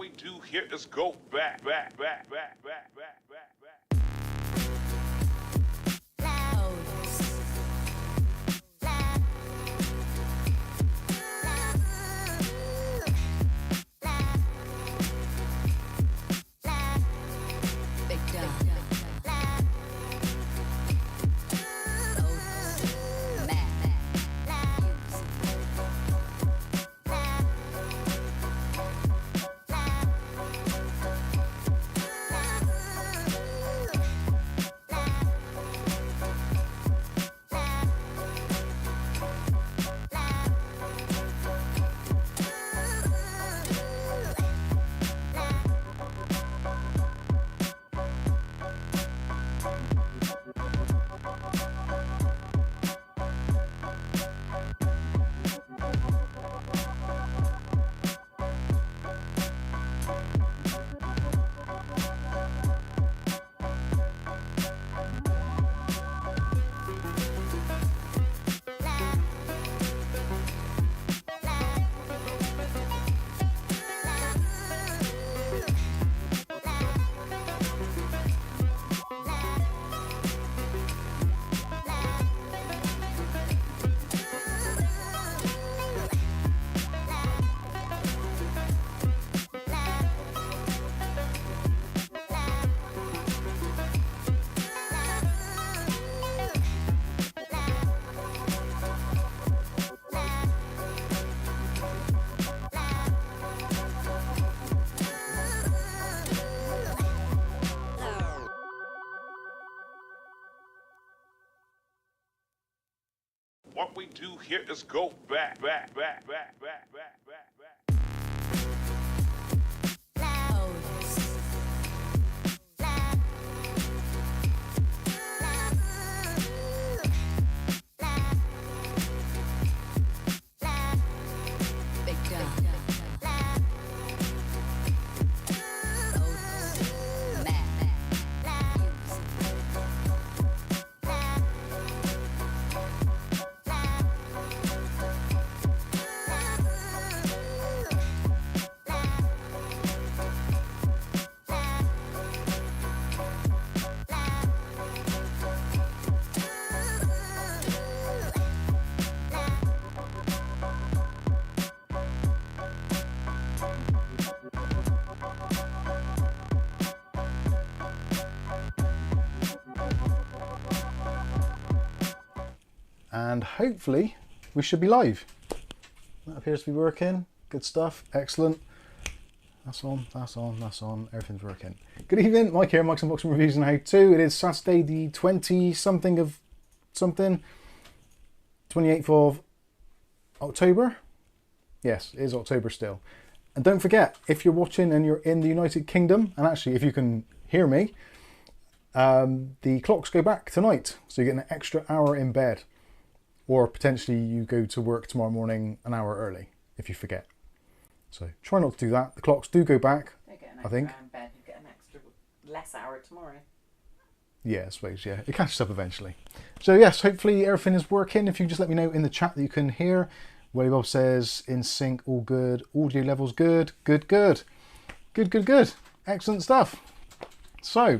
we do here is go back. What we do here is go back. And hopefully we should be live. That appears to be working. Good stuff. Excellent. That's on, everything's working. Good evening, Mike here, Mike's Unboxing Reviews and How To. It is Saturday the 20-something of something. 28th of October. Yes, it is October still. And don't forget, if you're watching and you're in the United Kingdom, and actually if you can hear me, the clocks go back tonight. So you get an extra hour in bed. Or potentially you go to work tomorrow morning an hour early, if you forget. So try not to do that. The clocks do go back, I think. Hour in bed, you get an extra less hour tomorrow. Yeah, I suppose, yeah. It catches up eventually. So yes, hopefully everything is working. If you just let me know in the chat that you can hear. Willie Bob says, in sync, all good. Audio levels good. Good. Excellent stuff. So,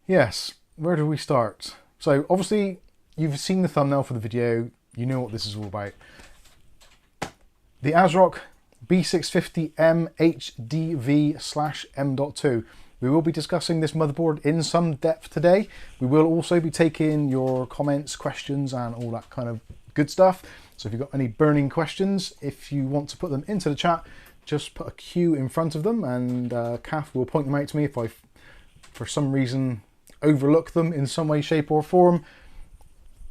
yes, where do we start? So obviously, you've seen the thumbnail for the video. You know what this is all about. The Asrock B650M HDV M.2. We will be discussing this motherboard in some depth today. We will also be taking your comments, questions, and all that kind of good stuff. So if you've got any burning questions, if you want to put them into the chat, just put a Q in front of them, and Kath will point them out to me if I, for some reason, overlook them in some way, shape, or form.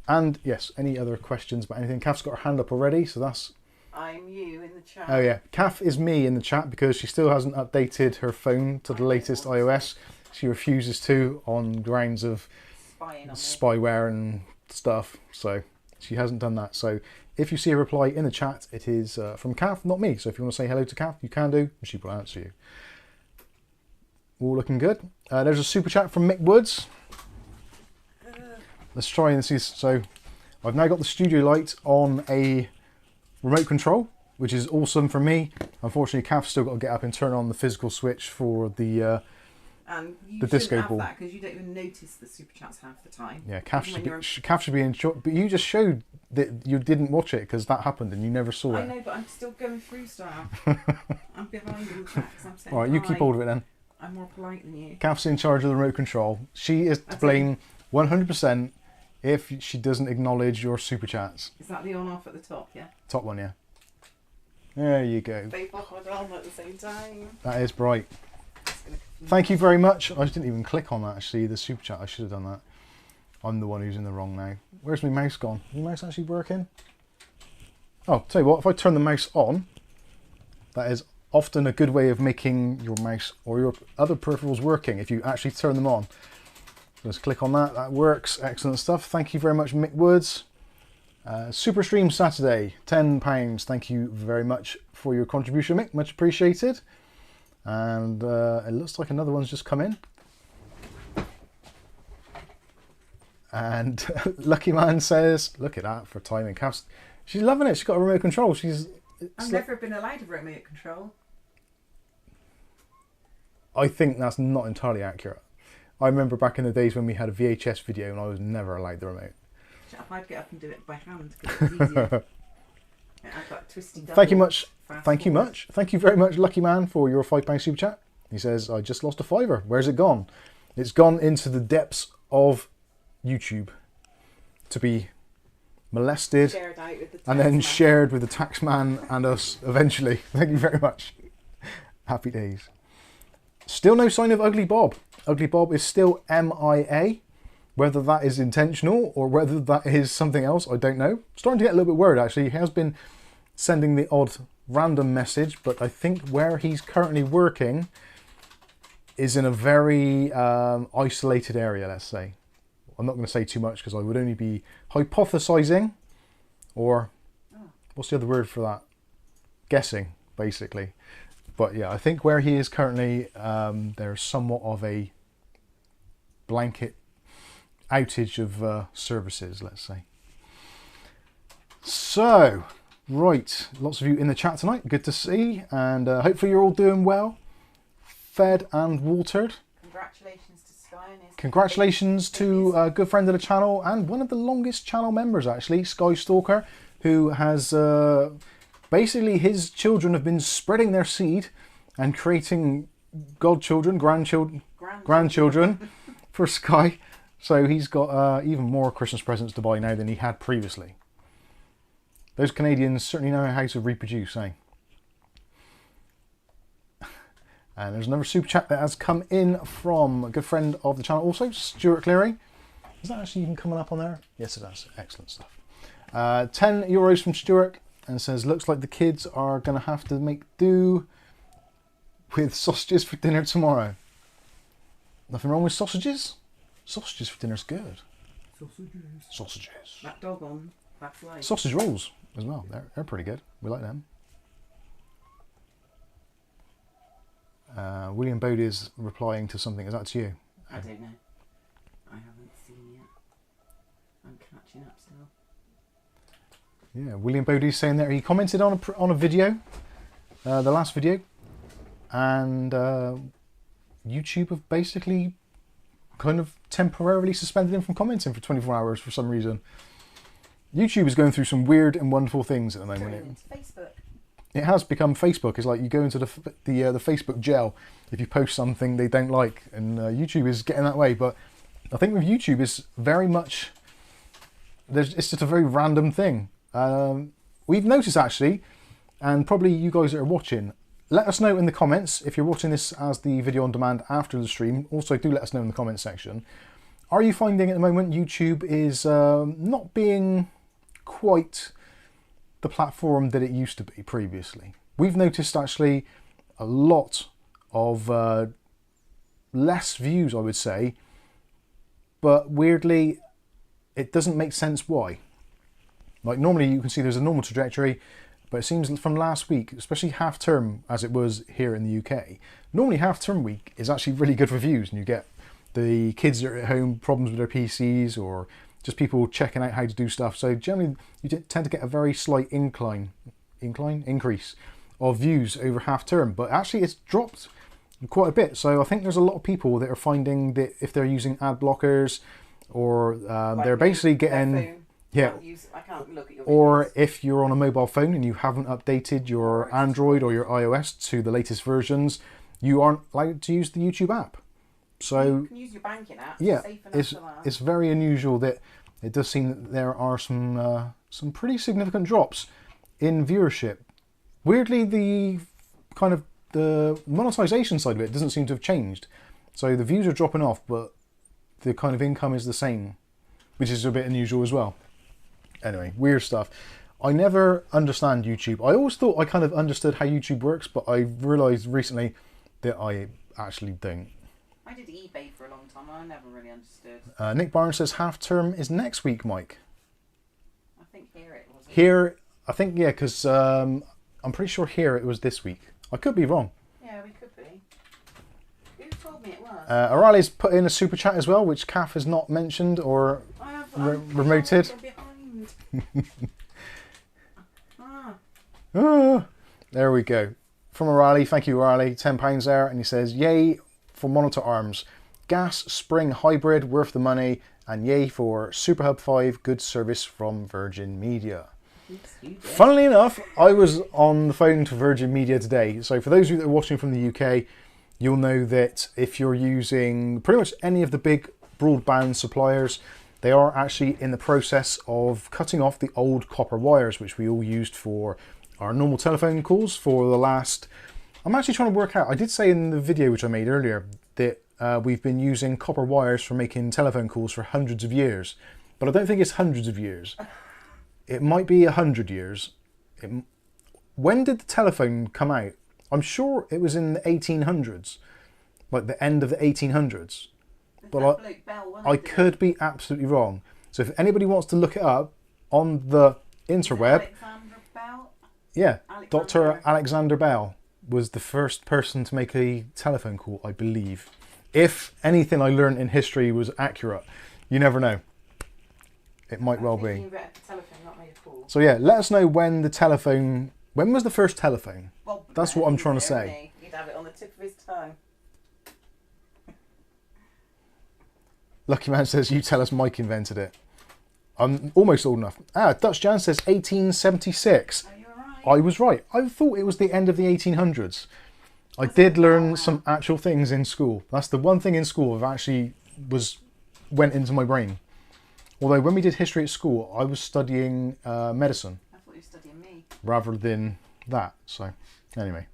And yes, any other questions about anything? Kath's got her hand up already, so that's... I'm you in the chat. Oh yeah, Kath is me in the chat because she still hasn't updated her phone to the latest iOS. She refuses to on grounds of spyware and stuff, so she hasn't done that. So if you see a reply in the chat, it is from Kath, not me. So if you want to say hello to Kath, you can do, and she will answer you. All looking good. There's a super chat from Mick Woods. Let's try and see. So I've now got the studio light on a remote control. which is awesome for me. Unfortunately, Kath's still got to get up and turn on the physical switch for the And you the shouldn't disco have ball. that because you don't even notice the super chats half the time. Yeah, Kath Even should, when Kath should be in short, but you just showed that you didn't watch it because that happened and you never saw I it. know, but I'm still going through stuff. I'm behind in the tracks. I'm saying All right, you keep hold of it then. I'm more polite than you. Kath's in charge of the remote control. She is to That's blame 100% if she doesn't acknowledge your super chats. Is that the on-off at the top, yeah? Top one, yeah. There you go. They both went on at the same time. That is bright. It's gonna confuse Thank you very much. I didn't even click on that actually, the super chat. I should have done that. I'm the one who's in the wrong now. Where's my mouse gone? Is my mouse actually working? Oh, tell you what, if I turn the mouse on, that is often a good way of making your mouse or your other peripherals working if you actually turn them on. Just click on that, that works. Excellent stuff. Thank you very much, Mick Woods. Super Stream Saturday, £10. Thank you very much for your contribution, Mick. Much appreciated. And it looks like another one's just come in. And Lucky Man says, look at that for timing. She's loving it. She's got a remote control. I've never been allowed a remote control. I think that's not entirely accurate. I remember back in the days when we had a VHS video and I was never allowed the remote. Shut up, I'd get up and do it by hand because it's easier. Yeah, I've got twisty double. Thank you much. Fast Thank you forward. much. Thank you very much, Lucky Man, for your £5 super chat. He says, I just lost a fiver. Where's it gone? It's gone into the depths of YouTube to be molested Shared out with the and then taxman. shared with the taxman and us eventually. Thank you very much. Happy days. Still no sign of Ugly Bob. Ugly Bob is still MIA. Whether that is intentional or whether that is something else, I don't know. Starting to get a little bit worried actually. He has been sending the odd random message, but I think where he's currently working is in a very isolated area, let's say. I'm not going to say too much because I would only be hypothesizing, or what's the other word for that? Guessing, basically. But yeah, I think where he is currently, there's somewhat of a blanket outage of services, let's say. So, right, lots of you in the chat tonight, good to see, and hopefully you're all doing well, fed and watered. Congratulations to Sky and his Congratulations to a good friend of the channel and one of the longest channel members actually, Sky Stalker, who has basically his children have been spreading their seed and creating godchildren, grandchildren for Sky. So he's got even more Christmas presents to buy now than he had previously. Those Canadians certainly know how to reproduce, eh? And there's another super chat that has come in from a good friend of the channel also, Stuart Cleary. Is that actually even coming up on there? Yes, it does. Excellent stuff. 10 euros from Stuart and says, looks like the kids are going to have to make do with sausages for dinner tomorrow. Nothing wrong with sausages? Sausages for dinner's good. Sausages. That dog on, that's life. Sausage rolls as well. They're pretty good. We like them. William Bode is replying to something. Is that to you? I don't know. I haven't seen yet. I'm catching up still. Yeah, William Bode is saying there. He commented on a video, the last video, and YouTube have basically kind of temporarily suspended him from commenting for 24 hours for some reason. YouTube is going through some weird and wonderful things at the moment. Turning into Facebook. It has become Facebook. It's like you go into the Facebook jail if you post something they don't like, and YouTube is getting that way. But I think with YouTube it's very much it's just a very random thing. We've noticed actually, and probably you guys that are watching, let us know in the comments if you're watching this as the video on demand after the stream. Also, do let us know in the comment section. Are you finding at the moment YouTube is not being quite the platform that it used to be previously? We've noticed actually a lot of less views, I would say, but weirdly it doesn't make sense why. Like normally you can see there's a normal trajectory, but it seems from last week, especially half term as it was here in the UK, normally half term week is actually really good for views, and you get the kids that are at home, problems with their PCs, or just people checking out how to do stuff. So generally you tend to get a very slight incline increase of views over half term, but actually it's dropped quite a bit. So I think there's a lot of people that are finding that if they're using ad blockers or they're basically getting I can't look at your or videos. if you're on a mobile phone and you haven't updated your Android or your iOS to the latest versions, you aren't allowed to use the YouTube app. So you can use your banking app. yeah, Safe enough for that. it's very unusual that it does seem that there are some pretty significant drops in viewership. Weirdly, the kind of the monetization side of it doesn't seem to have changed. So the views are dropping off, but the kind of income is the same, which is a bit unusual as well. Anyway, weird stuff. I never understand YouTube. I always thought I kind of understood how YouTube works, but I realised recently that I actually don't. I did eBay for a long time and I never really understood. Nick Barnes says half term is next week, Mike. I think here it was. Here, I think, yeah, because I'm pretty sure here it was this week. I could be wrong. Yeah, we could be. Who told me it was? O'Reilly's put in a super chat as well, which Kath has not mentioned or remoted. There we go. From O'Reilly, thank you O'Reilly, £10 there, and he says, yay for monitor arms. Gas spring hybrid, worth the money, and yay for SuperHub 5, good service from Virgin Media. Funnily enough, I was on the phone to Virgin Media today. So for those of you that are watching from the UK, you'll know that if you're using pretty much any of the big broadband suppliers, they are actually in the process of cutting off the old copper wires, which we all used for our normal telephone calls for the last... I'm actually trying to work out, I did say in the video which I made earlier that we've been using copper wires for making telephone calls for hundreds of years, but I don't think it's hundreds of years. It might be 100 years. When did the telephone come out? I'm sure it was in the 1800s, like the end of the 1800s. But I could be absolutely wrong. So if anybody wants to look it up on the interweb, Alexander Bell? yeah, Dr. Alexander Bell was the first person to make a telephone call, I believe. If anything I learned in history was accurate, you never know. It might well be. So yeah, let us know when the telephone... When was the first telephone? Well, that's what I'm trying to say. He'd have it on the tip of his tongue. Lucky Man says, you tell us Mike invented it. I'm almost old enough. Dutch Jan says 1876. Oh, you were right. I was right. I thought it was the end of the 1800s. I did learn some actual things in school. That's the one thing in school that actually went into my brain. Although when we did history at school, I was studying medicine. I thought you were studying me. Rather than that. So, anyway.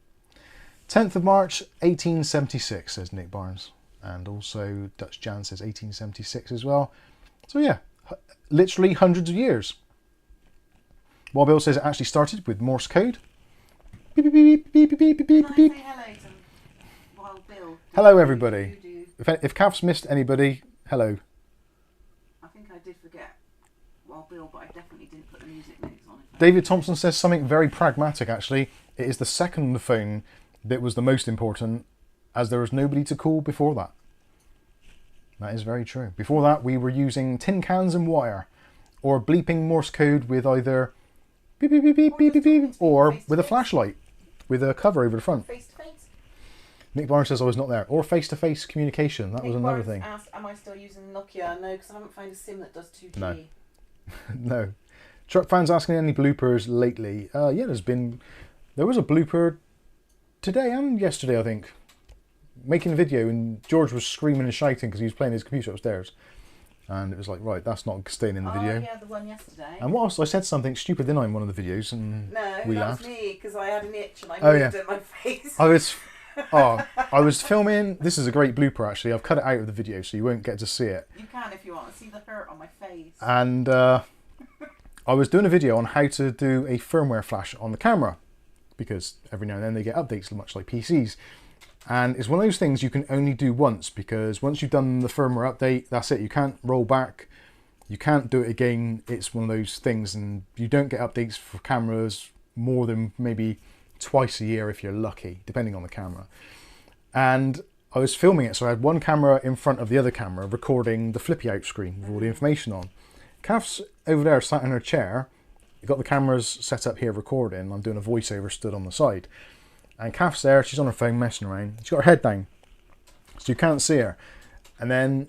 10th of March, 1876, says Nick Barnes. And also Dutch Jan says 1876 as well. So yeah, literally hundreds of years. Wild Bill says it actually started with Morse code. Beep, beep, beep, beep, beep, beep, beep, beep. Say hello to Wild Bill. Hello everybody. If Kav's missed anybody, hello. I think I did forget Wild Bill, but I definitely didn't put the music notes on it. David Thompson says something very pragmatic actually. It is the second on the phone that was the most important, as there was nobody to call before that. That is very true. Before that, we were using tin cans and wire, or bleeping Morse code with either beep beep beep beep beep beep beep, or with a flashlight with a cover over the front. Face to face. Nick Barnes says I was not there. Or face-to-face communication. That was another Nick thing. Barnes asked, am I still using Nokia? No, because I haven't found a SIM that does 2G. No. No. Truck fans asking any bloopers lately? Yeah, there was a blooper today and yesterday, I think. Making a video and George was screaming and shouting because he was playing his computer upstairs. And it was like, right, that's not staying in the video. Oh yeah, the one yesterday. And what else? I said something stupid, didn't I, in one of the videos? And no, we that laughed. was me, because I had an itch and I moved it in my face. I was filming. This is a great blooper, actually. I've cut it out of the video, so you won't get to see it. You can if you want to see the hurt on my face. And I was doing a video on how to do a firmware flash on the camera, because every now and then they get updates, much like PCs. And it's one of those things you can only do once, because once you've done the firmware update, that's it. You can't roll back. You can't do it again. It's one of those things, and you don't get updates for cameras more than maybe twice a year if you're lucky, depending on the camera. And I was filming it, so I had one camera in front of the other camera recording the flippy out screen with all the information on. Kath's over there sat in her chair you've got the cameras set up here recording. I'm doing a voiceover stood on the side. And Kath's there, she's on her phone messing around. She's got her head down, so you can't see her. And then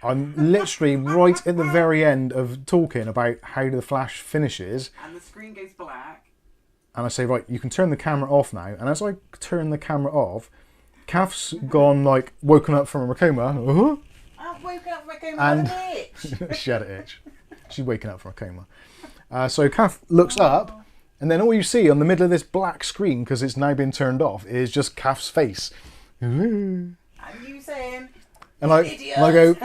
I'm literally right at the very end of talking about how the flash finishes. And the screen goes black. And I say, right, you can turn the camera off now. And as I turn the camera off, Kath's gone, like, woken up from a coma. I've woken up from a coma And with an itch. she had an itch. She's waking up from a coma. So Kath looks up, and then all you see on the middle of this black screen, because it's now been turned off, is just Kath's face. And you saying, And I go,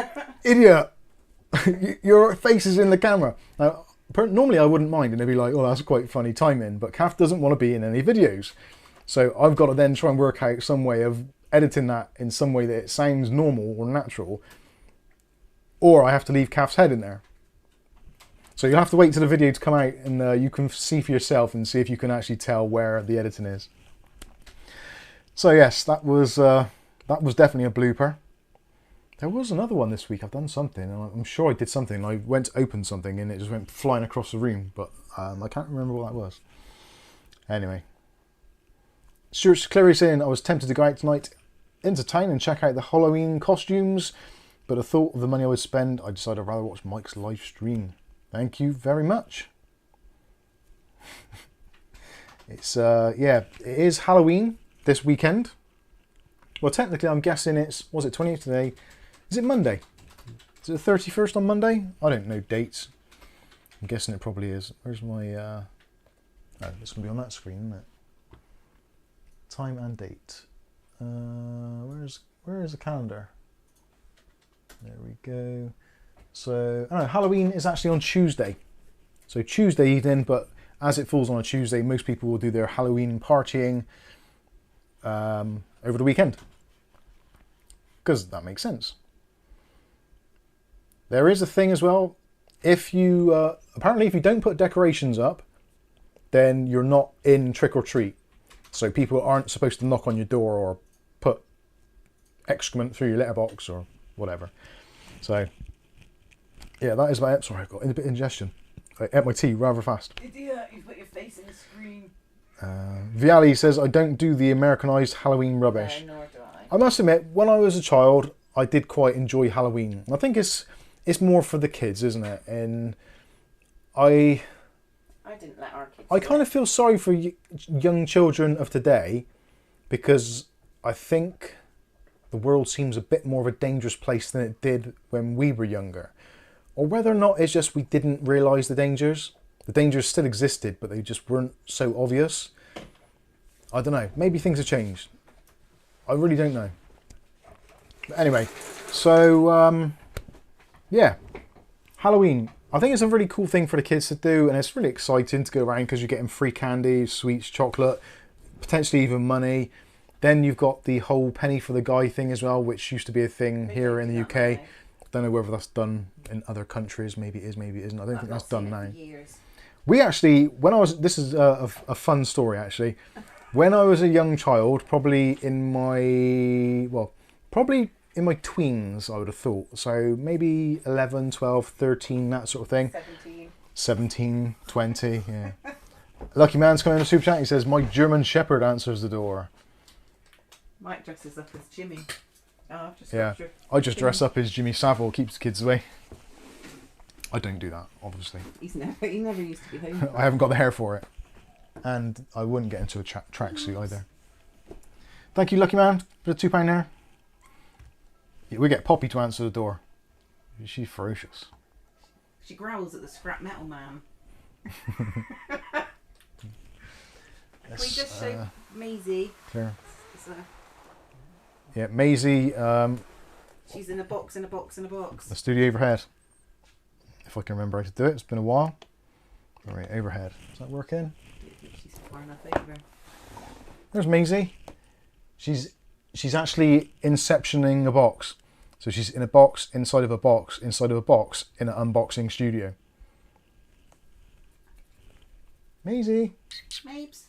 idiot, your face is in the camera. Now, normally I wouldn't mind, and they'd be like, oh, that's quite funny timing, but Kath doesn't want to be in any videos. So I've got to then try and work out some way of editing that in some way that it sounds normal or natural, or I have to leave Kath's head in there. So you'll have to wait till the video to come out, and you can see for yourself and see if you can actually tell where the editing is. So yes, that was definitely a blooper. There was another one this week. I've done something, and I'm sure I did something. I went to open something, and it just went flying across the room, but I can't remember what that was. Anyway. Stuart's clearly saying, I was tempted to go out tonight into town and check out the Halloween costumes, but I thought of the money I would spend, I decided I'd rather watch Mike's live stream. Thank you very much. It's, yeah, it is Halloween this weekend. Well, technically, I'm guessing was it 28th today? Is it Monday? Is it the 31st on Monday? I don't know dates. I'm guessing it probably is. Where's my, oh, it's going to be on that screen, isn't it? Time and date. Where is the calendar? There we go. So, I don't know, Halloween is actually on Tuesday. So Tuesday evening, but as it falls on a Tuesday, most people will do their Halloween partying over the weekend. Because that makes sense. There is a thing as well. If you, apparently if you don't put decorations up, then you're not in trick or treat. So people aren't supposed to knock on your door or put excrement through your letterbox or whatever. So, yeah, that is about it. Sorry, I've got a bit of indigestion. I ate my tea rather fast. Idiot, you've put your face in the screen. Viali says, I don't do the Americanized Halloween rubbish. No, nor do I. I must admit, when I was a child, I did quite enjoy Halloween. I think it's more for the kids, isn't it? And I didn't let our kids. I kind of feel sorry for young children of today, because I think the world seems a bit more of a dangerous place than it did when we were younger. Or whether or not it's just we didn't realise the dangers. The dangers still existed, but they just weren't so obvious. I don't know. Maybe things have changed. I really don't know. But anyway, so yeah, Halloween. I think it's a really cool thing for the kids to do, and it's really exciting to go around because you're getting free candy, sweets, chocolate, potentially even money. Then you've got the whole penny for the guy thing as well, which used to be a thing here in the UK. Don't know whether that's done in other countries. Maybe it is, maybe it isn't. I don't think that's done now. We actually, when I was, this is a fun story actually. When I was a young child, probably in my tweens, I would have thought. So maybe 11, 12, 13, that sort of thing. 17, 20, yeah. Lucky Man's coming in the super chat. He says, my German Shepherd answers the door. Mike dresses up as Jimmy. Oh, I just dress up as Jimmy Savile, keeps the kids away. I don't do that, obviously. He never used to be home. I haven't got the hair for it. And I wouldn't get into a tracksuit either. Thank you, Lucky Man, for the £2 there. Yeah, we get Poppy to answer the door. She's ferocious. She growls at the scrap metal man. Can we just show Maisie? Clear. Yeah, Maisie. She's in a box, in a box, in a box. The studio overhead. If I can remember how to do it. It's been a while. All right, overhead. Is that working? She's far enough over. There's Maisie. She's actually inceptioning a box. So she's in a box, inside of a box, inside of a box, in an unboxing studio. Maisie. Mapes.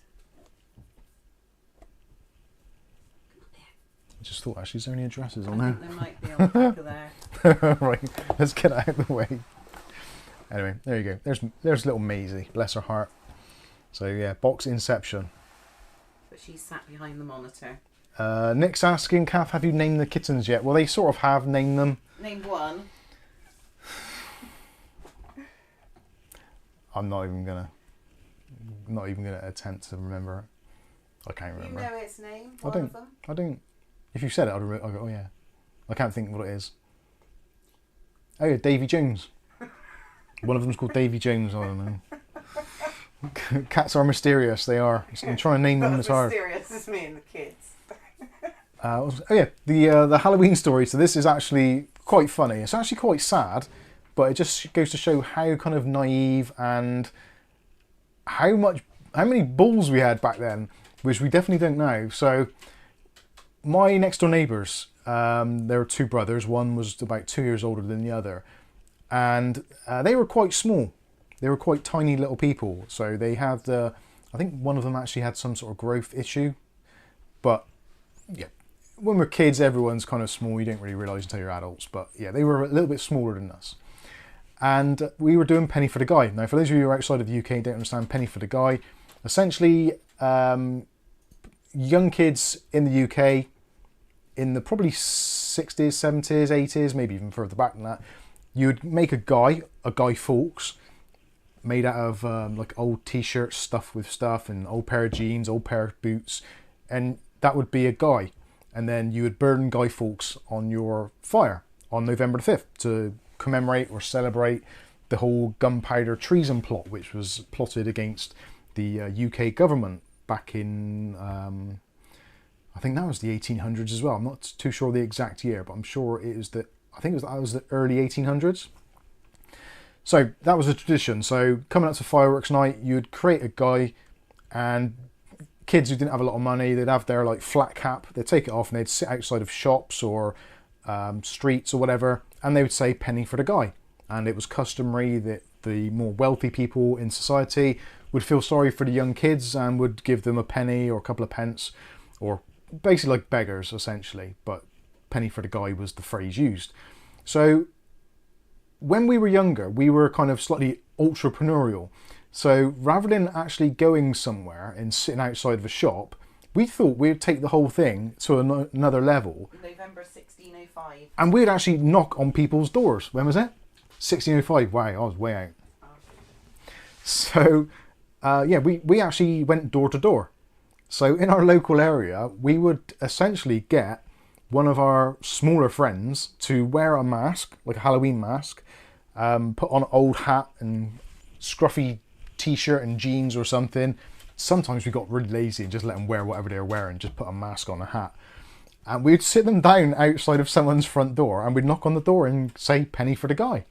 I just thought, actually, is there any addresses on I there? think there might be on the back of there. Right, let's get out of the way. Anyway, there you go. There's little Maisie, bless her heart. So yeah, box inception. But she's sat behind the monitor. Nick's asking, Kath, have you named the kittens yet? Well, they sort of have named them. Name one. I'm not even gonna attempt to remember it. I can't remember. You know its name? I don't. If you said it, I'd go, oh yeah. I can't think what it is. Oh yeah, Davy Jones. One of them's called Davy Jones. I don't know. Cats are mysterious. They are. I'm trying to name them as hard. Mysterious is me and the kids. Oh yeah, the Halloween story. So this is actually quite funny. It's actually quite sad, but it just goes to show how kind of naive and how many balls we had back then, which we definitely don't now. So my next door neighbours, there were two brothers. One was about 2 years older than the other, and they were quite small. They were quite tiny little people. So they had, I think one of them actually had some sort of growth issue, but yeah. When we're kids, everyone's kind of small. You don't really realise until you're adults. But yeah, they were a little bit smaller than us. And we were doing Penny for the Guy. Now, for those of you who are outside of the UK and don't understand Penny for the Guy, essentially, young kids in the UK in the probably 60s, 70s, 80s, maybe even further back than that, you would make a Guy Fawkes, made out of like old t-shirts stuffed with stuff and old pair of jeans, old pair of boots. And that would be a Guy. And then you would burn Guy Fawkes on your fire on November the 5th to commemorate or celebrate the whole gunpowder treason plot, which was plotted against the UK government back in, I think that was the 1800s as well. I'm not too sure the exact year, but I'm sure it was that was the early 1800s. So that was a tradition. So coming up to fireworks night, you'd create a Guy, and kids who didn't have a lot of money, they'd have their like flat cap, they'd take it off and they'd sit outside of shops or streets or whatever, and they would say Penny for the Guy. And it was customary that the more wealthy people in society would feel sorry for the young kids and would give them a penny or a couple of pence, or basically like beggars essentially, but Penny for the Guy was the phrase used. So when we were younger, we were kind of slightly entrepreneurial. So rather than actually going somewhere and sitting outside of a shop, we thought we'd take the whole thing to another level. November 1605. And we'd actually knock on people's doors. When was it? 1605. Wow, I was way out. Okay. So, yeah, we actually went door to door. So in our local area, we would essentially get one of our smaller friends to wear a mask, like a Halloween mask, put on an old hat and scruffy t-shirt and jeans or something. Sometimes we got really lazy and just let them wear whatever they were wearing, just put a mask on, a hat. And we'd sit them down outside of someone's front door and we'd knock on the door and say Penny for the Guy.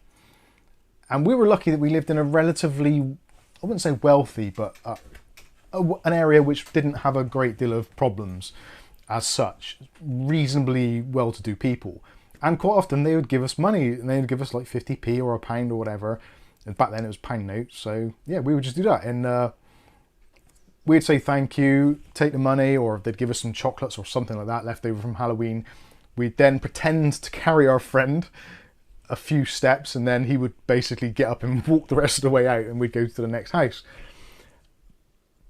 And we were lucky that we lived in a relatively, I wouldn't say wealthy, but an area which didn't have a great deal of problems as such. Reasonably well-to-do people. And quite often they would give us money, and they would give us like 50p or a pound or whatever. And back then it was pound notes, so yeah, we would just do that. And we'd say thank you, take the money, or they'd give us some chocolates or something like that left over from Halloween. We'd then pretend to carry our friend a few steps, and then he would basically get up and walk the rest of the way out, and we'd go to the next house.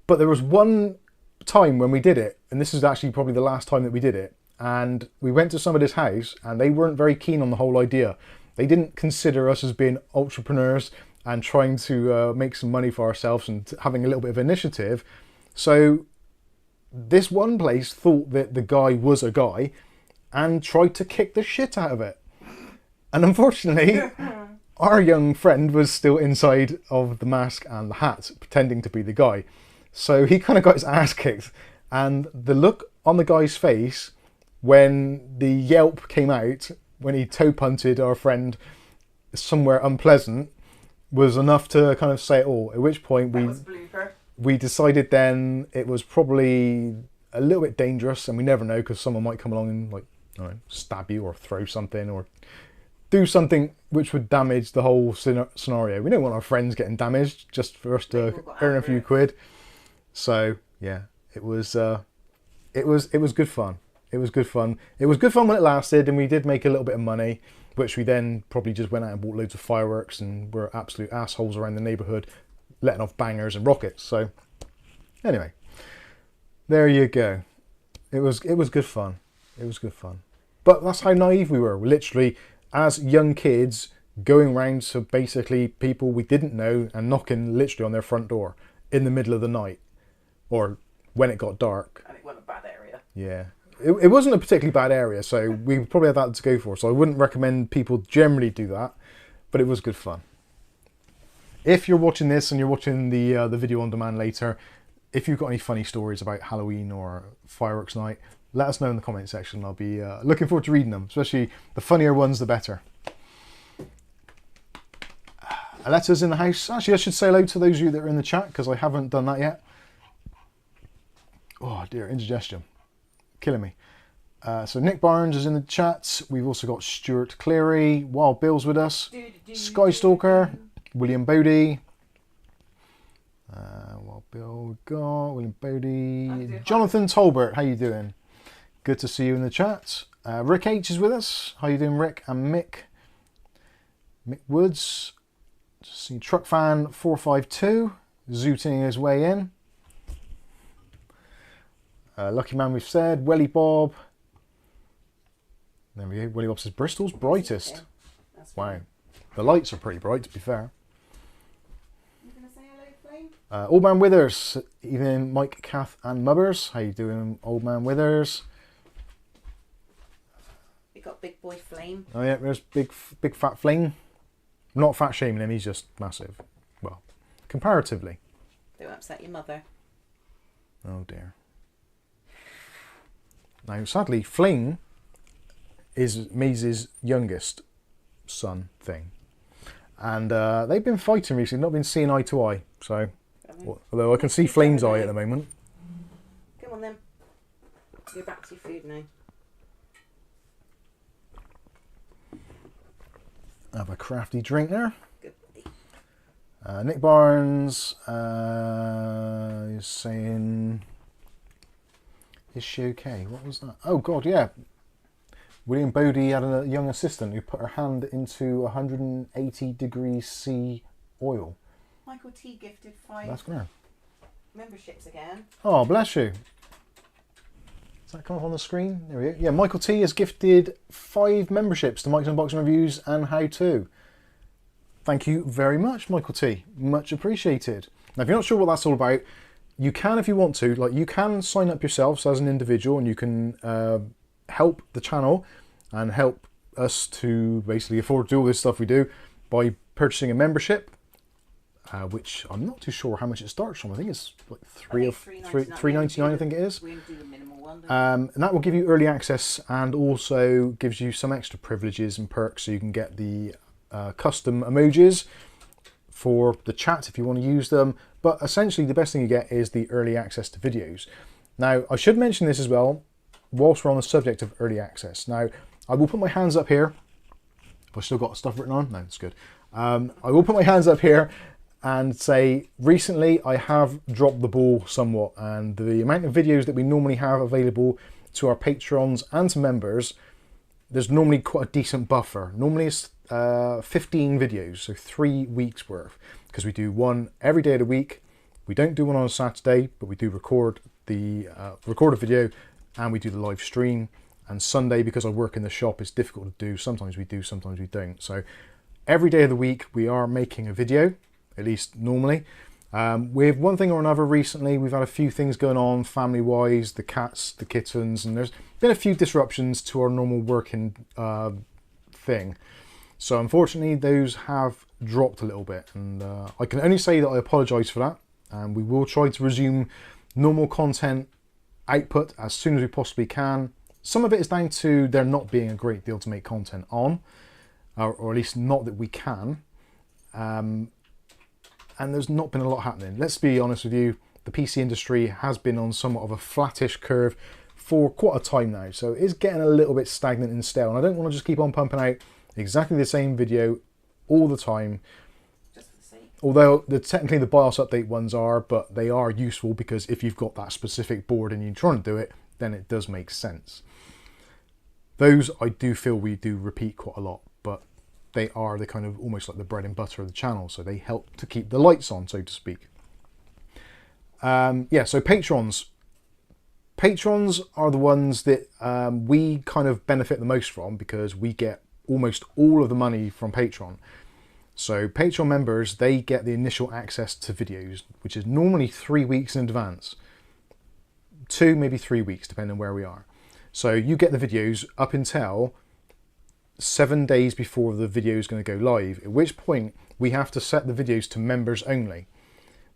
But there was one time when we did it, and this is actually probably the last time that we did it, and we went to somebody's house and they weren't very keen on the whole idea. They didn't consider us as being entrepreneurs and trying to make some money for ourselves and having a little bit of initiative. So this one place thought that the Guy was a Guy and tried to kick the shit out of it. And unfortunately, our young friend was still inside of the mask and the hat, pretending to be the Guy. So he kind of got his ass kicked. And the look on the guy's face when the yelp came out, when he toe punted our friend somewhere unpleasant, was enough to kind of say it all. At which point we decided then it was probably a little bit dangerous, and we never know, because someone might come along and, like, I don't know, stab you or throw something or do something which would damage the whole scenario. We don't want our friends getting damaged just for us to earn a few quid. So yeah, it was good fun. It was good fun. It was good fun when it lasted, and we did make a little bit of money, which we then probably just went out and bought loads of fireworks and were absolute assholes around the neighbourhood, letting off bangers and rockets. So anyway, there you go. It was good fun. It was good fun. But that's how naive we were. We're literally, as young kids, going round to basically people we didn't know and knocking literally on their front door in the middle of the night, or when it got dark. And it wasn't a bad area. Yeah. It wasn't a particularly bad area, so we probably had that to go for. So I wouldn't recommend people generally do that, but it was good fun. If you're watching this and you're watching the video on demand later, if you've got any funny stories about Halloween or fireworks night, let us know in the comment section. I'll be looking forward to reading them, especially the funnier ones, the better. Aletta's in the house. Actually, I should say hello to those of you that are in the chat, because I haven't done that yet. Oh dear, indigestion. Killing me. So Nick Barnes is in the chat. We've also got Stuart Cleary, Wild Bill's with us, Skystalker, William Bodie. Wild Bill got William Bodie, Jonathan Tolbert. How you doing? Good to see you in the chat. Rick H is with us. How you doing, Rick? And Mick Woods. Just see Truck Fan 452 zooting his way in. Lucky Man, we've said. Welly Bob. There we go. Welly Bob says Bristol's brightest. Wow. The lights are pretty bright, to be fair. You going to say hello, Flame? Old Man Withers. Evening, Mike, Kath, and Mubbers. How you doing, Old Man Withers? We got Big Boy Flame. Oh yeah, there's big fat Flame. I'm not fat shaming him. He's just massive. Well, comparatively. Don't upset your mother. Oh dear. Now, sadly, Flame is Maisie youngest son thing. And they've been fighting recently, not been seeing eye to eye. So, although I can see Flame's eye at the moment. Come on then. Go back to your food now. Have a crafty drink there. Good. Nick Barnes is saying... Is she okay? What was that? Oh God, yeah. William Bodie had a young assistant who put her hand into 180 degrees C oil. Michael T gifted 5 That's good. memberships again. Oh, bless you. Does that come up on the screen? There we go. Yeah, Michael T has gifted 5 memberships to Mike's Unboxing Reviews and How To. Thank you very much, Michael T. Much appreciated. Now, if you're not sure what that's all about, you can, if you want to, like, you can sign up yourselves as an individual, and you can help the channel and help us to basically afford to do all this stuff we do by purchasing a membership, which I'm not too sure how much it starts from. I think it's like $3.99, I think it is. We do the minimal one. And that will give you early access and also gives you some extra privileges and perks, so you can get the custom emojis for the chat if you want to use them. But essentially the best thing you get is the early access to videos. Now, I should mention this as well, whilst we're on the subject of early access. Now, I will put my hands up here. Have I still got stuff written on? No, it's good. I will put my hands up here and say, recently I have dropped the ball somewhat, and the amount of videos that we normally have available to our patrons and to members, there's normally quite a decent buffer. Normally it's 15 videos, so 3 weeks worth, because we do one every day of the week. We don't do one on a Saturday, but we do record a video, and we do the live stream. And Sunday, because I work in the shop, it's difficult to do. Sometimes we do, sometimes we don't. So every day of the week we are making a video, at least normally. With one thing or another recently, we've had a few things going on family-wise, the cats, the kittens, and there's been a few disruptions to our normal working thing. So unfortunately, those have dropped a little bit, and I can only say that I apologise for that, and we will try to resume normal content output as soon as we possibly can. Some of it is down to there not being a great deal to make content on, or at least not that we can. And there's not been a lot happening. Let's be honest with you, the PC industry has been on somewhat of a flattish curve for quite a time now, so it is getting a little bit stagnant and stale, and I don't want to just keep on pumping out exactly the same video all the time. Just for the sake. Although technically the BIOS update ones are, but they are useful because if you've got that specific board and you're trying to do it, then it does make sense. Those I do feel we do repeat quite a lot, but they are the kind of almost like the bread and butter of the channel, so they help to keep the lights on, so to speak. Yeah, so patrons. Patrons are the ones that we kind of benefit the most from, because we get almost all of the money from Patreon. So Patreon members, they get the initial access to videos, which is normally 3 weeks in advance. 2, maybe 3 weeks, depending on where we are. So you get the videos up until 7 days before the video is going to go live, at which point we have to set the videos to members only.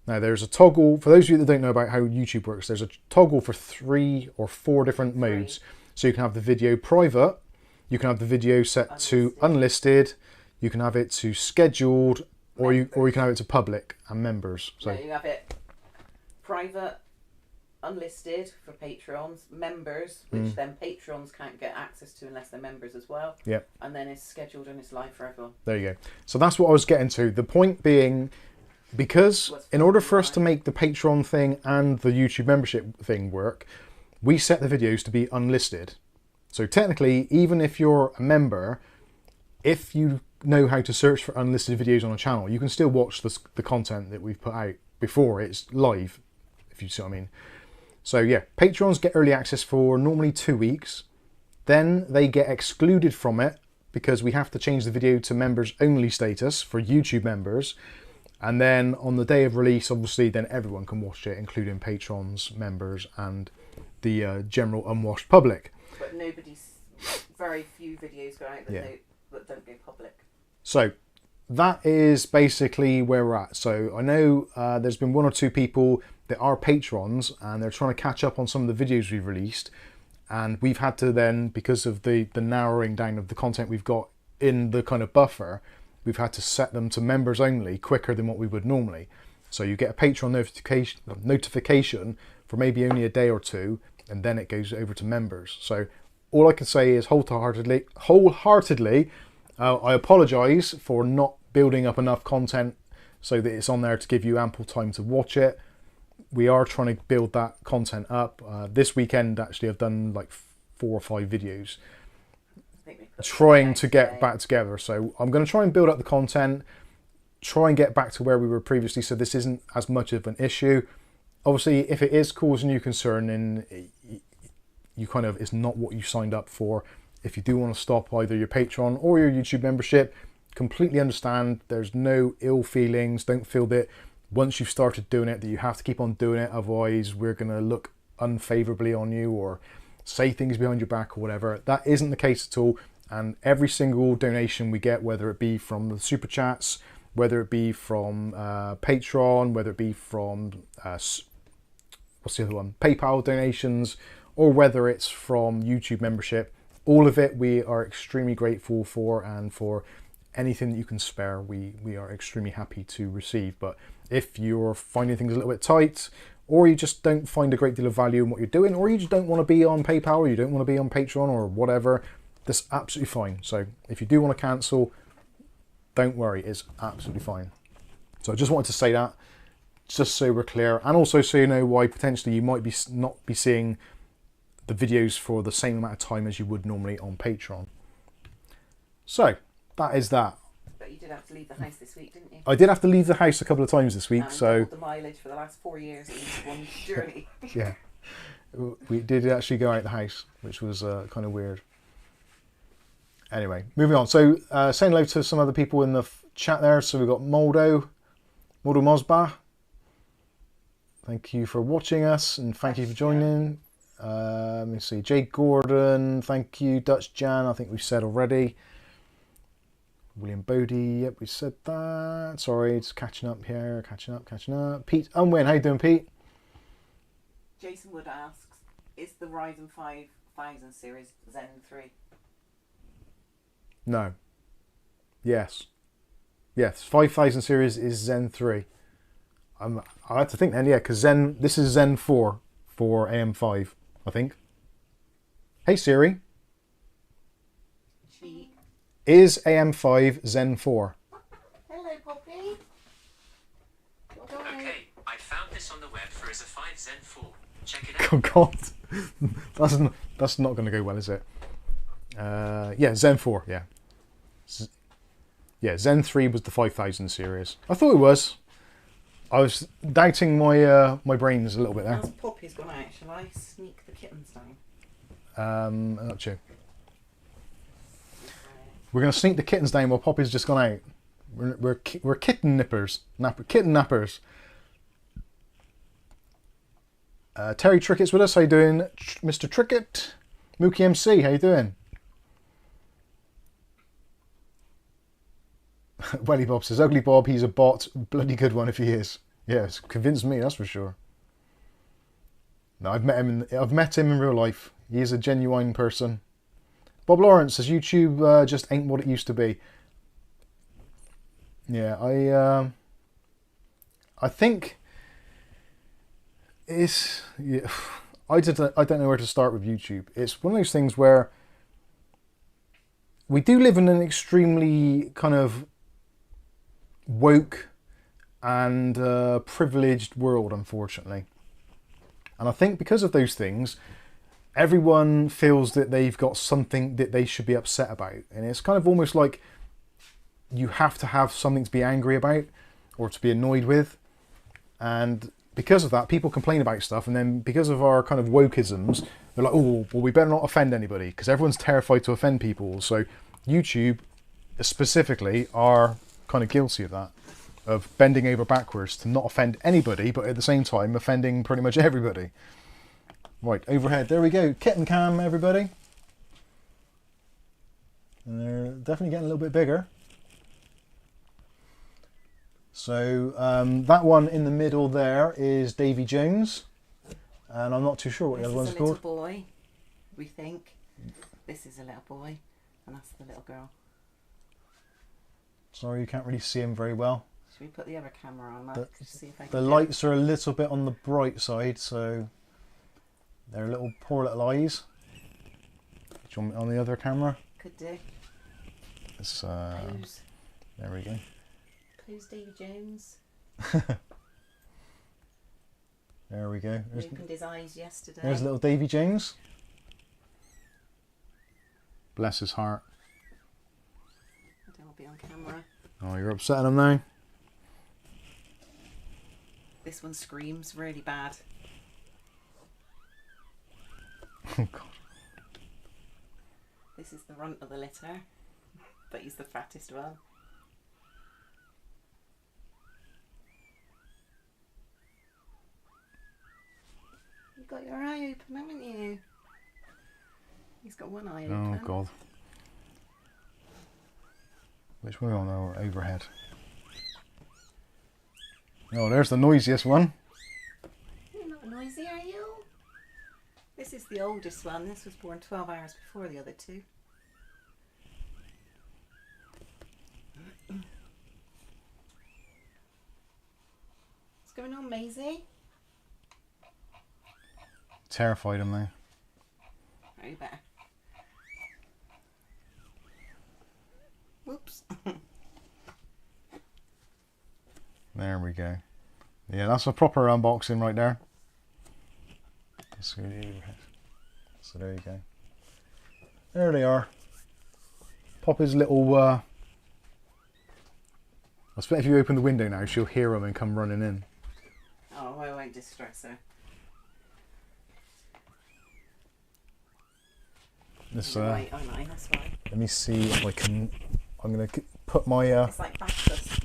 Now there's a toggle, for those of you that don't know about how YouTube works, there's a toggle for 3 or 4 different modes. So you can have the video private, you can have the video set to unlisted, you can have it to scheduled, or you can have it to public and members. So no, you have it private, unlisted for patrons, members, which then patrons can't get access to unless they're members as well. Yep. And then it's scheduled and it's live for everyone. There you go. So that's what I was getting to. The point being, because in order for us to make the Patreon thing and the YouTube membership thing work, we set the videos to be unlisted. So technically, even if you're a member, if you know how to search for unlisted videos on a channel, you can still watch the content that we've put out before it's live, if you see what I mean. So yeah, Patrons get early access for normally 2 weeks. Then they get excluded from it because we have to change the video to members only status for YouTube members. And then on the day of release, obviously, then everyone can watch it, including patrons, members, and the general unwashed public. But very few videos go out that don't go public. So that is basically where we're at. So I know there's been 1 or 2 people that are patrons and they're trying to catch up on some of the videos we've released. And we've had to then, because of the narrowing down of the content we've got in the kind of buffer, we've had to set them to members only quicker than what we would normally. So you get a Patreon notification for maybe only a day or 2, and then it goes over to members. So all I can say is wholeheartedly, I apologise for not building up enough content so that it's on there to give you ample time to watch it. We are trying to build that content up. This weekend, actually, I've done like 4 or 5 videos trying to get back together. So I'm going to try and build up the content, try and get back to where we were previously, so this isn't as much of an issue. Obviously, if it is causing you concern and you kind of, it's not what you signed up for, if you do want to stop either your Patreon or your YouTube membership, completely understand. There's no ill feelings. Don't feel that once you've started doing it that you have to keep on doing it, otherwise we're going to look unfavorably on you or say things behind your back or whatever. That isn't the case at all. And every single donation we get, whether it be from the super chats, whether it be from Patreon, whether it be from what's the other one, PayPal donations, or whether it's from YouTube membership, all of it we are extremely grateful for, and for anything that you can spare, we are extremely happy to receive. But if you're finding things a little bit tight, or you just don't find a great deal of value in what you're doing, or you just don't want to be on PayPal, or you don't want to be on Patreon or whatever, that's absolutely fine. So if you do want to cancel, don't worry, it's absolutely fine. So I just wanted to say that, just so we're clear, and also so you know why potentially you might not be seeing the videos for the same amount of time as you would normally on Patreon. So that is that. But you did have to leave the house this week, didn't you? I did have to leave the house a couple of times this week, so the mileage for the last 4 years in one journey. yeah, we did actually go out the house, which was kind of weird. Anyway, moving on. So saying hello to some other people in the chat there. So we've got Moldo Mosbah. Thank you for watching us, and thank you for joining. Let me see. Jay Gordon, thank you. Dutch Jan, I think we've said already. William Bodie, yep, we said that. Sorry, it's catching up here. Catching up. Pete Unwin, how you doing, Pete? Jason Wood asks, is the Ryzen 5000 series Zen 3? No. Yes. Yes, 5000 series is Zen 3. I had to think then, yeah, because this is Zen 4 for AM5, I think. Hey Siri. She. Is AM5 Zen 4? Hello, Poppy. Okay, I found this on the web for as a 5 Zen 4. Check it out. Oh God, that's not going to go well, is it? Yeah, Zen 4, yeah. Yeah, Zen 3 was the 5000 series. I thought it was. I was doubting my my brains a little bit there. As Poppy's gone out, shall I sneak the kittens down? Up to you. We're going to sneak the kittens down while Poppy's just gone out. We're kitten nippers. Kitten nappers. Terry Trickett's with us. How you doing, Mr. Trickett? Mookie MC, how you doing? Welly Bob says, Ugly Bob, he's a bot. Bloody good one if he is. Yes, convinced me, that's for sure. No, I've met him in real life. He is a genuine person. Bob Lawrence says, YouTube just ain't what it used to be. Yeah, I think it's... Yeah, I don't know where to start with YouTube. It's one of those things where we do live in an extremely kind of woke and privileged world, unfortunately. And I think because of those things, everyone feels that they've got something that they should be upset about. And it's kind of almost like you have to have something to be angry about or to be annoyed with. And because of that, people complain about stuff. And then because of our kind of wokeisms, they're like, oh, well, we better not offend anybody because everyone's terrified to offend people. So YouTube specifically are kind of guilty of that, of bending over backwards to not offend anybody, but at the same time offending pretty much everybody. Right, overhead, there we go. Kitten cam, everybody. And they're definitely getting a little bit bigger. So that one in the middle there is Davy Jones, and I'm not too sure what the other one's called. This is a little boy, we think. This is a little boy, and that's the little girl. Sorry, you can't really see him very well. Should we put the other camera on, Mark? See if I can the lights are a little bit on the bright side, so they're little poor little eyes. Do you want me on the other camera? Could do. It's, Pose. there we go. Pose Davy Jones. There we go. He opened his eyes yesterday. There's little Davy Jones. Bless his heart. I don't want to be on camera. Oh, you're upsetting him now. This one screams really bad. Oh God. This is the runt of the litter, but he's the fattest one. You've got your eye open, haven't you? He's got one eye open. Oh God. Which one are we on? Oh, overhead. Oh, there's the noisiest one. You're not noisy, are you? This is the oldest one. This was born 12 hours before the other two. What's going on, Maisie? Terrified him now. Oh, you better. Whoops. There we go. Yeah, that's a proper unboxing right there. So there you go. There they are. Pop his little... I expect if you open the window now, she'll hear him and come running in. Oh, I won't distress her. This, right, oh no, that's fine. let me see if I can... I'm going to put my... It's like Bacchus.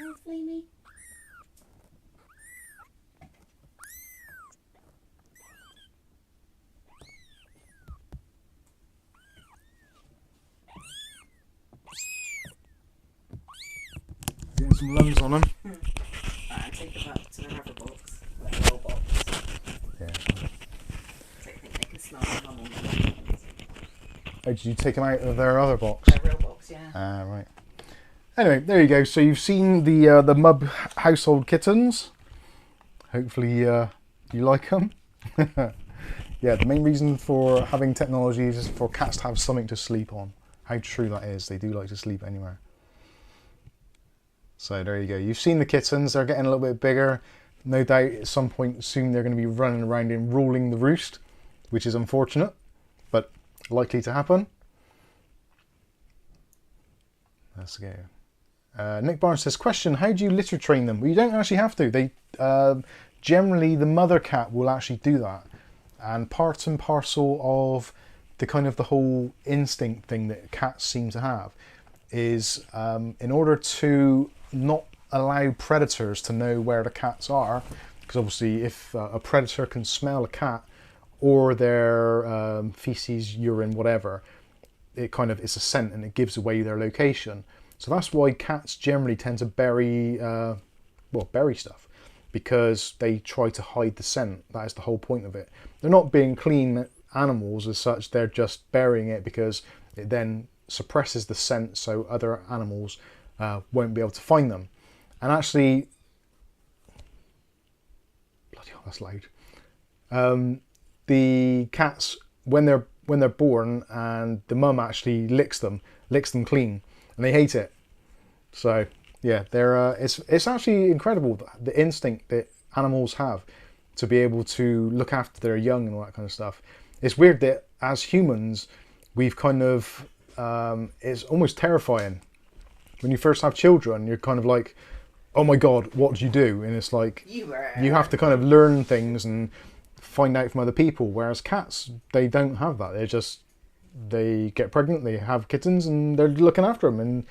Oh, Flamey. Getting some lungs on him. Right, take them up to the rubber box, the roll box. Yeah. So I think they can smell the hum on them. Oh, did you take them out of their other box? The real box, yeah. Ah, right. Anyway, there you go. So you've seen the Mub household kittens. Hopefully you like them. Yeah, the main reason for having technology is for cats to have something to sleep on. How true that is. They do like to sleep anywhere. So there you go. You've seen the kittens. They're getting a little bit bigger. No doubt at some point soon they're going to be running around and ruling the roost, which is unfortunate, but likely to happen. Let's go. Nick Barnes says, question, how do you litter train them? Well, you don't actually have to. They generally, the mother cat will actually do that. And part and parcel of the kind of the whole instinct thing that cats seem to have is in order to not allow predators to know where the cats are, because obviously if a predator can smell a cat or their feces, urine, whatever, it's a scent and it gives away their location. So that's why cats generally tend to bury stuff, because they try to hide the scent. That is the whole point of it. They're not being clean animals as such, they're just burying it because it then suppresses the scent so other animals won't be able to find them. And actually, bloody hell, that's loud. The cats, when they're born, and the mum actually licks them clean, and they hate it. So yeah, it's actually incredible, the instinct that animals have to be able to look after their young and all that kind of stuff. It's weird that as humans, we've kind of it's almost terrifying when you first have children. You're kind of like, oh my god, what do you do? And it's like you have to kind of learn things and find out from other people, whereas cats, they don't have that. They get pregnant, they have kittens, and they're looking after them and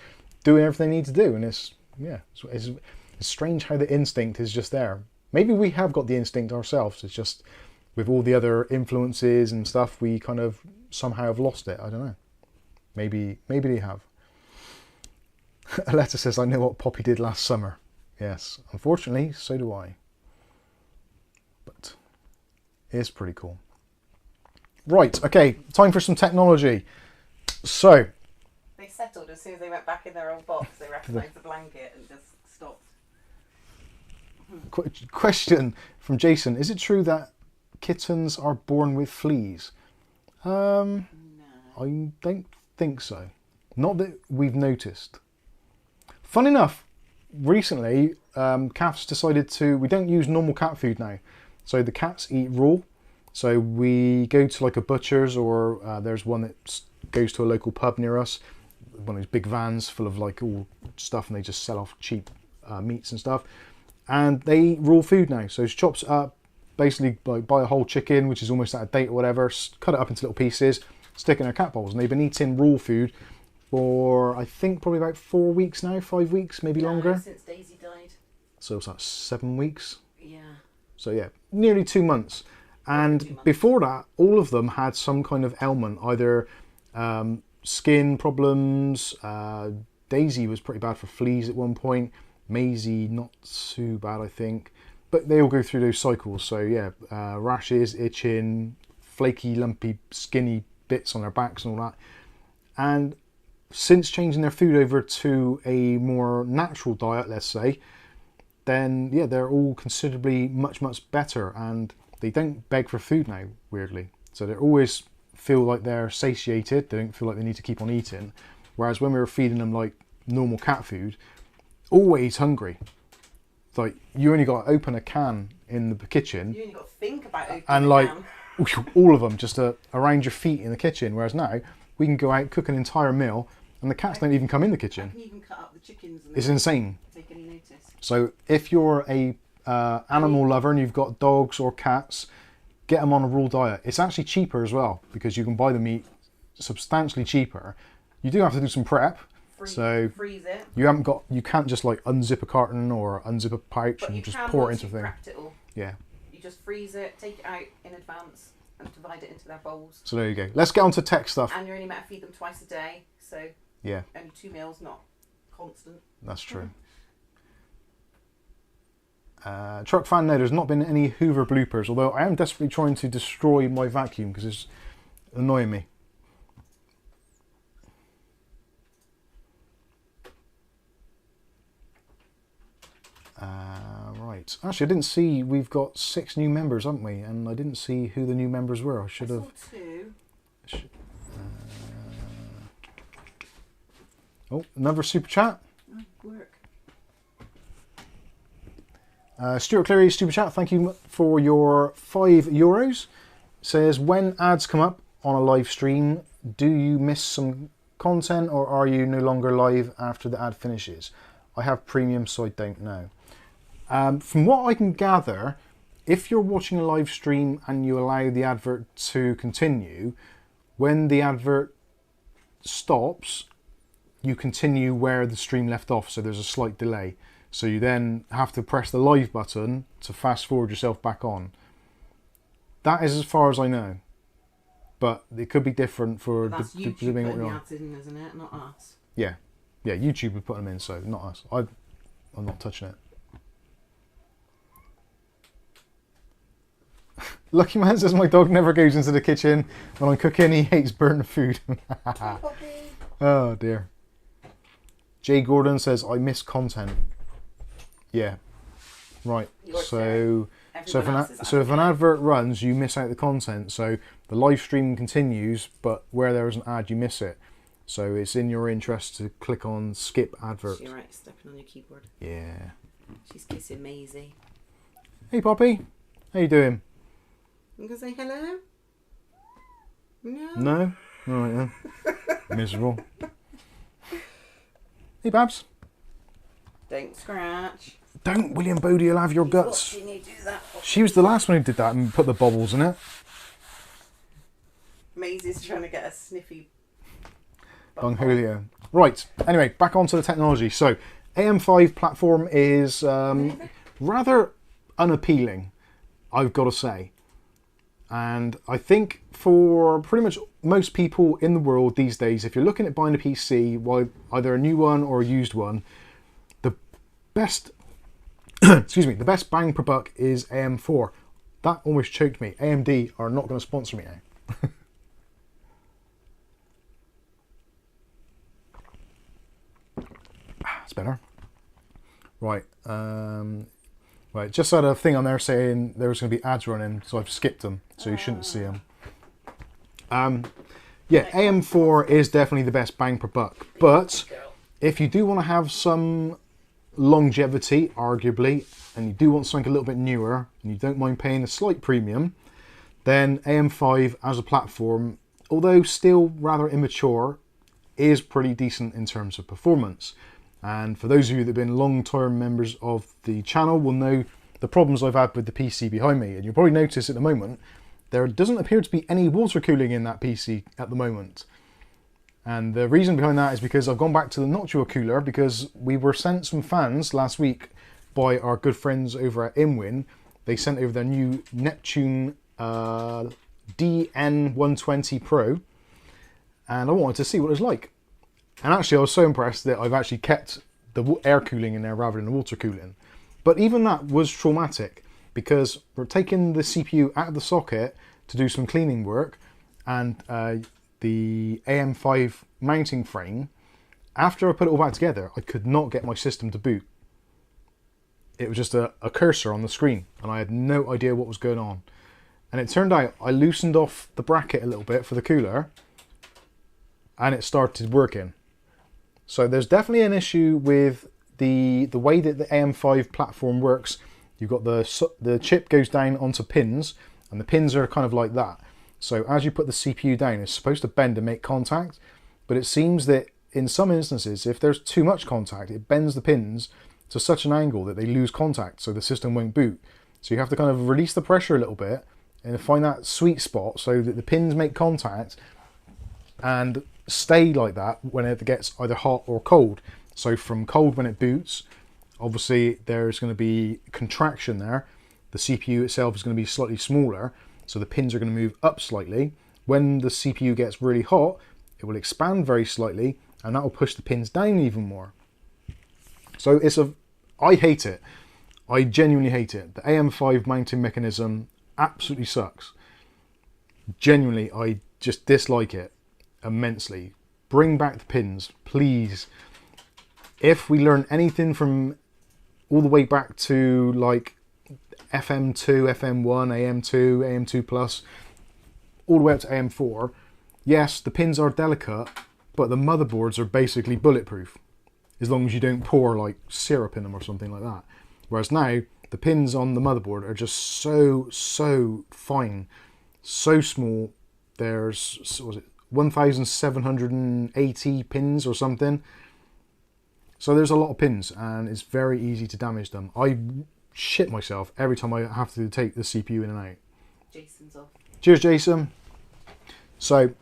doing everything they need to do. And it's strange how the instinct is just there. Maybe we have got the instinct ourselves, it's just with all the other influences and stuff, we kind of somehow have lost it. I don't know. Maybe they have. Aletta says, I know what Poppy did last summer. Yes, unfortunately, so do I. But it's pretty cool. Right, okay, time for some technology. So, they settled as soon as they went back in their old box. They recognised the blanket and just stopped. Question from Jason: is it true that kittens are born with fleas? No. I don't think so. Not that we've noticed. Fun enough, recently, cats decided we don't use normal cat food now. So the cats eat raw. So we go to like a butcher's, or there's one that goes to a local pub near us, one of those big vans full of like all stuff, and they just sell off cheap meats and stuff. And they eat raw food now. So it's chops up, basically like buy a whole chicken, which is almost out of date or whatever, cut it up into little pieces, stick it in their cat bowls. And they've been eating raw food for, I think, probably about 4 weeks now, 5 weeks, maybe longer. Since Daisy died. So it's like 7 weeks. Yeah. So yeah, nearly 2 months. And before that, all of them had some kind of ailment, either skin problems. Daisy was pretty bad for fleas at one point. Maisie, not too bad, I think. But they all go through those cycles. So yeah, rashes, itching, flaky, lumpy, skinny bits on their backs and all that. And since changing their food over to a more natural diet, let's say, then yeah, they're all considerably much better, and they don't beg for food now, weirdly. So they always feel like they're satiated. They don't feel like they need to keep on eating. Whereas when we were feeding them like normal cat food, always hungry. It's like you only got to open a can in the kitchen. You only got to think about opening and like all of them just around your feet in the kitchen. Whereas now we can go out, cook an entire meal, and the cats don't even come in the kitchen. I can even cut up the chickens. And it's insane. Take any notice. So if you're a animal lover and you've got dogs or cats, get them on a raw diet. It's actually cheaper as well, because you can buy the meat substantially cheaper. You do have to do some prep. Freeze it. You can't just like unzip a carton or unzip a pouch and just pour it into the thing. It all. Yeah. You just freeze it, take it out in advance, and divide it into their bowls. So there you go. Let's get on to tech stuff. And you're only meant to feed them twice a day, so yeah, only 2 meals, not constant. That's true. Truck fan, no, there's not been any Hoover bloopers, although I am desperately trying to destroy my vacuum because it's annoying me. Right. Right. Actually, I didn't see we've got 6 new members, haven't we? And I didn't see who the new members were. I should have. saw 2. Oh, another super chat. Oh, work. Stuart Cleary, super chat. Thank you for your €5. Says, when ads come up on a live stream, do you miss some content or are you no longer live after the ad finishes? I have premium, so I don't know. From what I can gather, if you're watching a live stream and you allow the advert to continue, when the advert stops, you continue where the stream left off, so there's a slight delay. So you then have to press the live button to fast forward yourself back on. That is as far as I know. But it could be different for That's YouTube depending putting what the you're on. ads in, isn't it? Not us. Yeah. Yeah, YouTube would put them in, so not us. I'm not touching it. Lucky Man says my dog never goes into the kitchen when I'm cooking. He hates burnt food. Oh dear. Jay Gordon says I miss content. Yeah. Right. So if an advert runs, you miss out the content. So the live stream continues, but where there is an ad, you miss it. So it's in your interest to click on skip advert. You're right, stepping on your keyboard. Yeah. She's kissing Maisie. Hey Poppy, how you doing? You gonna say hello? No. No? Alright then. Miserable. Hey Babs. Don't scratch. Don't, William Bodie will have your guts. Watching you do that. She was the last one who did that and put the bobbles in it. Maisie's trying to get a sniffy. Bung Julio. Right, anyway, back onto the technology. So, AM5 platform is rather unappealing, I've got to say. And I think for pretty much most people in the world these days, if you're looking at buying a PC, either a new one or a used one, the best, excuse me, the best bang per buck is AM4. That almost choked me. AMD are not going to sponsor me now. It's better. Right. Right. Just had a thing on there saying there was going to be ads running, so I've skipped them, so you shouldn't see them. Yeah, AM4 is definitely the best bang per buck, but if you do want to have some longevity, arguably, and you do want something a little bit newer, and you don't mind paying a slight premium, then AM5 as a platform, although still rather immature, is pretty decent in terms of performance. And for those of you that have been long-term members of the channel will know the problems I've had with the PC behind me. And you'll probably notice at the moment, there doesn't appear to be any water cooling in that PC at the moment. And the reason behind that is because I've gone back to the Noctua cooler because we were sent some fans last week by our good friends over at Inwin. They sent over their new Neptune DN120 Pro. And I wanted to see what it was like. And actually I was so impressed that I've actually kept the air cooling in there rather than the water cooling. But even that was traumatic because we're taking the CPU out of the socket to do some cleaning work, and the AM5 mounting frame, after I put it all back together, I could not get my system to boot. It was just a cursor on the screen and I had no idea what was going on. And it turned out I loosened off the bracket a little bit for the cooler and it started working. So there's definitely an issue with the way that the AM5 platform works. You've got the chip goes down onto pins, and the pins are kind of like that. So as you put the CPU down, it's supposed to bend and make contact, but it seems that in some instances, if there's too much contact, it bends the pins to such an angle that they lose contact, so the system won't boot. So you have to kind of release the pressure a little bit and find that sweet spot so that the pins make contact and stay like that when it gets either hot or cold. So from cold when it boots, obviously there's going to be contraction there. The CPU itself is going to be slightly smaller, so the pins are going to move up slightly. When the CPU gets really hot, it will expand very slightly, and that will push the pins down even more. So I hate it. I genuinely hate it. The AM5 mounting mechanism absolutely sucks. Genuinely, I just dislike it immensely. Bring back the pins, please. If we learn anything from all the way back to like FM2, FM1, AM2, AM2 Plus, all the way up to AM4. Yes, the pins are delicate, but the motherboards are basically bulletproof, as long as you don't pour like syrup in them or something like that. Whereas now, the pins on the motherboard are just so fine, so small. There's, what was it, 1,780 pins or something. So there's a lot of pins, and it's very easy to damage them. I shit myself every time I have to take the CPU in and out. Jason's off. Cheers, Jason. So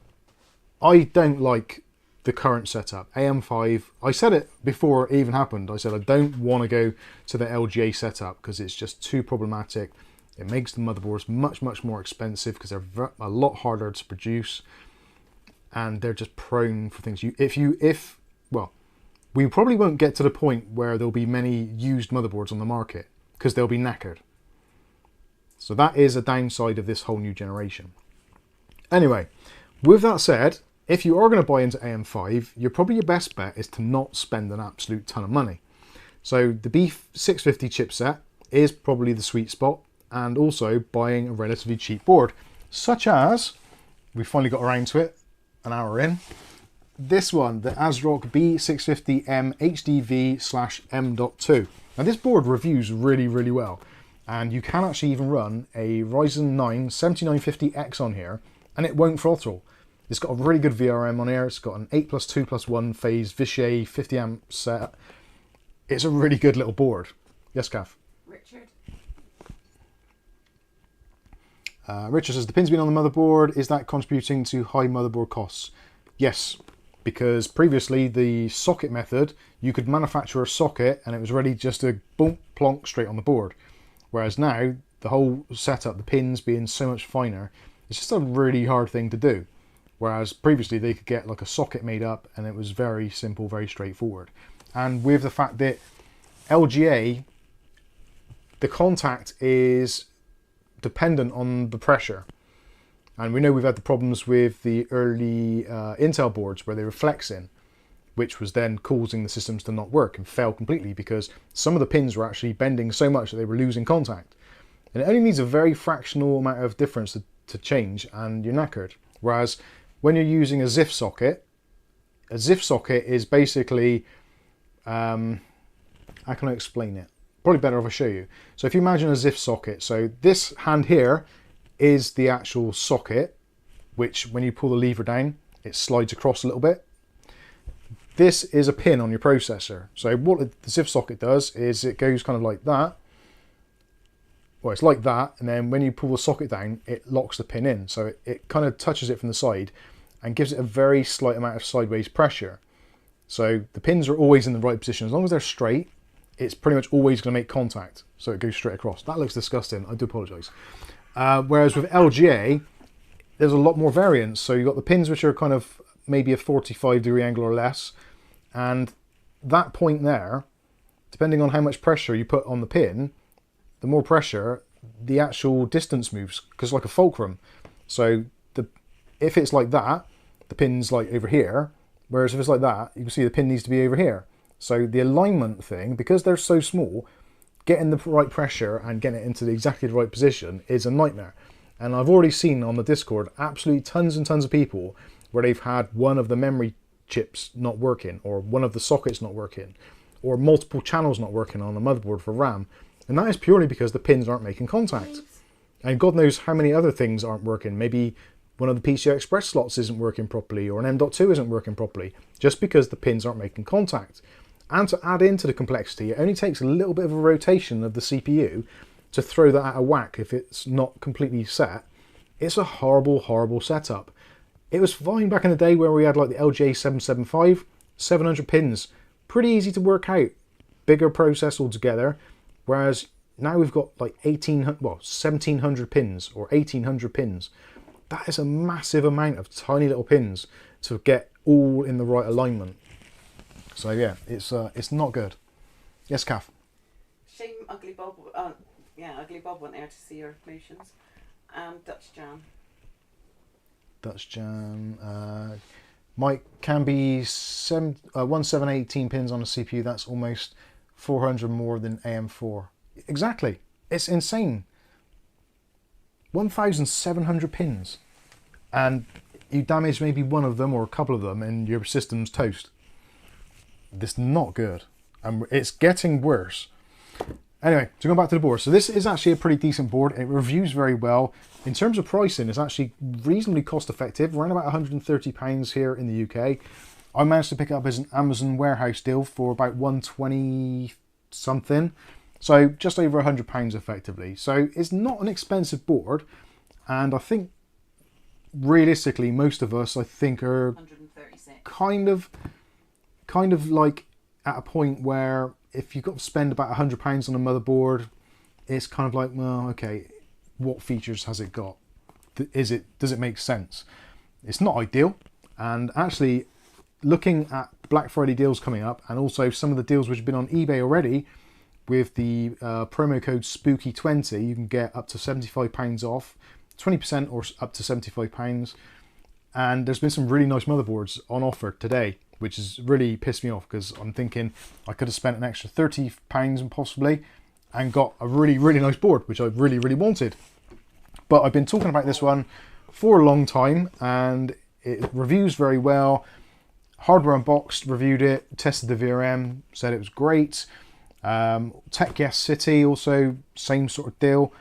I don't like the current setup. AM5, I said it before it even happened. I said I don't want to go to the LGA setup because it's just too problematic. It makes the motherboards much more expensive because they're a lot harder to produce, and they're just prone for things. Well, we probably won't get to the point where there'll be many used motherboards on the market because they'll be knackered. So that is a downside of this whole new generation. Anyway, with that said, if you are going to buy into AM5, your best bet is to not spend an absolute ton of money. So the B650 chipset is probably the sweet spot, and also buying a relatively cheap board, such as, we finally got around to it, an hour in, this one, the Asrock B650M HDV M.2. Now this board reviews really well, and you can actually even run a Ryzen 9 7950X on here, and it won't throttle. It's got a really good VRM on here. It's got an 8+2+1 phase Vishay 50 amp set. It's a really good little board. Yes, Kath? Richard? Richard says, the pins being on the motherboard, is that contributing to high motherboard costs? Yes, because previously the socket method, you could manufacture a socket and it was ready just to boom, plonk straight on the board. Whereas now, the whole setup, the pins being so much finer, it's just a really hard thing to do. Whereas previously they could get like a socket made up and it was very simple, very straightforward. And with the fact that LGA, the contact is dependent on the pressure. And we know we've had the problems with the early Intel boards where they were flexing, which was then causing the systems to not work and fail completely because some of the pins were actually bending so much that they were losing contact. And it only needs a very fractional amount of difference to change and you're knackered. Whereas when you're using a ZIF socket is basically, how can I explain it? Probably better if I show you. So if you imagine a ZIF socket, so this hand here is the actual socket, which when you pull the lever down, it slides across a little bit. This is a pin on your processor. So what the ZIF socket does is it goes kind of like that. Well, it's like that, and then when you pull the socket down, it locks the pin in. So it kind of touches it from the side and gives it a very slight amount of sideways pressure. So the pins are always in the right position. As long as they're straight, it's pretty much always going to make contact. So it goes straight across. That looks disgusting. I do apologise. Whereas with LGA, there's a lot more variance. So you've got the pins which are kind of maybe a 45-degree angle or less. And that point there, depending on how much pressure you put on the pin, the more pressure, the actual distance moves, because it's like a fulcrum. So if it's like that, the pin's like over here, whereas if it's like that, you can see the pin needs to be over here. So the alignment thing, because they're so small, getting the right pressure and getting it into exactly the right position is a nightmare. And I've already seen on the Discord absolutely tons and tons of people where they've had one of the memory chips not working, or one of the sockets not working, or multiple channels not working on the motherboard for RAM. And that is purely because the pins aren't making contact. And God knows how many other things aren't working. Maybe one of the PCI Express slots isn't working properly, or an M.2 isn't working properly, just because the pins aren't making contact. And to add into the complexity, it only takes a little bit of a rotation of the CPU to throw that out of whack if it's not completely set. It's a horrible setup. It was fine back in the day where we had like the LGA 775, 700 pins. Pretty easy to work out. Bigger process altogether. Whereas now we've got like 1700 pins or 1800 pins. That is a massive amount of tiny little pins to get all in the right alignment. So yeah, it's not good. Yes, Kath? Shame Ugly Bob, Ugly Bob went there to see your motions. And Dutch Jam. Dutch Jam. Mike can be 1718 pins on a CPU. That's almost 400 more than AM4. Exactly. It's insane. 1,700 pins. And you damage maybe one of them or a couple of them and your system's toast. This is not good. And it's getting worse. Anyway, to go back to the board. So this is actually a pretty decent board. It reviews very well. In terms of pricing, it's actually reasonably cost effective. Around about £130 here in the UK. I managed to pick it up as an Amazon warehouse deal for about 120 something. So just over £100 effectively. So it's not an expensive board. And I think realistically, most of us, I think, are 136. kind of like at a point where if you've got to spend about £100 on a motherboard, it's kind of like, well, okay, what features has it got? Does it make sense? It's not ideal. And actually, looking at Black Friday deals coming up, and also some of the deals which have been on eBay already, with the promo code SPOOKY20, you can get up to £75 off, 20% or up to £75. And there's been some really nice motherboards on offer today, which has really pissed me off because I'm thinking I could have spent an extra £30 and possibly and got a really, really nice board, which I really, really wanted. But I've been talking about this one for a long time and it reviews very well. Hardware Unboxed reviewed it, tested the VRM, said it was great. Tech Yes City also, same sort of deal.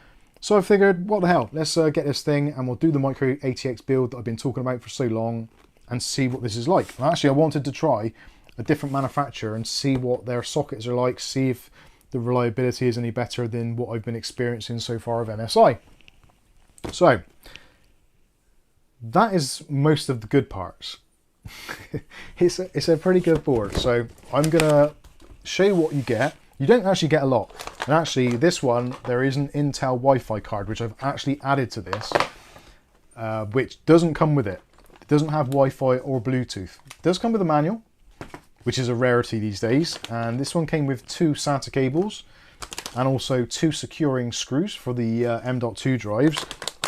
So I figured, what the hell, let's get this thing and we'll do the micro ATX build that I've been talking about for so long and see what this is like. And actually, I wanted to try a different manufacturer and see what their sockets are like, see if the reliability is any better than what I've been experiencing so far of MSI. So, that is most of the good parts. It's a pretty good board. So I'm going to show you what you get. You don't actually get a lot. And actually, this one, there is an Intel Wi-Fi card, which I've actually added to this, which doesn't come with it. It doesn't have Wi-Fi or Bluetooth. It does come with a manual, which is a rarity these days. And this one came with 2 SATA cables and also 2 securing screws for the M.2 drives.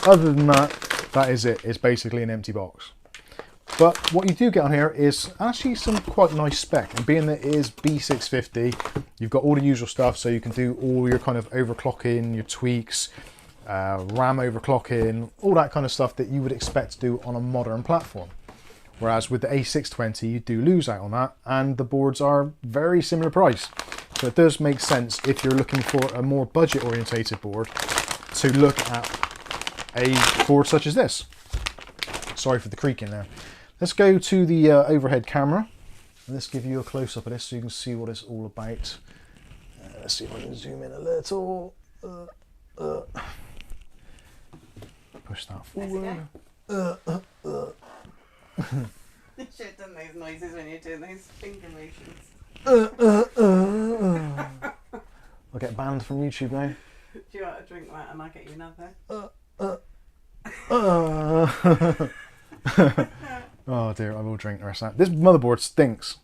Other than that, that is it. It's basically an empty box. But what you do get on here is actually some quite nice spec. And being that it is B650, you've got all the usual stuff. So you can do all your kind of overclocking, your tweaks, RAM overclocking, all that kind of stuff that you would expect to do on a modern platform. Whereas with the A620, you do lose out on that. And the boards are very similar price. So it does make sense if you're looking for a more budget orientated board to look at a board such as this. Sorry for the creaking there. Let's go to the overhead camera. Let's give you a close-up of this so you can see what it's all about. Let's see if I can zoom in a little. Push that forward. You should have done those noises when you're doing those finger motions. I'll get banned from YouTube now. Do you want a drink that and I'll get you another? Oh dear, I will drink the rest of that. This motherboard stinks.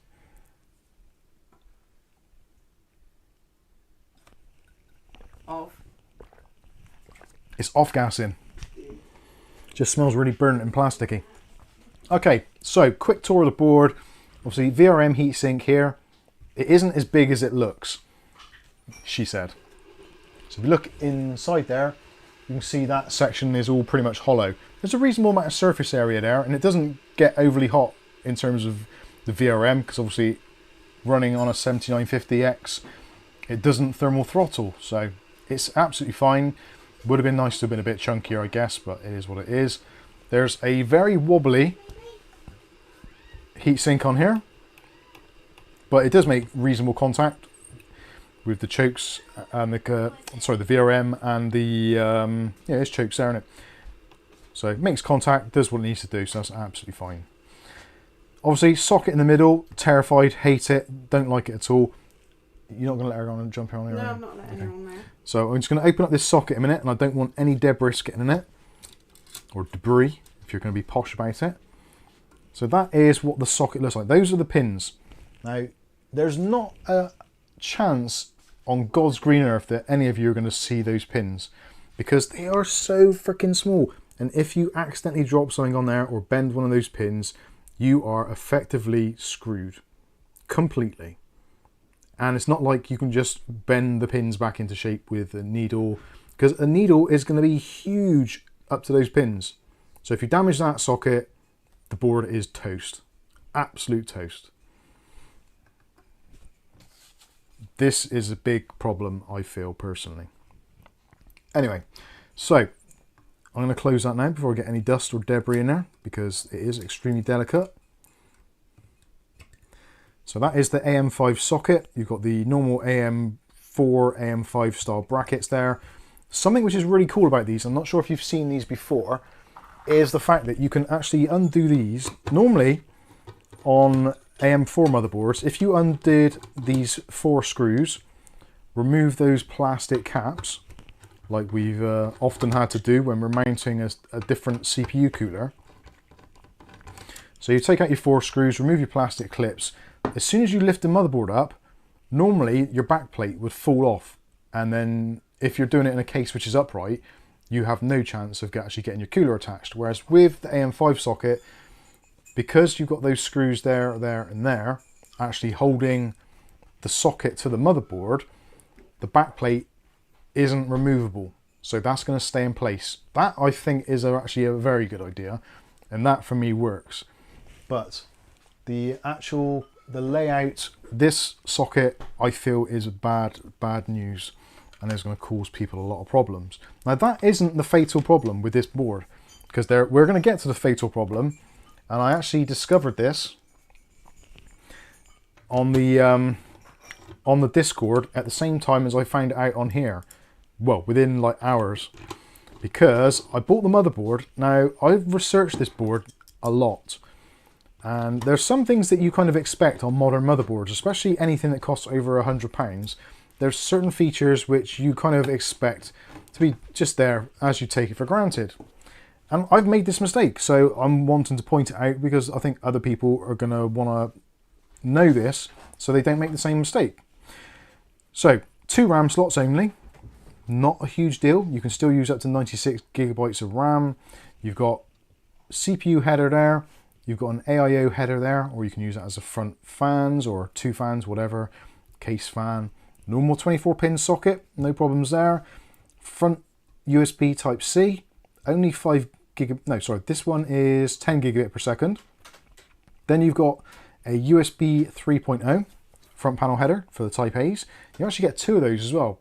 Off. It's off-gassing. Just smells really burnt and plasticky. Okay, so quick tour of the board. Obviously VRM heatsink here. It isn't as big as it looks, she said. So if you look inside there, you can see that section is all pretty much hollow. There's a reasonable amount of surface area there, and it doesn't get overly hot in terms of the VRM, because obviously running on a 7950X, it doesn't thermal throttle, so it's absolutely fine. Would have been nice to have been a bit chunkier, I guess, but it is what it is. There's a very wobbly heatsink on here, but it does make reasonable contact with the chokes and the VRM and the yeah, there's chokes there, isn't it? So it makes contact, does what it needs to do, so that's absolutely fine. Obviously, socket in the middle, terrified, hate it, don't like it at all. You're not going to let her go on and jump here on there? No, I'm not letting her on there. So I'm just going to open up this socket in a minute, and I don't want any debris getting in it, or debris, if you're going to be posh about it. So that is what the socket looks like. Those are the pins. Now, there's not a chance on God's green earth that any of you are going to see those pins, because they are so freaking small. And if you accidentally drop something on there or bend one of those pins, you are effectively screwed completely. And it's not like you can just bend the pins back into shape with a needle, because a needle is going to be huge up to those pins. So if you damage that socket, the board is toast. Absolute toast. This is a big problem, I feel, personally. Anyway, so I'm going to close that now before I get any dust or debris in there, because it is extremely delicate. So that is the AM5 socket. You've got the normal AM4, AM5 style brackets there. Something which is really cool about these, I'm not sure if you've seen these before, is the fact that you can actually undo these. Normally on AM4 motherboards, if you undid these 4 screws, remove those plastic caps, like we've often had to do when we're mounting a different CPU cooler. So you take out your 4 screws, remove your plastic clips. As soon as you lift the motherboard up, normally your back plate would fall off, and then if you're doing it in a case which is upright, you have no chance of actually getting your cooler attached. Whereas with the AM5 socket, because you've got those screws there, there and there, actually holding the socket to the motherboard, the back plate isn't removable. So that's going to stay in place. That, I think, is actually a very good idea, and that for me works. But the layout, this socket, I feel is bad news, and is going to cause people a lot of problems. Now that isn't the fatal problem with this board, because we're going to get to the fatal problem, and I actually discovered this on the Discord at the same time as I found it out on here. Well, within like hours, because I bought the motherboard. Now I've researched this board a lot, and there's some things that you kind of expect on modern motherboards, especially anything that costs over £100. There's certain features which you kind of expect to be just there as you take it for granted. And I've made this mistake, so I'm wanting to point it out because I think other people are going to want to know this so they don't make the same mistake. So 2 RAM slots only, not a huge deal. You can still use up to 96 gigabytes of RAM. You've got CPU header there. You've got an AIO header there, or you can use that as a front fans or 2 fans, whatever, case fan. Normal 24-pin socket, no problems there. Front USB Type-C, only 5 gigabit, no, sorry, this one is 10 gigabit per second. Then you've got a USB 3.0 front panel header for the Type A's. You actually get 2 of those as well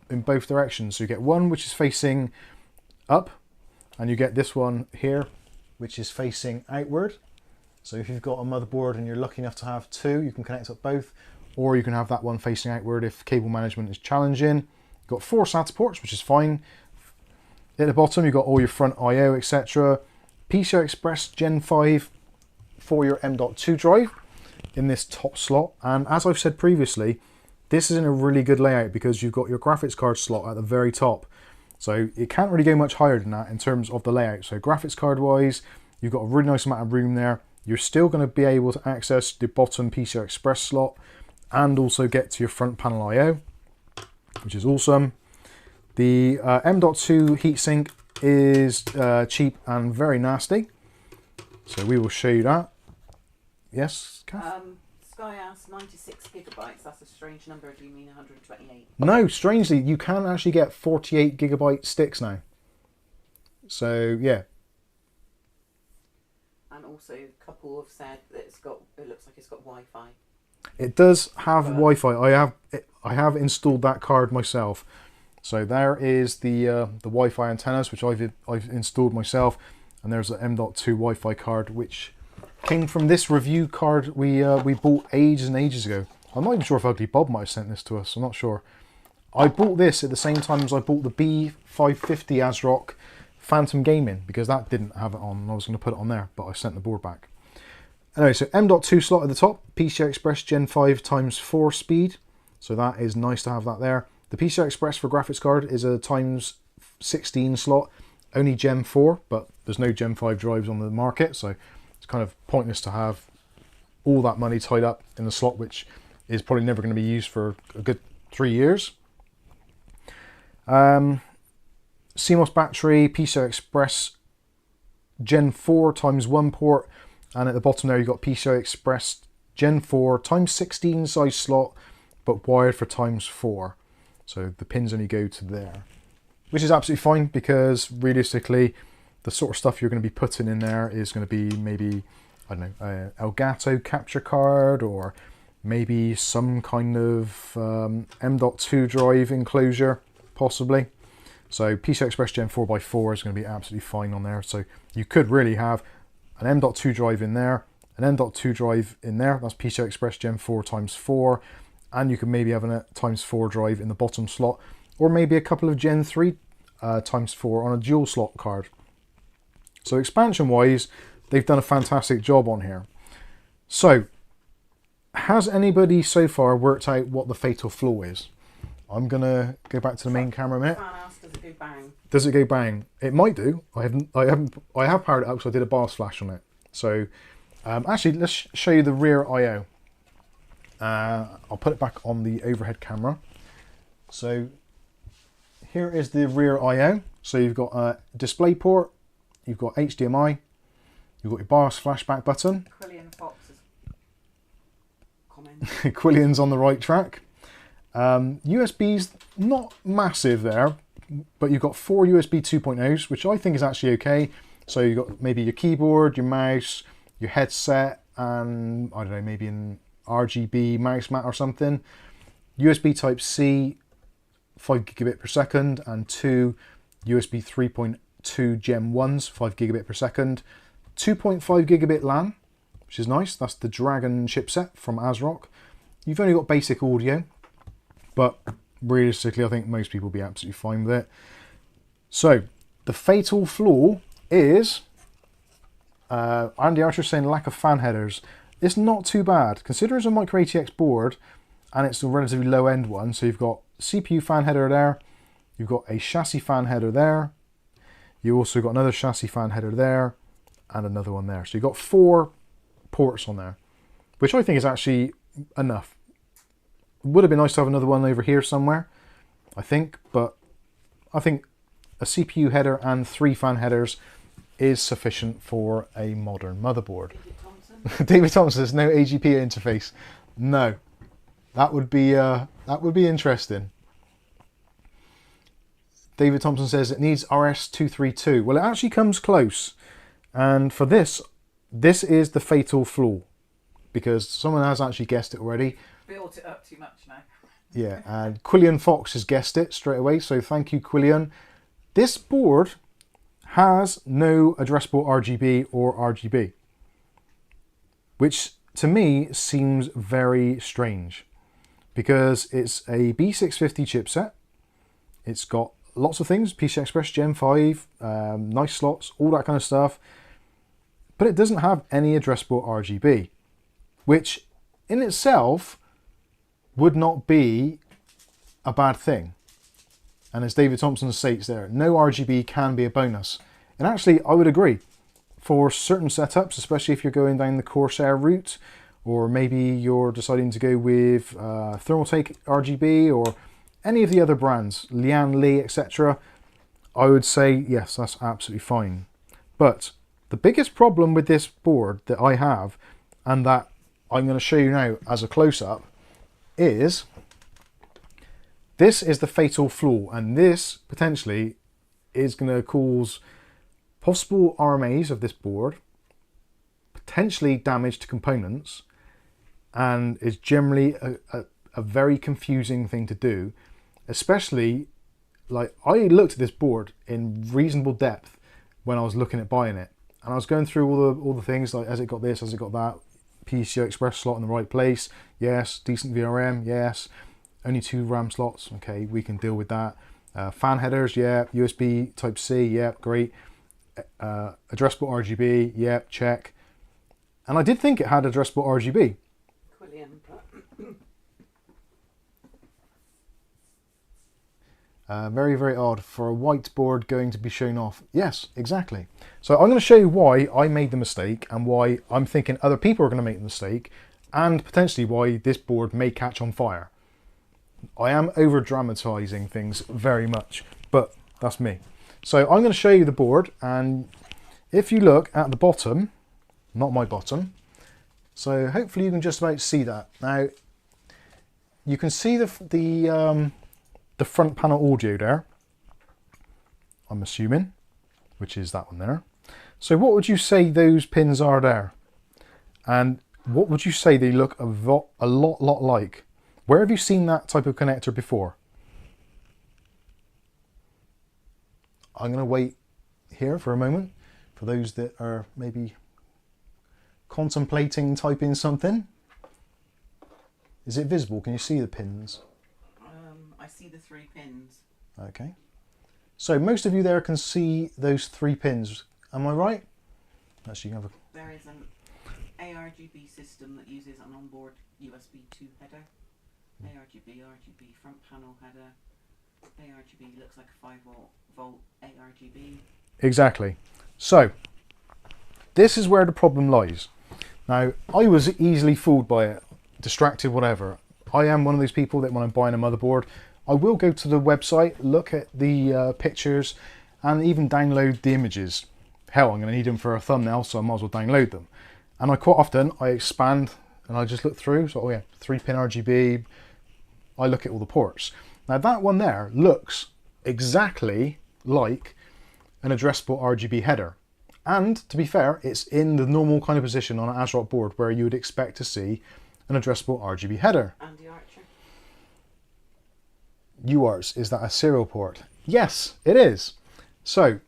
in both directions. So you get one which is facing up, and you get this one here which is facing outward. So if you've got a motherboard and you're lucky enough to have 2, you can connect up both, or you can have that one facing outward if cable management is challenging. You've got 4 SATA ports, which is fine. At the bottom you've got all your front I/O, etc. PCI Express Gen 5 for your M.2 drive in this top slot, and as I've said previously, this is in a really good layout because you've got your graphics card slot at the very top. So it can't really go much higher than that in terms of the layout. So graphics card wise, you've got a really nice amount of room there. You're still going to be able to access the bottom PCI Express slot and also get to your front panel I/O, which is awesome. The M.2 heatsink is cheap and very nasty, so we will show you that. Yes, Kath? Sky asks 96 gigabytes. That's a strange number. Do you mean 128? No, strangely, you can actually get 48 gigabyte sticks now. So yeah. And also, a couple have said that it looks like it's got Wi-Fi. It does have Wi-Fi. I have installed that card myself. So there is the Wi-Fi antennas, which I've installed myself, and there's the M.2 Wi-Fi card, which came from this review card we bought ages and ages ago. I'm not even sure if Ugly Bob might have sent this to us. I'm not sure. I bought this at the same time as I bought the B650 Asrock Phantom Gaming, because that didn't have it on, and I was going to put it on there, but I sent the board back. Anyway, so M.2 slot at the top, PCI Express Gen 5 ×4 speed, so that is nice to have that there. The PCI Express for graphics card is a ×16 slot, only Gen 4, but there's no Gen 5 drives on the market, so it's kind of pointless to have all that money tied up in the slot, which is probably never going to be used for a good 3 years. CMOS battery, PCI Express Gen 4 ×1 port, and at the bottom there you've got PCI Express Gen 4 ×16 size slot but wired for ×4. So the pins only go to there, which is absolutely fine because realistically, the sort of stuff you're going to be putting in there is going to be maybe, I don't know, a Elgato capture card, or maybe some kind of M.2 drive enclosure, possibly. So PCI Express Gen 4x4 is going to be absolutely fine on there. So you could really have an M.2 drive in there, an M.2 drive in there, that's PCI Express Gen 4 ×4, and you could maybe have a ×4 drive in the bottom slot, or maybe a couple of Gen 3 ×4 on a dual slot card. So expansion wise, they've done a fantastic job on here. So has anybody so far worked out what the fatal flaw is? I'm gonna go back to the main camera a minute. Does it go bang? Does it go bang? It might do. I have powered it up because I did a BARS flash on it. So actually, let's show you the rear I/O. I'll put it back on the overhead camera. So here is the rear I/O. So you've got a display port, you've got HDMI, you've got your BARS flashback button. Fawkes' comment. Quillian's on the right track. USB's not massive there, but you've got 4 USB 2.0s, which I think is actually okay. So you've got maybe your keyboard, your mouse, your headset, and I don't know, maybe an RGB mouse mat or something. USB Type-C, 5 gigabit per second, and 2 USB 3.2 Gen 1s, 5 gigabit per second. 2.5 gigabit LAN, which is nice. That's the Dragon chipset from ASRock. You've only got basic audio, but realistically, I think most people will be absolutely fine with it. So the fatal flaw is, Andy Archer saying lack of fan headers. It's not too bad. Consider it's a Micro ATX board, and it's a relatively low end one. So you've got CPU fan header there, you've got a chassis fan header there, you also got another chassis fan header there, and another one there. So you've got 4 ports on there, which I think is actually enough. Would have been nice to have another one over here somewhere, I think, but I think a CPU header and 3 fan headers is sufficient for a modern motherboard. David Thompson says no AGP interface. No, that would be interesting. David Thompson says it needs RS-232. Well, it actually comes close, and for this is the fatal flaw, because someone has actually guessed it already. Built it up too much now. Yeah, and Quillian Fawkes has guessed it straight away, so thank you, Quillian. This board has no addressable RGB or RGB, which to me seems very strange, because it's a B650 chipset. It's got lots of things, PCI Express Gen 5, nice slots, all that kind of stuff, but it doesn't have any addressable RGB, which in itself would not be a bad thing. And as David Thompson states there, no RGB can be a bonus. And actually, I would agree. For certain setups, especially if you're going down the Corsair route, or maybe you're deciding to go with Thermaltake RGB, or any of the other brands, Lian Li, etc., I would say, yes, that's absolutely fine. But the biggest problem with this board that I have, and that I'm going to show you now as a close-up, is this is the fatal flaw, and this potentially is going to cause possible RMAs of this board, potentially damage to components, and is generally a very confusing thing to do, especially, like, I looked at this board in reasonable depth when I was looking at buying it, and I was going through all the things, like, has it got this, has it got that, PCI Express slot in the right place, yes, decent VRM, yes, only 2 RAM slots, okay, we can deal with that, fan headers, yeah, USB Type-C, yeah, great, addressable RGB, yeah, check, and I did think it had addressable RGB. Very, very odd for a whiteboard going to be shown off. Yes, exactly. So I'm going to show you why I made the mistake, and why I'm thinking other people are going to make the mistake, and potentially why this board may catch on fire. I am over dramatizing things very much, but that's me. So I'm going to show you the board, and if you look at the bottom, not my bottom, so hopefully you can just about see that. Now, you can see the front panel audio there, I'm assuming, which is that one there. So what would you say those pins are there? And what would you say they look a lot like? Where have you seen that type of connector before? I'm going to wait here for a moment for those that are maybe contemplating typing something. Is it visible? Can you see the pins? I see the 3 pins. Okay. So most of you there can see those 3 pins. Am I right? Actually, you have a... There is an ARGB system that uses an onboard USB 2 header. ARGB front panel header. ARGB looks like a 5-volt ARGB. Exactly. So this is where the problem lies. Now, I was easily fooled by it, distracted, whatever. I am one of those people that when I'm buying a motherboard, I will go to the website, look at the pictures, and even download the images. Hell, I'm going to need them for a thumbnail, so I might as well download them. And quite often I expand and I just look through. So, oh yeah, 3-pin RGB. I look at all the ports. Now that one there looks exactly like an addressable RGB header. And to be fair, it's in the normal kind of position on an ASRock board where you would expect to see an addressable RGB header. And the Archer. UARTs, is that a serial port? Yes, it is. So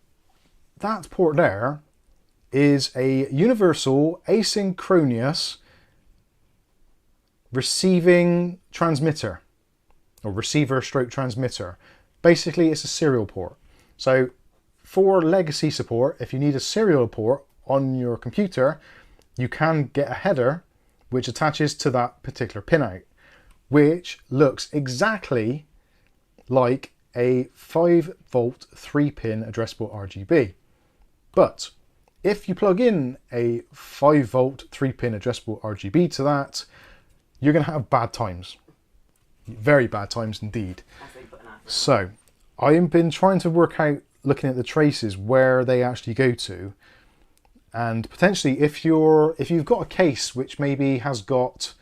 that port there is a universal asynchronous receiving transmitter, or receiver stroke transmitter. Basically, it's a serial port. So for legacy support, if you need a serial port on your computer, you can get a header which attaches to that particular pinout, which looks exactly like a 5-volt 3-pin addressable RGB. But if you plug in a 5-volt 3-pin addressable RGB to that, you're going to have bad times. Very bad times indeed. So I have been trying to work out, looking at the traces, where they actually go to. And potentially if you've got a case which maybe has got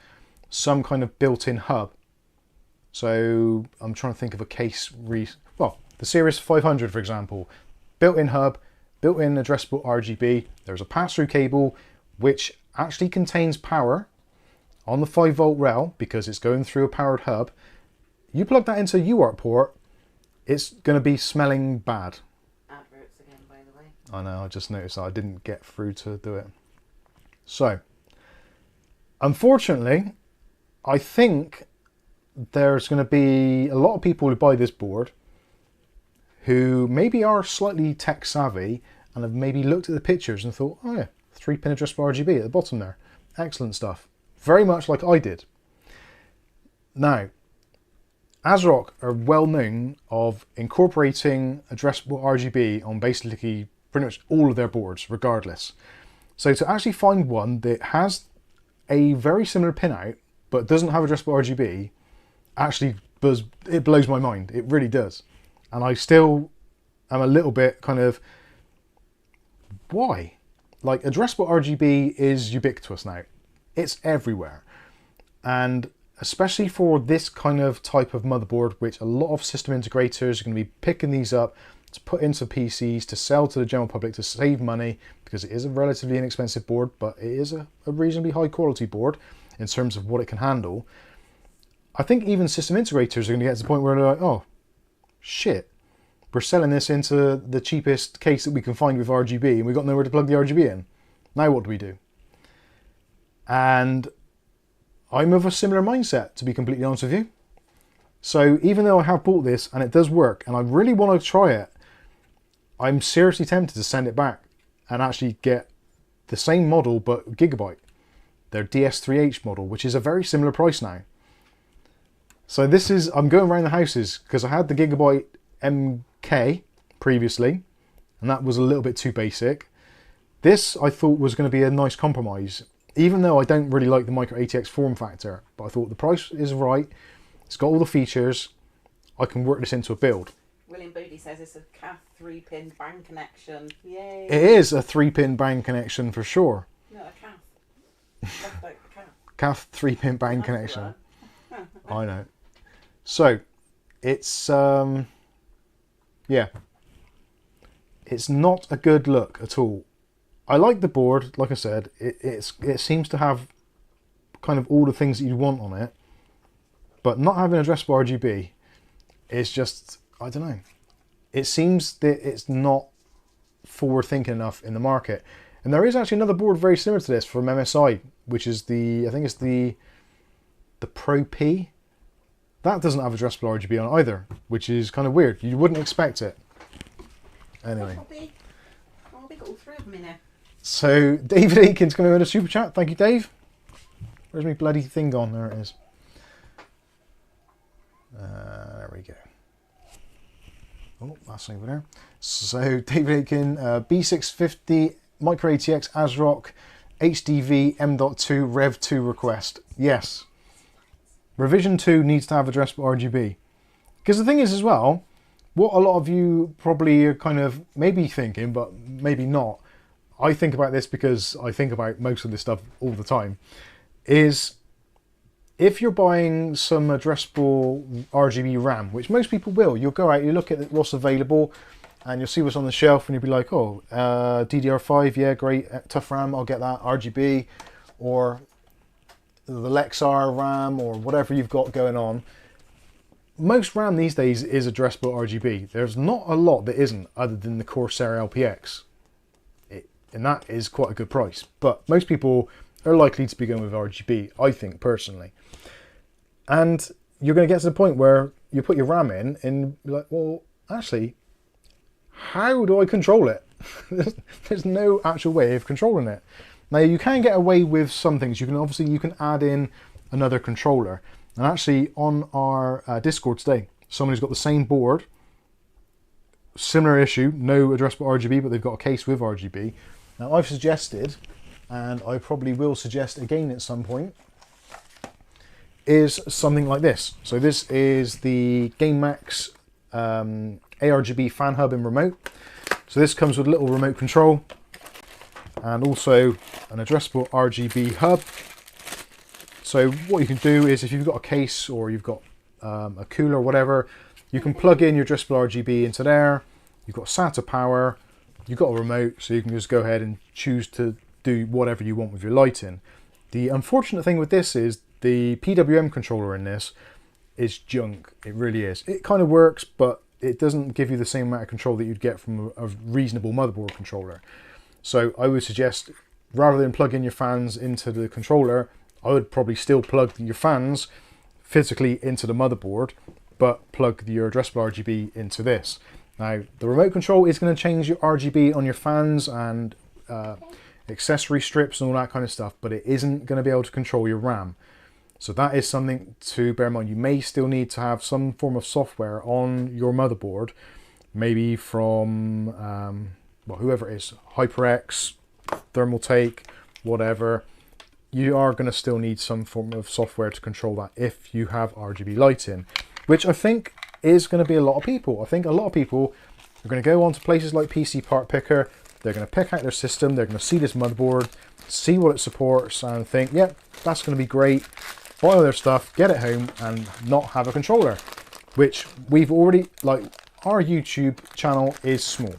some kind of built-in hub. So I'm trying to think of a case, well, the Series 500 for example, built-in hub, built-in addressable RGB, there's a pass-through cable which actually contains power on the 5-volt rail because it's going through a powered hub. You plug that into a UART port, it's going to be smelling bad. Adverts again, by the way. I know, I just noticed that I didn't get through to do it. So, unfortunately, I think there's going to be a lot of people who buy this board who maybe are slightly tech savvy and have maybe looked at the pictures and thought, oh yeah, 3-pin addressable RGB at the bottom there. Excellent stuff. Very much like I did. Now, ASRock are well known of incorporating addressable RGB on basically pretty much all of their boards, regardless. So to actually find one that has a very similar pinout but doesn't have addressable RGB, actually it blows my mind. It really does. And I still am a little bit kind of, why? Like, addressable RGB is ubiquitous now. It's everywhere. And especially for this kind of type of motherboard, which a lot of system integrators are going to be picking these up to put into PCs to sell to the general public to save money, because it is a relatively inexpensive board, but it is a reasonably high quality board in terms of what it can handle. I think even system integrators are going to get to the point where they're like, oh, shit, we're selling this into the cheapest case that we can find with RGB and we've got nowhere to plug the RGB in. Now what do we do? And I'm of a similar mindset, to be completely honest with you. So even though I have bought this and it does work and I really want to try it, I'm seriously tempted to send it back and actually get the same model but Gigabyte, their DS3H model, which is a very similar price now. So this is, I'm going around the houses because I had the Gigabyte MK previously and that was a little bit too basic. This I thought was going to be a nice compromise, even though I don't really like the micro ATX form factor, but I thought the price is right, it's got all the features, I can work this into a build. William Booty says it's a CAF 3-pin bang connection. Yay! It is a 3-pin bang connection for sure. No, a CAF. Left out the CAF. CAF 3-pin bang connection. I know. So, it's, yeah. It's not a good look at all. I like the board, like I said. It seems to have kind of all the things that you want on it. But not having addressable RGB is just, I don't know. It seems that it's not forward thinking enough in the market. And there is actually another board very similar to this from MSI, which is I think it's the Pro P. That doesn't have addressable RGB on either, which is kind of weird. You wouldn't expect it. Anyway. I'll be got all three of them in there. So David Aiken's coming in a super chat. Thank you, Dave. Where's my bloody thing gone? There it is. There we go. Oh, that's over there. So David Aiken, B650 Micro ATX Asrock HDV M.2 Rev 2 request. Yes. Revision 2 needs to have addressable RGB. Because the thing is as well, what a lot of you probably are kind of maybe thinking, but maybe not, I think about this because I think about most of this stuff all the time, is if you're buying some addressable RGB RAM, which most people will, you'll go out, you look at what's available, and you'll see what's on the shelf, and you'll be like, oh, DDR5, yeah, great, tough RAM, I'll get that, RGB, or the Lexar RAM, or whatever you've got going on. Most RAM these days is addressable RGB. There's not a lot that isn't, other than the Corsair LPX. And that is quite a good price. But most people are likely to be going with RGB, I think, personally. And you're going to get to the point where you put your RAM in and you're like, well, actually, how do I control it? There's no actual way of controlling it. Now, you can get away with some things. You can add in another controller. And actually, on our Discord today, someone who's got the same board, similar issue, no addressable RGB, but they've got a case with RGB. Now, I've suggested, and I probably will suggest again at some point, is something like this. So this is the GameMax ARGB fan hub and remote. So this comes with a little remote control and also an addressable RGB hub. So what you can do is, if you've got a case or you've got a cooler or whatever, you can plug in your addressable RGB into there. You've got SATA power, you've got a remote, so you can just go ahead and choose to do whatever you want with your lighting. The unfortunate thing with this is the PWM controller in this is junk. It really is. It kind of works, but it doesn't give you the same amount of control that you'd get from a reasonable motherboard controller. So I would suggest, rather than plug in your fans into the controller, I would probably still plug your fans physically into the motherboard, but plug your addressable RGB into this. Now, the remote control is going to change your RGB on your fans and accessory strips and all that kind of stuff, but it isn't going to be able to control your RAM. So that is something to bear in mind. You may still need to have some form of software on your motherboard, maybe from, well, whoever it is, HyperX, Thermaltake, whatever. You are going to still need some form of software to control that if you have RGB lighting, which I think is going to be a lot of people. I think a lot of people are going to go on to places like PC Part Picker. They're going to pick out their system. They're going to see this motherboard, see what it supports, and think, yep, that's going to be great. Buy all their stuff, get it home, and not have a controller. Which we've already, like, our YouTube channel is small,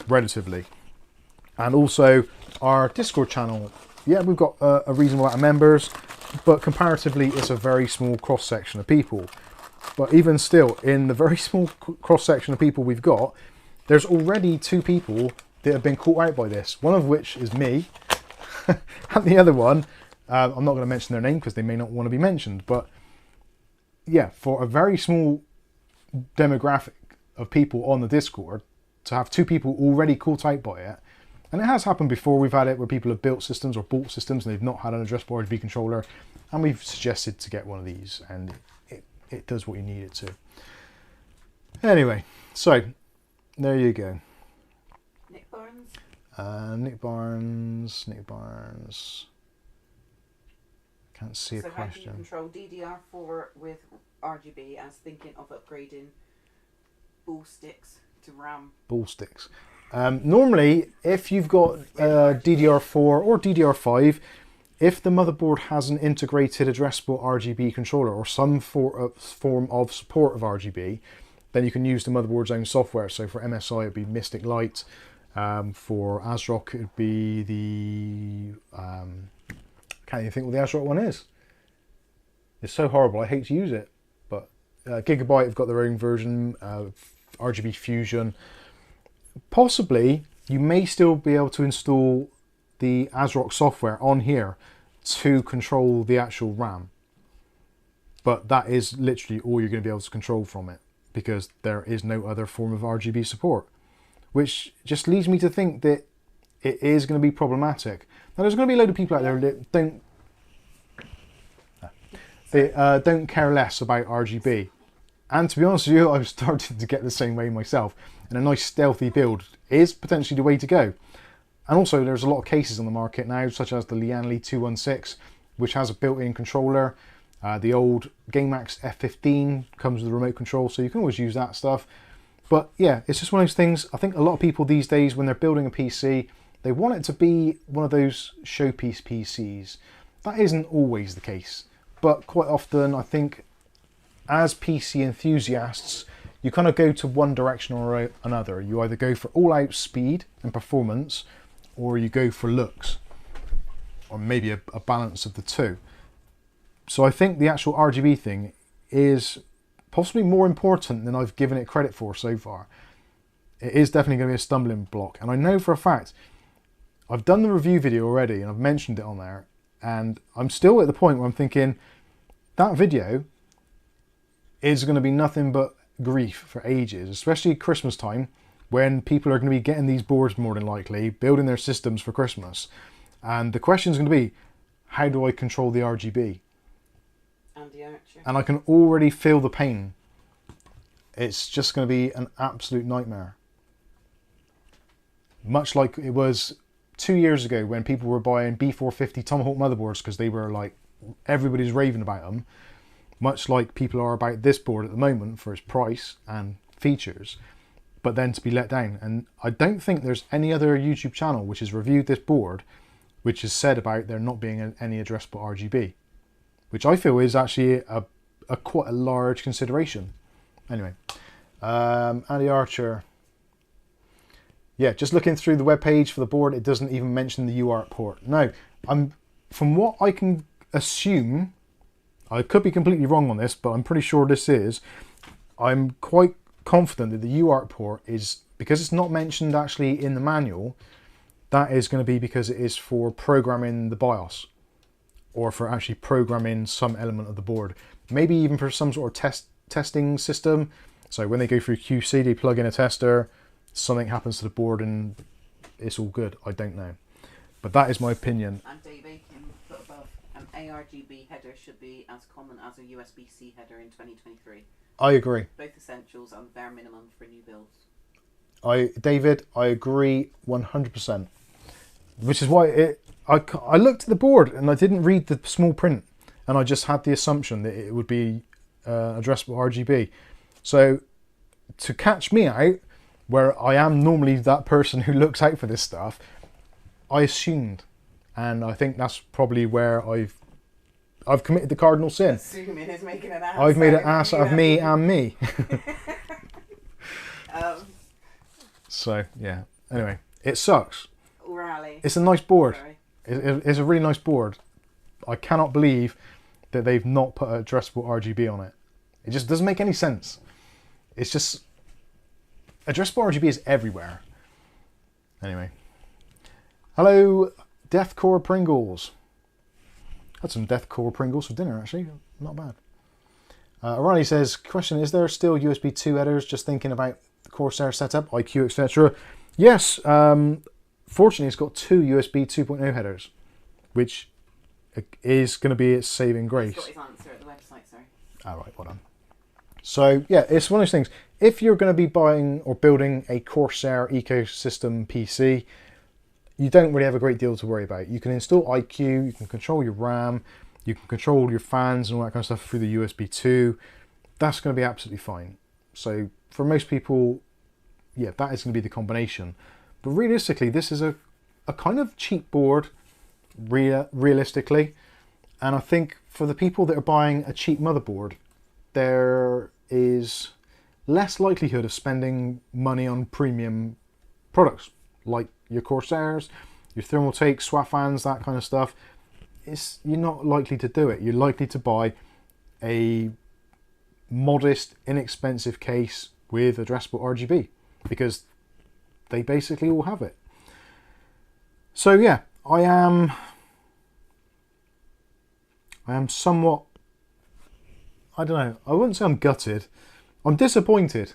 relatively. And also our Discord channel, yeah, we've got a reasonable amount of members, but comparatively it's a very small cross-section of people. But even still, in the very small cross-section of people we've got, there's already 2 people that have been caught out by this. One of which is me, and the other one, I'm not going to mention their name because they may not want to be mentioned, but yeah, for a very small demographic of people on the Discord, to have 2 people already caught out by it, and it has happened before. We've had it where people have built systems or bought systems and they've not had an addressable RGB controller, and we've suggested to get one of these, and it does what you need it to. Anyway, so there you go. Nick Barnes. Nick Barnes. Can't see a So question. how do you control DDR4 with RGB as thinking of upgrading ball sticks to RAM? Ball sticks. Normally, if you've got DDR4 or DDR5, if the motherboard has an integrated addressable RGB controller or some form of support of RGB, then you can use the motherboard's own software. So for MSI, it'd be Mystic Light. For ASRock, it would be the... can't even think what the ASRock one is. It's so horrible, I hate to use it. But Gigabyte have got their own version of RGB Fusion. Possibly, you may still be able to install the ASRock software on here to control the actual RAM. But that is literally all you're going to be able to control from it, because there is no other form of RGB support. Which just leads me to think that it is going to be problematic. Now there's going to be a load of people out there that don't care less about RGB. And to be honest with you, I've started to get the same way myself. And a nice stealthy build is potentially the way to go. And also there's a lot of cases on the market now, such as the Lianli 216, which has a built-in controller. The old GameMax F15 comes with a remote control, so you can always use that stuff. But yeah, it's just one of those things. I think a lot of people these days, when they're building a PC, they want it to be one of those showpiece PCs. That isn't always the case. But quite often, I think, as PC enthusiasts, you kind of go to one direction or another. You either go for all-out speed and performance, or you go for looks, or maybe a balance of the two. So I think the actual RGB thing is possibly more important than I've given it credit for so far. It is definitely going to be a stumbling block, and I know for a fact, I've done the review video already and I've mentioned it on there, and I'm still at the point where I'm thinking that video is going to be nothing but grief for ages, especially Christmas time, when people are going to be getting these boards more than likely, building their systems for Christmas. And the question is going to be, how do I control the RGB? And the Archer. And I can already feel the pain. It's just going to be an absolute nightmare. Much like it was 2 years ago when people were buying B450 Tomahawk motherboards because they were like, everybody's raving about them. Much like people are about this board at the moment for its price and features, but then to be let down. And I don't think there's any other YouTube channel which has reviewed this board which has said about there not being any addressable RGB, which I feel is actually a quite a large consideration. Anyway, Andy Archer. Yeah, just looking through the webpage for the board, it doesn't even mention the UART port. No, from what I can assume, I could be completely wrong on this, but I'm pretty sure this is. I'm quite confident that the UART port is, because it's not mentioned actually in the manual, that is going to be because it is for programming the BIOS, or for actually programming some element of the board. Maybe even for some sort of testing system. So when they go through QC, they plug in a tester, something happens to the board and it's all good. I don't know. But that is my opinion. And Dave Aiken put above, an ARGB header should be as common as a USB-C header in 2023. I agree. Both essentials and bare minimum for new builds. David, I agree 100%. Which is why I looked at the board and I didn't read the small print, and I just had the assumption that it would be addressable RGB. So to catch me out, where I am normally that person who looks out for this stuff, I assumed, and I think that's probably where I've committed the cardinal sin. Assuming is making an ass. I've made an ass out of me and me. So yeah. Anyway, it sucks. Rally. It's a nice board. Sorry. It's a really nice board. I cannot believe that they've not put addressable RGB on it. It just doesn't make any sense. It's just, addressable RGB is everywhere. Anyway. Hello, Deathcore Pringles. Had some Deathcore Pringles for dinner actually. Not bad. O'Reilly says, question, is there still USB 2 headers? Just thinking about the Corsair setup, IQ, etc. Yes. Fortunately, it's got two USB 2.0 headers, which is going to be its saving grace. He's got his answer at the website, sorry. All right, well done. So yeah, it's one of those things. If you're going to be buying or building a Corsair ecosystem PC, you don't really have a great deal to worry about. You can install IQ, you can control your RAM, you can control your fans and all that kind of stuff through the USB 2. That's going to be absolutely fine. So for most people, yeah, that is going to be the combination. But realistically, this is a kind of cheap board realistically. And I think for the people that are buying a cheap motherboard, there is less likelihood of spending money on premium products like your Corsairs, your Thermaltake, swap fans, that kind of stuff. You're not likely to do it. You're likely to buy a modest, inexpensive case with addressable RGB because they basically all have it. So yeah, I am somewhat, I don't know, I wouldn't say I'm gutted. I'm disappointed,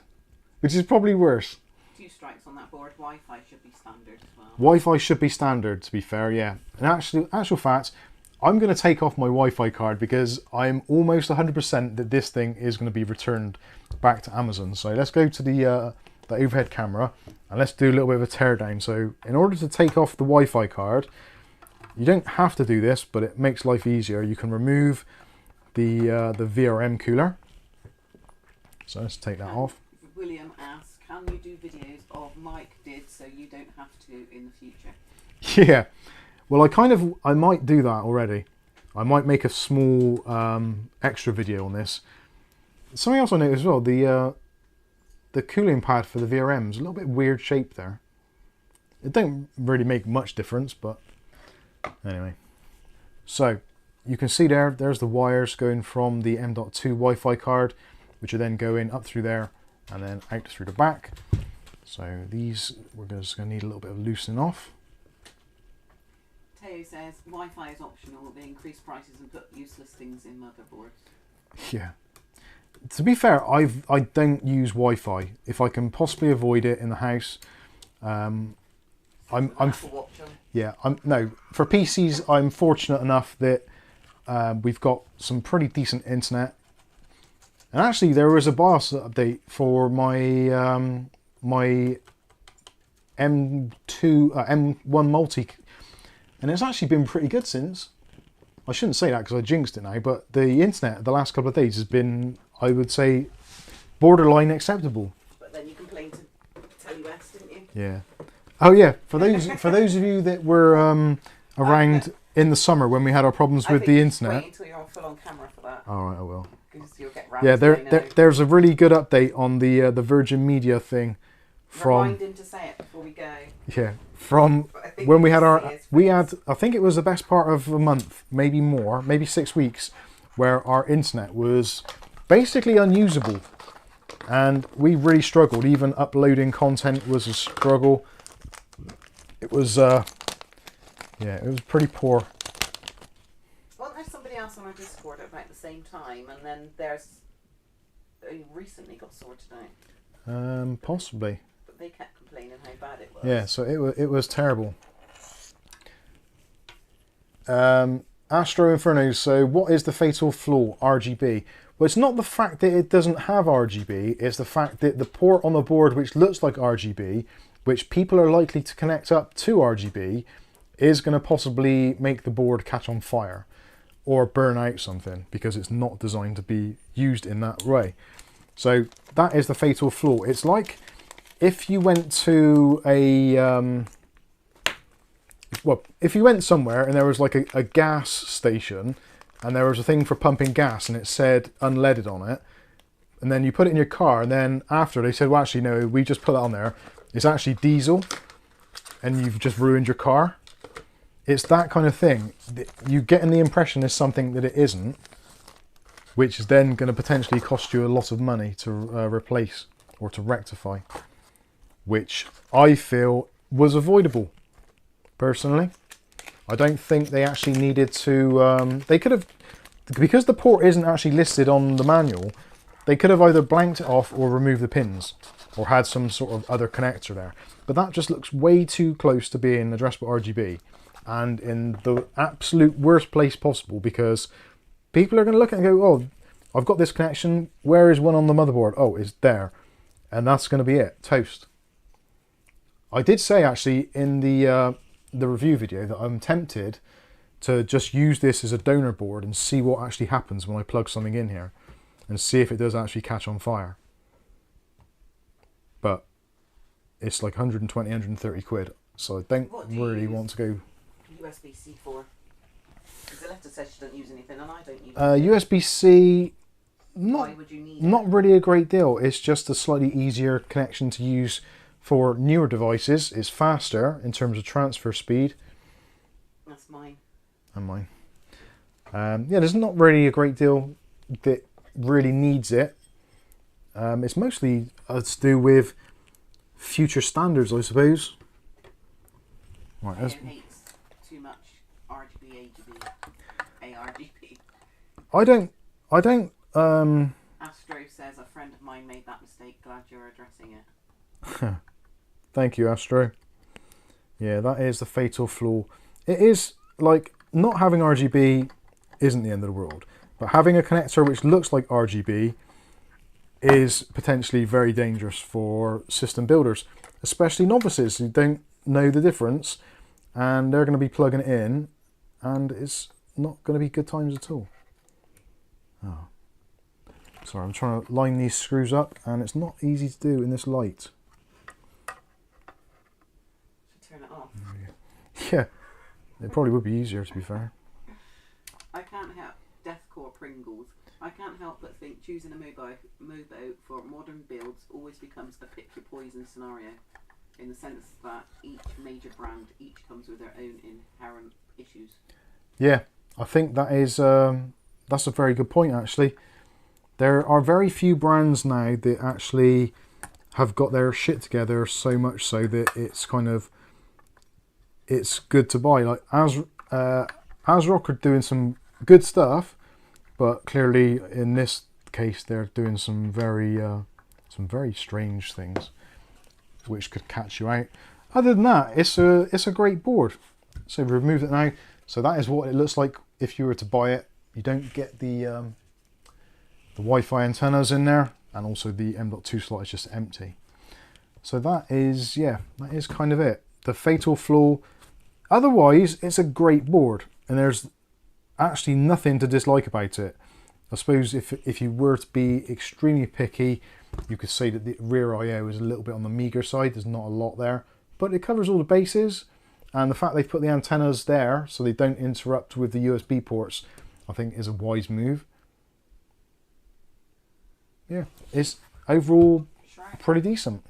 which is probably worse. 2 strikes on that board. Wi-Fi should be standard as well. Wi-Fi should be standard, to be fair, yeah. And actual fact, I'm going to take off my Wi-Fi card because I'm almost 100% that this thing is going to be returned back to Amazon. So let's go to the overhead camera and let's do a little bit of a teardown. So in order to take off the Wi-Fi card, you don't have to do this, but it makes life easier. You can remove the VRM cooler. So let's take that off. William asks, can you do videos of Mike did so you don't have to in the future? Yeah, well I might do that already. I might make a small extra video on this. Something else I noticed as well, the cooling pad for the VRM is a little bit weird shape there. It don't really make much difference, but anyway. So you can see there's the wires going from the M.2 Wi-Fi card, which are then going up through there and then out through the back. So these we're just going to need a little bit of loosening off. Teo says Wi-Fi is optional. They increase prices and put useless things in motherboards. Yeah. To be fair, I don't use Wi-Fi if I can possibly avoid it in the house. No, for PCs I'm fortunate enough that we've got some pretty decent internet. And actually, there was a BIOS update for my my M2 M1 multi, and it's actually been pretty good since. I shouldn't say that because I jinxed it now, but the internet the last couple of days has been, I would say, borderline acceptable. But then you complained to TeleWest, didn't you? Yeah. Oh yeah. For those of you that were around in the summer when we had our problems with the internet. Wait until you're on full on camera for that. All right, I will. You'll get yeah, there's a really good update on the Virgin Media thing. Remind him to say it before we go. Yeah, from when we had I think it was the best part of a month, maybe more, maybe 6 weeks, where our internet was basically unusable, and we really struggled. Even uploading content was a struggle. It was yeah, it was pretty poor. Well, there's somebody else on our Discord at about the same time, and then there's recently got sorted out. Possibly. But they kept complaining how bad it was. Yeah, so it was terrible. Astro Inferno. So what is the fatal flaw? RGB. Well, it's not the fact that it doesn't have RGB. It's the fact that the port on the board, which looks like RGB, which people are likely to connect up to RGB, is going to possibly make the board catch on fire or burn out something because it's not designed to be used in that way. So that is the fatal flaw. It's like if you went to a well, if you went somewhere and there was like a gas station and there was a thing for pumping gas and it said unleaded on it, and then you put it in your car, and then after they said, well, actually no, we just put that on there, it's actually diesel, and you've just ruined your car. It's that kind of thing. You getting the impression is something that it isn't, which is then going to potentially cost you a lot of money to replace or to rectify, which I feel was avoidable. Personally, I don't think they actually needed to. They could have, because the port isn't actually listed on the manual, they could have either blanked it off or removed the pins, or had some sort of other connector there. But that just looks way too close to being addressable RGB, and in the absolute worst place possible, because people are going to look at it and go, oh, I've got this connection, where is one on the motherboard? Oh, it's there. And that's going to be it, toast. I did say actually in the review video that I'm tempted to just use this as a donor board and see what actually happens when I plug something in here and see if it does actually catch on fire. But it's like 120, 130 quid, so I don't really want to go. USB-C for letter says she doesn't use anything, and I don't use USB-C, Why would you need not it? really a great deal. It's just a slightly easier connection to use for newer devices. It's faster in terms of transfer speed. That's mine. And mine. Yeah, there's not really a great deal that really needs it. It's mostly to do with future standards, I suppose. Right, Theo hates too much RGB, ARGB. I don't. Astro says a friend of mine made that mistake. Glad you're addressing it. Thank you, Astro. Yeah, that is the fatal flaw. It is like not having RGB isn't the end of the world, but having a connector which looks like RGB is potentially very dangerous for system builders, especially novices who don't know the difference, and they're going to be plugging it in, and it's not going to be good times at all. Oh. Sorry, I'm trying to line these screws up, and it's not easy to do in this light. Should turn it off. Yeah, it probably would be easier, to be fair. I can't help Deathcore Pringles. I can't help but think choosing a mobo for modern builds always becomes a pick your poison scenario, in the sense that each major brand each comes with their own inherent issues. Yeah, I think that is that's a very good point, actually. There are very few brands now that actually have got their shit together so much so that it's kind of, it's good to buy. Like ASRock are doing some good stuff, but clearly in this case they're doing some very strange things which could catch you out. Other than that, it's a great board. So we've removed it now. So that is what it looks like if you were to buy it. You don't get the Wi-Fi antennas in there, and also the M.2 slot is just empty. So that is, yeah, that is kind of it. The fatal flaw. Otherwise, it's a great board, and there's actually nothing to dislike about it. I suppose if you were to be extremely picky, you could say that the rear I/O is a little bit on the meager side. There's not a lot there, but it covers all the bases, and the fact they've put the antennas there so they don't interrupt with the USB ports, I think is a wise move. Yeah, it's overall pretty decent.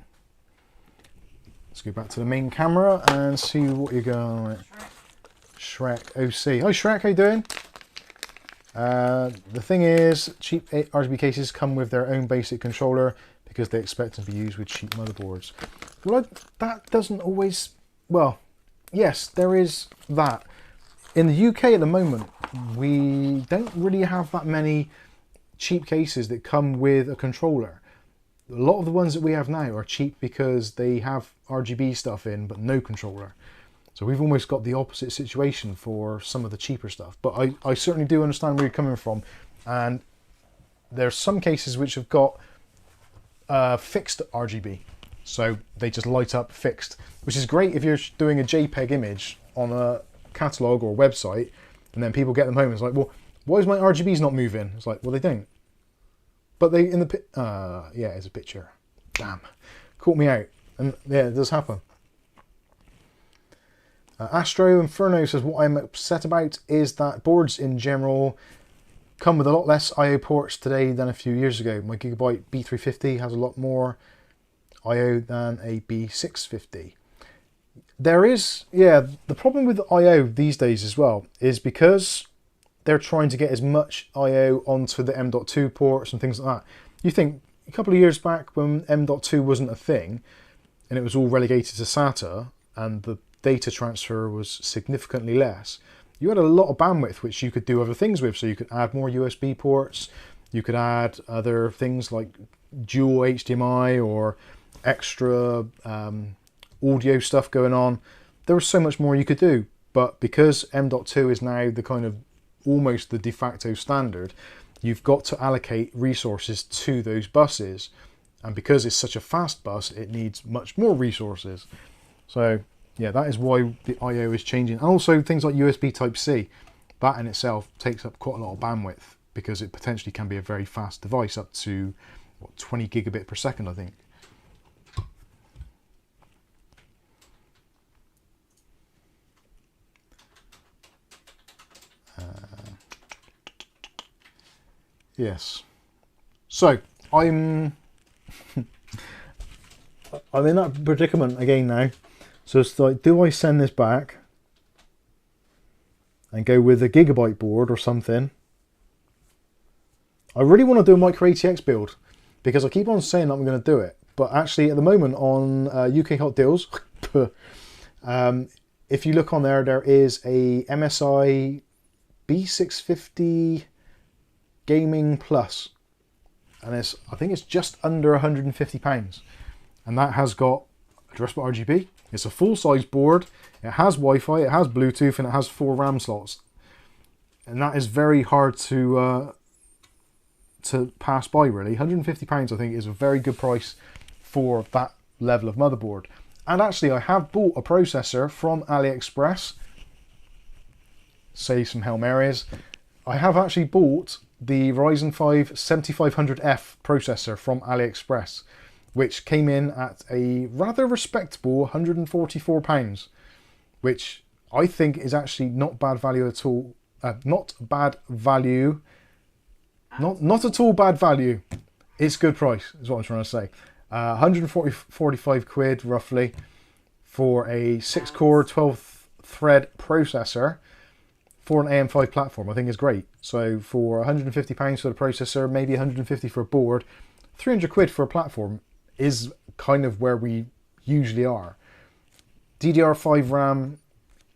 Let's go back to the main camera and see what you're going with. Shrek OC. Hi Shrek, how you doing? The thing is, cheap RGB cases come with their own basic controller because they expect them to be used with cheap motherboards. Well, that doesn't always... Well, yes, there is that. In the UK at the moment, we don't really have that many cheap cases that come with a controller. A lot of the ones that we have now are cheap because they have RGB stuff in but no controller. So we've almost got the opposite situation for some of the cheaper stuff. But I certainly do understand where you're coming from, and there's some cases which have got fixed RGB, so they just light up fixed, which is great if you're doing a JPEG image on a catalogue or website, and then people get them home and it's like, well, why is my RGBs not moving? It's like, well, they don't. But they in the yeah, it's a picture. Damn, caught me out. And yeah, it does happen. Astro Inferno says, what I'm upset about is that boards in general come with a lot less I/O ports today than a few years ago. My Gigabyte B350 has a lot more I/O than a B650. There is, yeah, the problem with I/O these days as well is because they're trying to get as much I/O onto the M.2 ports and things like that. You think a couple of years back when M.2 wasn't a thing and it was all relegated to SATA and the data transfer was significantly less, you had a lot of bandwidth which you could do other things with. So you could add more USB ports, you could add other things like dual HDMI or extra audio stuff going on. There was so much more you could do, but because M.2 is now the kind of almost the de facto standard, you've got to allocate resources to those buses, and because it's such a fast bus, it needs much more resources. So yeah, that is why the I/O is changing. And also things like USB Type-C, that in itself takes up quite a lot of bandwidth because it potentially can be a very fast device, up to what, 20 gigabit per second, I think. Yes. So I'm I'm in that predicament again now. So it's like, do I send this back and go with a gigabyte board or something? I really want to do a micro ATX build because I keep on saying that I'm going to do it, but actually at the moment on UK Hot Deals, if you look on there, there is a MSI B650 Gaming Plus, and I think it's just under £150, and that has got addressable RGB. It's a full-size board. It has Wi-Fi, it has Bluetooth, and it has 4 RAM slots, and that is very hard to pass by, really. £150 I think is a very good price for that level of motherboard. And actually I have bought a processor from AliExpress. Say some Hail Marys. I have actually bought the Ryzen 5 7500F processor from AliExpress, which came in at a rather respectable £144, which I think is actually not bad value at all. Not bad value. Not at all bad value. It's good price, is what I'm trying to say. 145 quid roughly for a 6-core 12-thread processor for an AM5 platform. I think is great. So for £150 for the processor, maybe 150 for a board, 300 quid for a platform is kind of where we usually are. DDR5 RAM,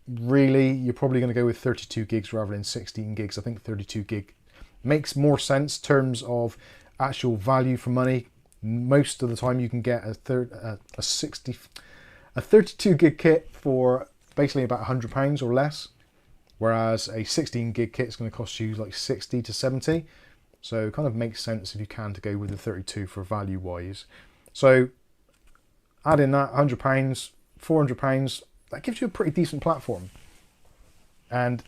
really, you're probably going to go with 32 gigs rather than 16 gigs. I think 32 gig makes more sense in terms of actual value for money. Most of the time you can get a 32 gig kit for basically about £100 or less, whereas a 16 gig kit is going to cost you like 60 to 70. So it kind of makes sense if you can to go with the 32 for value wise. So add in that £100, £400, that gives you a pretty decent platform. And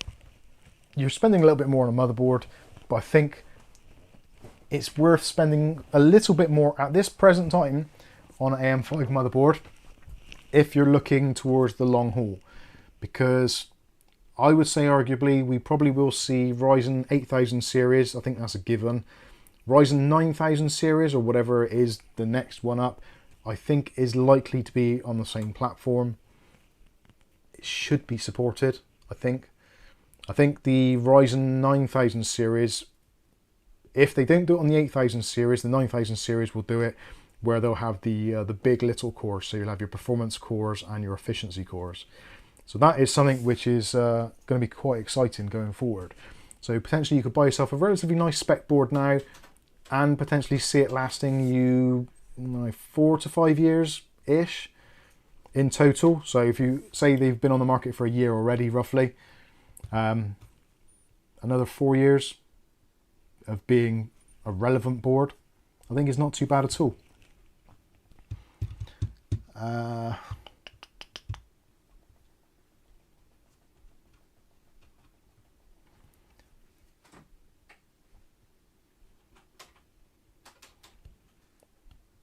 you're spending a little bit more on a motherboard, but I think it's worth spending a little bit more at this present time on an AM5 motherboard if you're looking towards the long haul, because I would say arguably we probably will see Ryzen 8000 series. I think that's a given. Ryzen 9000 series or whatever it is, the next one up, I think is likely to be on the same platform. It should be supported, I think. I think the Ryzen 9000 series, if they don't do it on the 8000 series, the 9000 series will do it, where they'll have the big little cores. So you'll have your performance cores and your efficiency cores. So that is something which is going to be quite exciting going forward. So potentially you could buy yourself a relatively nice spec board now and potentially see it lasting you 4 to 5 years-ish in total. So if you say they've been on the market for a year already, roughly, another 4 years of being a relevant board, I think is not too bad at all.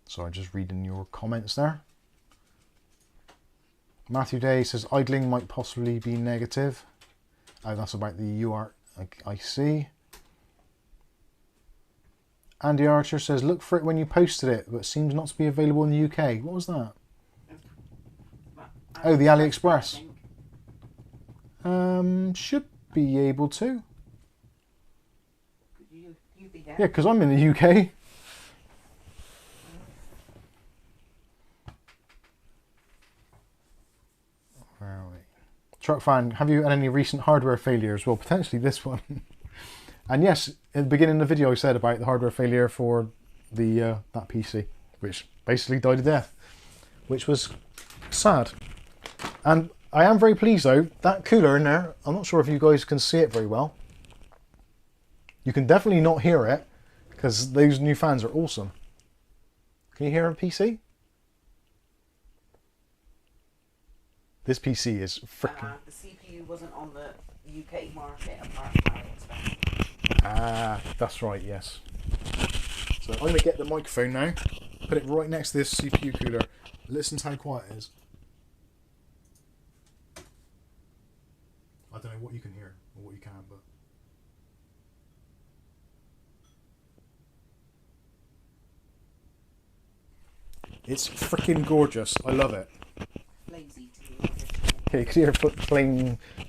Sorry, just reading your comments there. Matthew Day says idling might possibly be negative. Oh, that's about the UART I see. Andy Archer says look for it when you posted it, but seems not to be available in the UK. What was that? Oh, the AliExpress. Should be able to. You be there? Yeah, because I'm in the UK. Where are we? Truck fan, have you had any recent hardware failures? Well, potentially this one. And yes, in the beginning of the video I said about the hardware failure for the that PC, which basically died a death, which was sad. And I am very pleased though, that cooler in there, I'm not sure if you guys can see it very well. You can definitely not hear it, because those new fans are awesome. Can you hear a PC? This PC is freaking... The CPU wasn't on the UK market apart from AliExpress. Ah, that's right, yes. So I'm going to get the microphone now, put it right next to this CPU cooler. Listen to how quiet it is. I don't know what you can hear or what you can't, but It's freaking gorgeous. I love it. Lazy to Okay, you can see her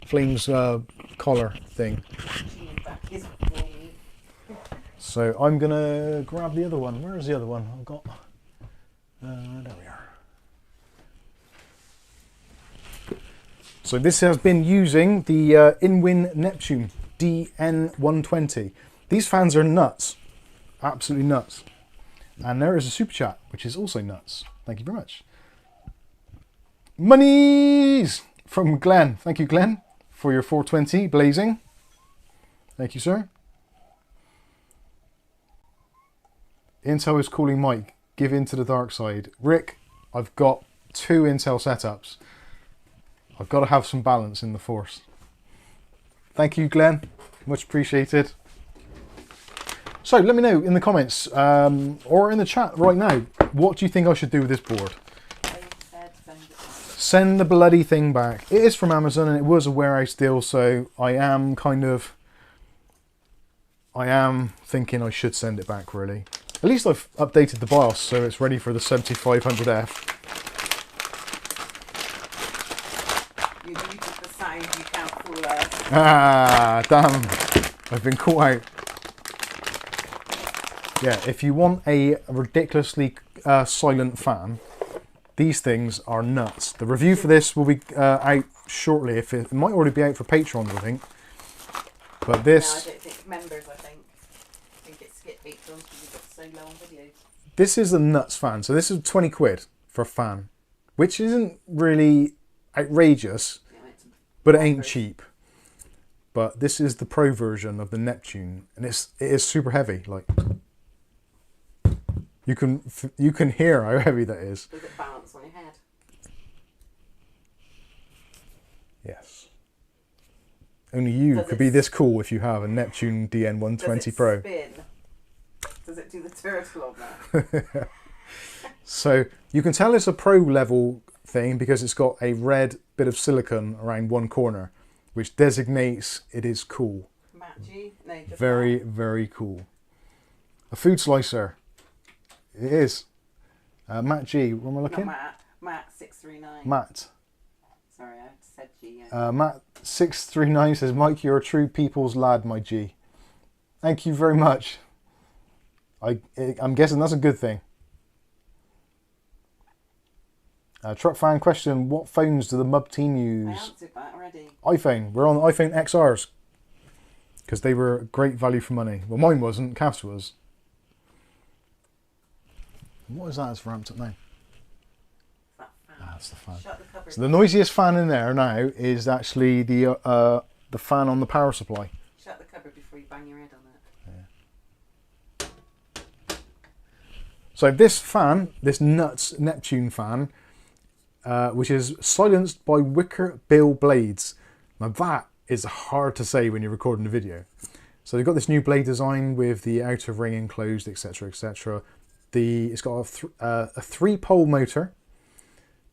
flames collar thing. Chin back is full. So I'm gonna grab the other one. Where is the other one? I've got. There we are. So this has been using the Inwin Neptune DN120. These fans are nuts, absolutely nuts. And there is a super chat, which is also nuts. Thank you very much. Monies from Glenn. Thank you, Glenn, for your 420 blazing. Thank you, sir. Intel is calling Mike. Give in to the dark side. Rick, I've got 2 Intel setups. I've got to have some balance in the force. Thank you, Glenn. Much appreciated. So let me know in the comments or in the chat right now, what do you think I should do with this board? Send the bloody thing back. It is from Amazon and it was a warehouse deal, so I am thinking I should send it back, really. At least I've updated the BIOS so it's ready for the 7500F. You muted the sound, you can't fool us. Ah, damn. I've been caught out. Yeah, if you want a ridiculously silent fan, these things are nuts. The review for this will be out shortly. It might already be out for patrons, I think. But this... No, I don't think members, I think it skipped patrons because we got so low on videos. This is a nuts fan. So this is 20 quid for a fan, which isn't really outrageous, but it ain't cheap. But this is the pro version of the Neptune, and it is super heavy. Like you can hear how heavy that is. Does it balance on your head? Yes. Only you could be this cool if you have a Neptune DN120 Pro. Spin? Does it do the turtle on that? So you can tell it's a pro level thing because it's got a red bit of silicone around one corner, which designates it is cool. Matt G? No, just Very, very cool. A food slicer. It is. Matt G, where am I looking? Not Matt 639. Matt. Sorry, I said G. Yeah. Matt 639 says, Mike, you're a true people's lad, my G. Thank you very much. I'm guessing that's a good thing. Truck fan question, what phones do the Mub team I use? answered that already. iPhone. We're on iPhone XRs because they were great value for money. Well, mine wasn't. Cavs was. What is that? It's ramped up now. That fan. That's the fan. Shut the cupboard. So the noisiest fan in there now is actually the fan on the power supply. Shut the cupboard before you bang your head on it. So this fan, this nuts Neptune fan, which is silenced by wicker bill blades. Now that is hard to say when you're recording a video. So they've got this new blade design with the outer ring enclosed, etc., etc. It's got a 3-pole motor,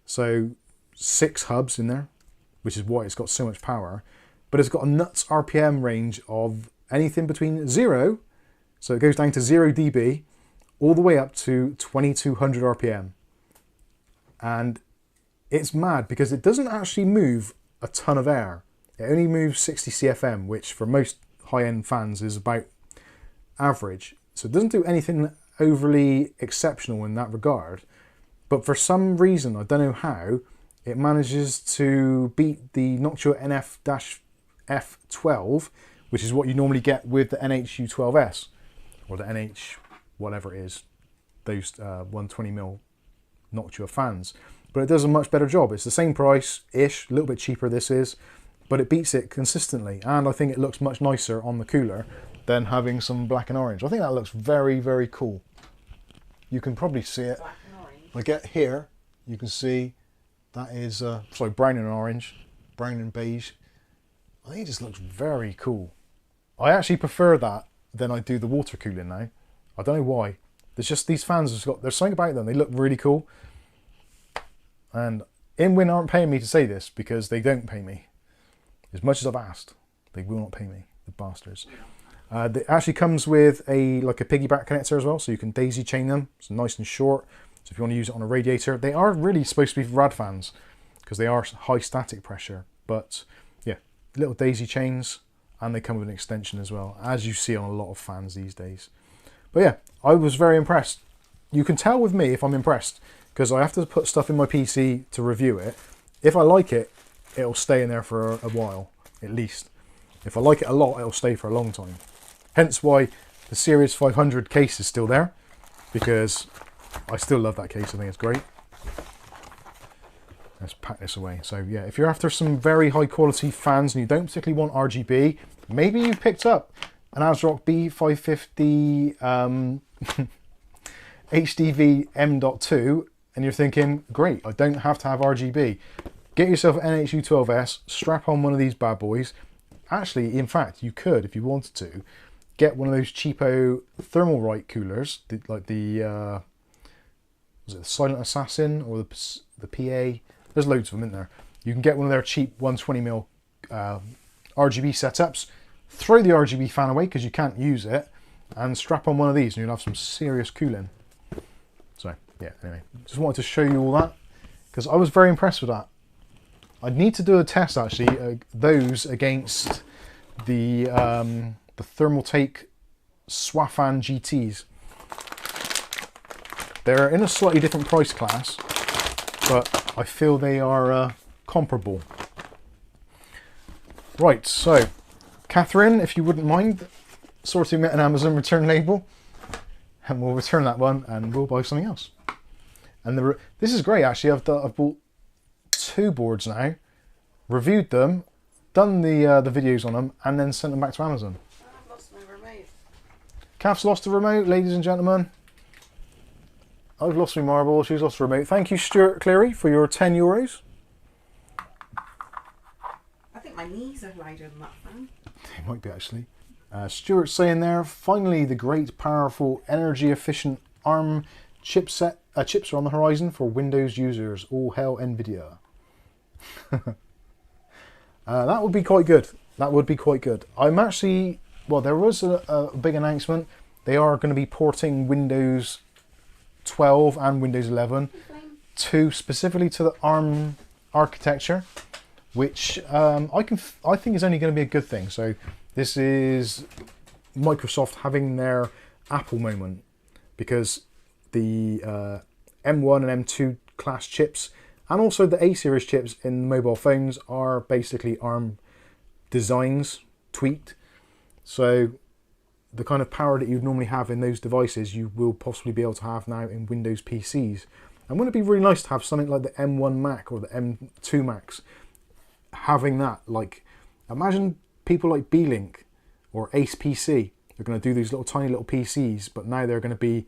so 6 hubs in there, which is why it's got so much power. But it's got a nuts RPM range of anything between 0, so it goes down to 0 dB, all the way up to 2200 RPM. And it's mad because it doesn't actually move a ton of air. It only moves 60 CFM, which for most high-end fans is about average. So it doesn't do anything overly exceptional in that regard. But for some reason, I don't know how, it manages to beat the Noctua NF-F12, which is what you normally get with the NH-U12S, or the NH whatever it is, those 120mm Noctua fans. But it does a much better job. It's the same price-ish, a little bit cheaper this is, but it beats it consistently. And I think it looks much nicer on the cooler than having some black and orange. I think that looks very, very cool. You can probably see it. Black and orange. If I get here, you can see that is, sorry, brown and orange, brown and beige. I think it just looks very cool. I actually prefer that than I do the water cooling now. I don't know why. There's just these fans, there's something about them. They look really cool. And Inwin aren't paying me to say this because they don't pay me. As much as I've asked, they will not pay me, the bastards. It actually comes with like a piggyback connector as well, so you can daisy chain them. It's nice and short. So if you want to use it on a radiator, they are really supposed to be rad fans because they are high static pressure. But yeah, little daisy chains, and they come with an extension as well, as you see on a lot of fans these days. But yeah, I was very impressed. You can tell with me if I'm impressed because I have to put stuff in my PC to review it. If I like it, it'll stay in there for a while, at least. If I like it a lot, it'll stay for a long time. Hence why the Series 500 case is still there, because I still love that case. I think it's great. Let's pack this away. So yeah, if you're after some very high quality fans and you don't particularly want RGB, maybe you've picked up an ASRock B650 HDV M.2 and you're thinking, great, I don't have to have RGB. Get yourself an NH-U12S, strap on one of these bad boys. Actually, in fact, you could, if you wanted to, get one of those cheapo thermal right coolers, like the, was it the Silent Assassin or the PA? There's loads of them in there. You can get one of their cheap 120mm RGB setups, throw the RGB fan away because you can't use it, and strap on one of these and you'll have some serious cooling. So, yeah, anyway, just wanted to show you all that because I was very impressed with that. I'd need to do a test actually, those against the Thermaltake Swafan GTs. They're in a slightly different price class, but I feel they are comparable. Right, so Catherine, if you wouldn't mind sorting me an Amazon return label, and we'll return that one and we'll buy something else. And this is great actually. I've bought 2 boards now, reviewed them, done the videos on them, and then sent them back to Amazon. I've lost my remote. Kath's lost the remote, ladies and gentlemen. I've lost my marble, she's lost the remote. Thank you, Stuart Cleary, for your €10. I think my knees are lighter than that fan. It might be actually. Stuart's saying there, finally the great, powerful, energy-efficient ARM chips are on the horizon for Windows users. All hail NVIDIA. That would be quite good. That would be quite good. I'm actually, well, there was a big announcement. They are going to be porting Windows 12 and Windows 11 specifically to the ARM architecture, which I think is only going to be a good thing. So this is Microsoft having their Apple moment, because the M1 and M2 class chips and also the A series chips in mobile phones are basically ARM designs tweaked. So the kind of power that you'd normally have in those devices, you will possibly be able to have now in Windows PCs. And wouldn't it be really nice to have something like the M1 Mac or the M2 Macs having that? Like, imagine people like B-Link or Ace PC. They're going to do these little tiny little PCs, but now they're going to be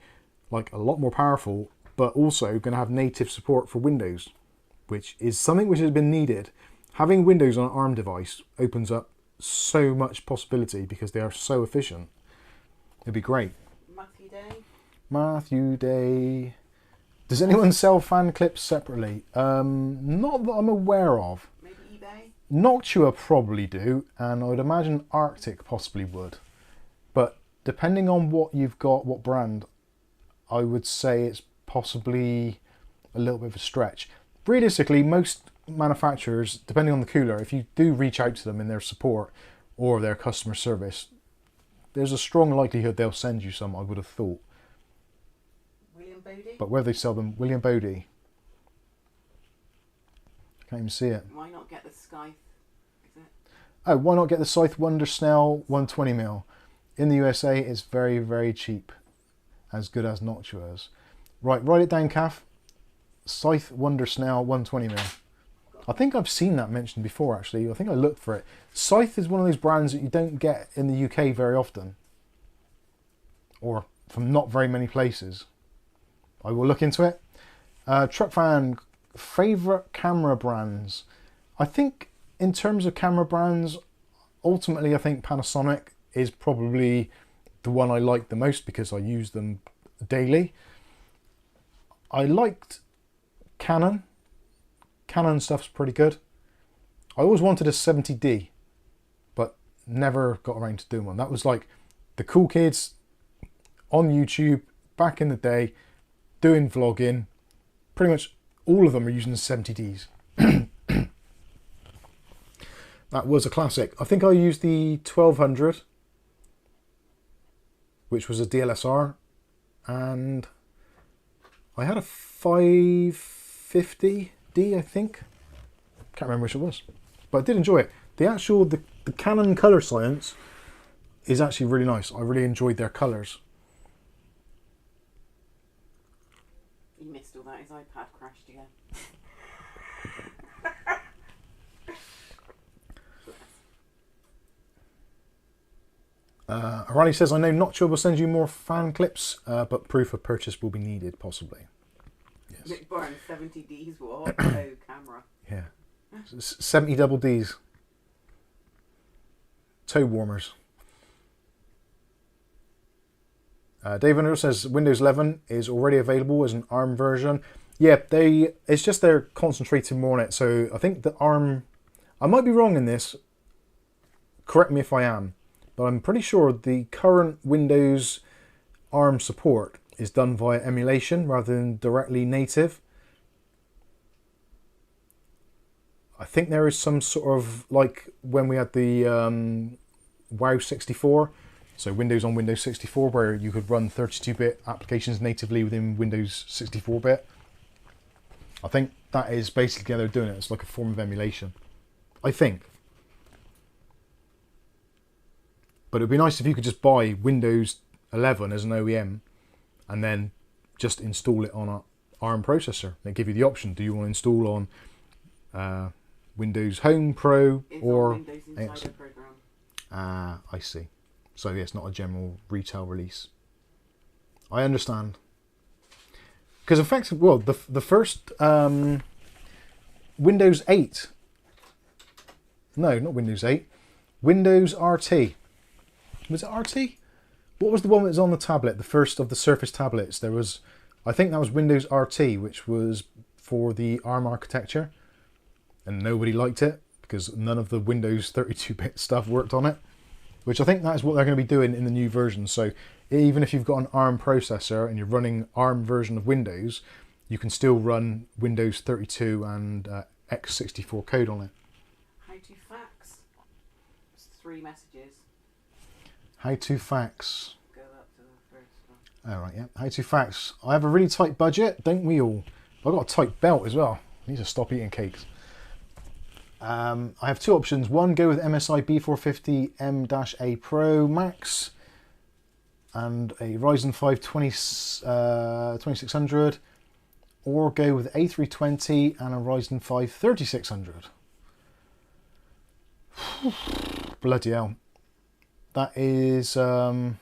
like a lot more powerful, but also going to have native support for Windows, which is something which has been needed. Having Windows on an ARM device opens up so much possibility because they are so efficient. It'd be great. Matthew Day. Matthew Day. Does anyone sell fan clips separately? Not that I'm aware of. Maybe eBay? Noctua probably do, and I would imagine Arctic possibly would. But depending on what you've got, what brand, I would say it's possibly a little bit of a stretch. Realistically, most manufacturers, depending on the cooler, if you do reach out to them in their support or their customer service, there's a strong likelihood they'll send you some, I would have thought. William Bodie? But where they sell them, William Bodie. Can't even see it. Why not get the Scythe? Is it? Oh, why not get the Scythe Wonder Snell 120mm? In the USA, it's very, very cheap. As good as Noctua's. Right, write it down, Kath. Scythe Wonder Snell 120mm. I think I've seen that mentioned before, actually. I think I looked for it. Scythe is one of those brands that you don't get in the UK very often. Or from not very many places. I will look into it. Truck fan, favourite camera brands. I think in terms of camera brands, ultimately I think Panasonic is probably the one I like the most because I use them daily. I liked Canon. Canon stuff's pretty good. I always wanted a 70D, but never got around to doing one. That was like the cool kids on YouTube back in the day doing vlogging, pretty much all of them are using 70Ds. That was a classic. I think I used the 1200, which was a DLSR, and I had a 550D, I think. Can't remember which it was, but I did enjoy it. The actual, the Canon colour science is actually really nice. I really enjoyed their colours. You missed all that. His iPad crashed again. Riley says, I know Notcher will send you more fan clips, but proof of purchase will be needed, possibly. Yes. Nick Burns, 70Ds, what? Oh, camera. Yeah. 70 double Ds. Toe warmers. Dave Under says, Windows 11 is already available as an ARM version. Yeah, it's just they're concentrating more on it. So I think the ARM, I might be wrong in this, correct me if I am, but I'm pretty sure the current Windows ARM support is done via emulation rather than directly native. I think there is some sort of, like when we had the WoW 64, so Windows on Windows 64, where you could run 32-bit applications natively within Windows 64-bit. I think that is basically how they're doing it. It's like a form of emulation, I think. But it'd be nice if you could just buy Windows 11 as an OEM and then just install it on an ARM processor. They give you the option. Do you want to install on Windows Home Pro or Windows Insider program? I see. So yeah, it's not a general retail release. I understand. Because effectively, well, the first Windows 8. No, not Windows 8. Windows RT. Was it RT? What was the one that was on the tablet? The first of the Surface tablets. There was, I think that was Windows RT, which was for the ARM architecture. And nobody liked it because none of the Windows 32-bit stuff worked on it. Which I think that is what they're going to be doing in the new version. So even if you've got an ARM processor and you're running ARM version of Windows, you can still run Windows 32 and x64 code on it. How to fax? It's 3 messages. How to fax. Go up to the first one. All right, yeah. How to fax. I have a really tight budget, don't we all? I've got a tight belt as well. I need to stop eating cakes. I have 2 options. One, go with MSI B650 M.2 Pro Max and a Ryzen 5 2600, or go with A320 and a Ryzen 5 3600. Bloody hell. That is that's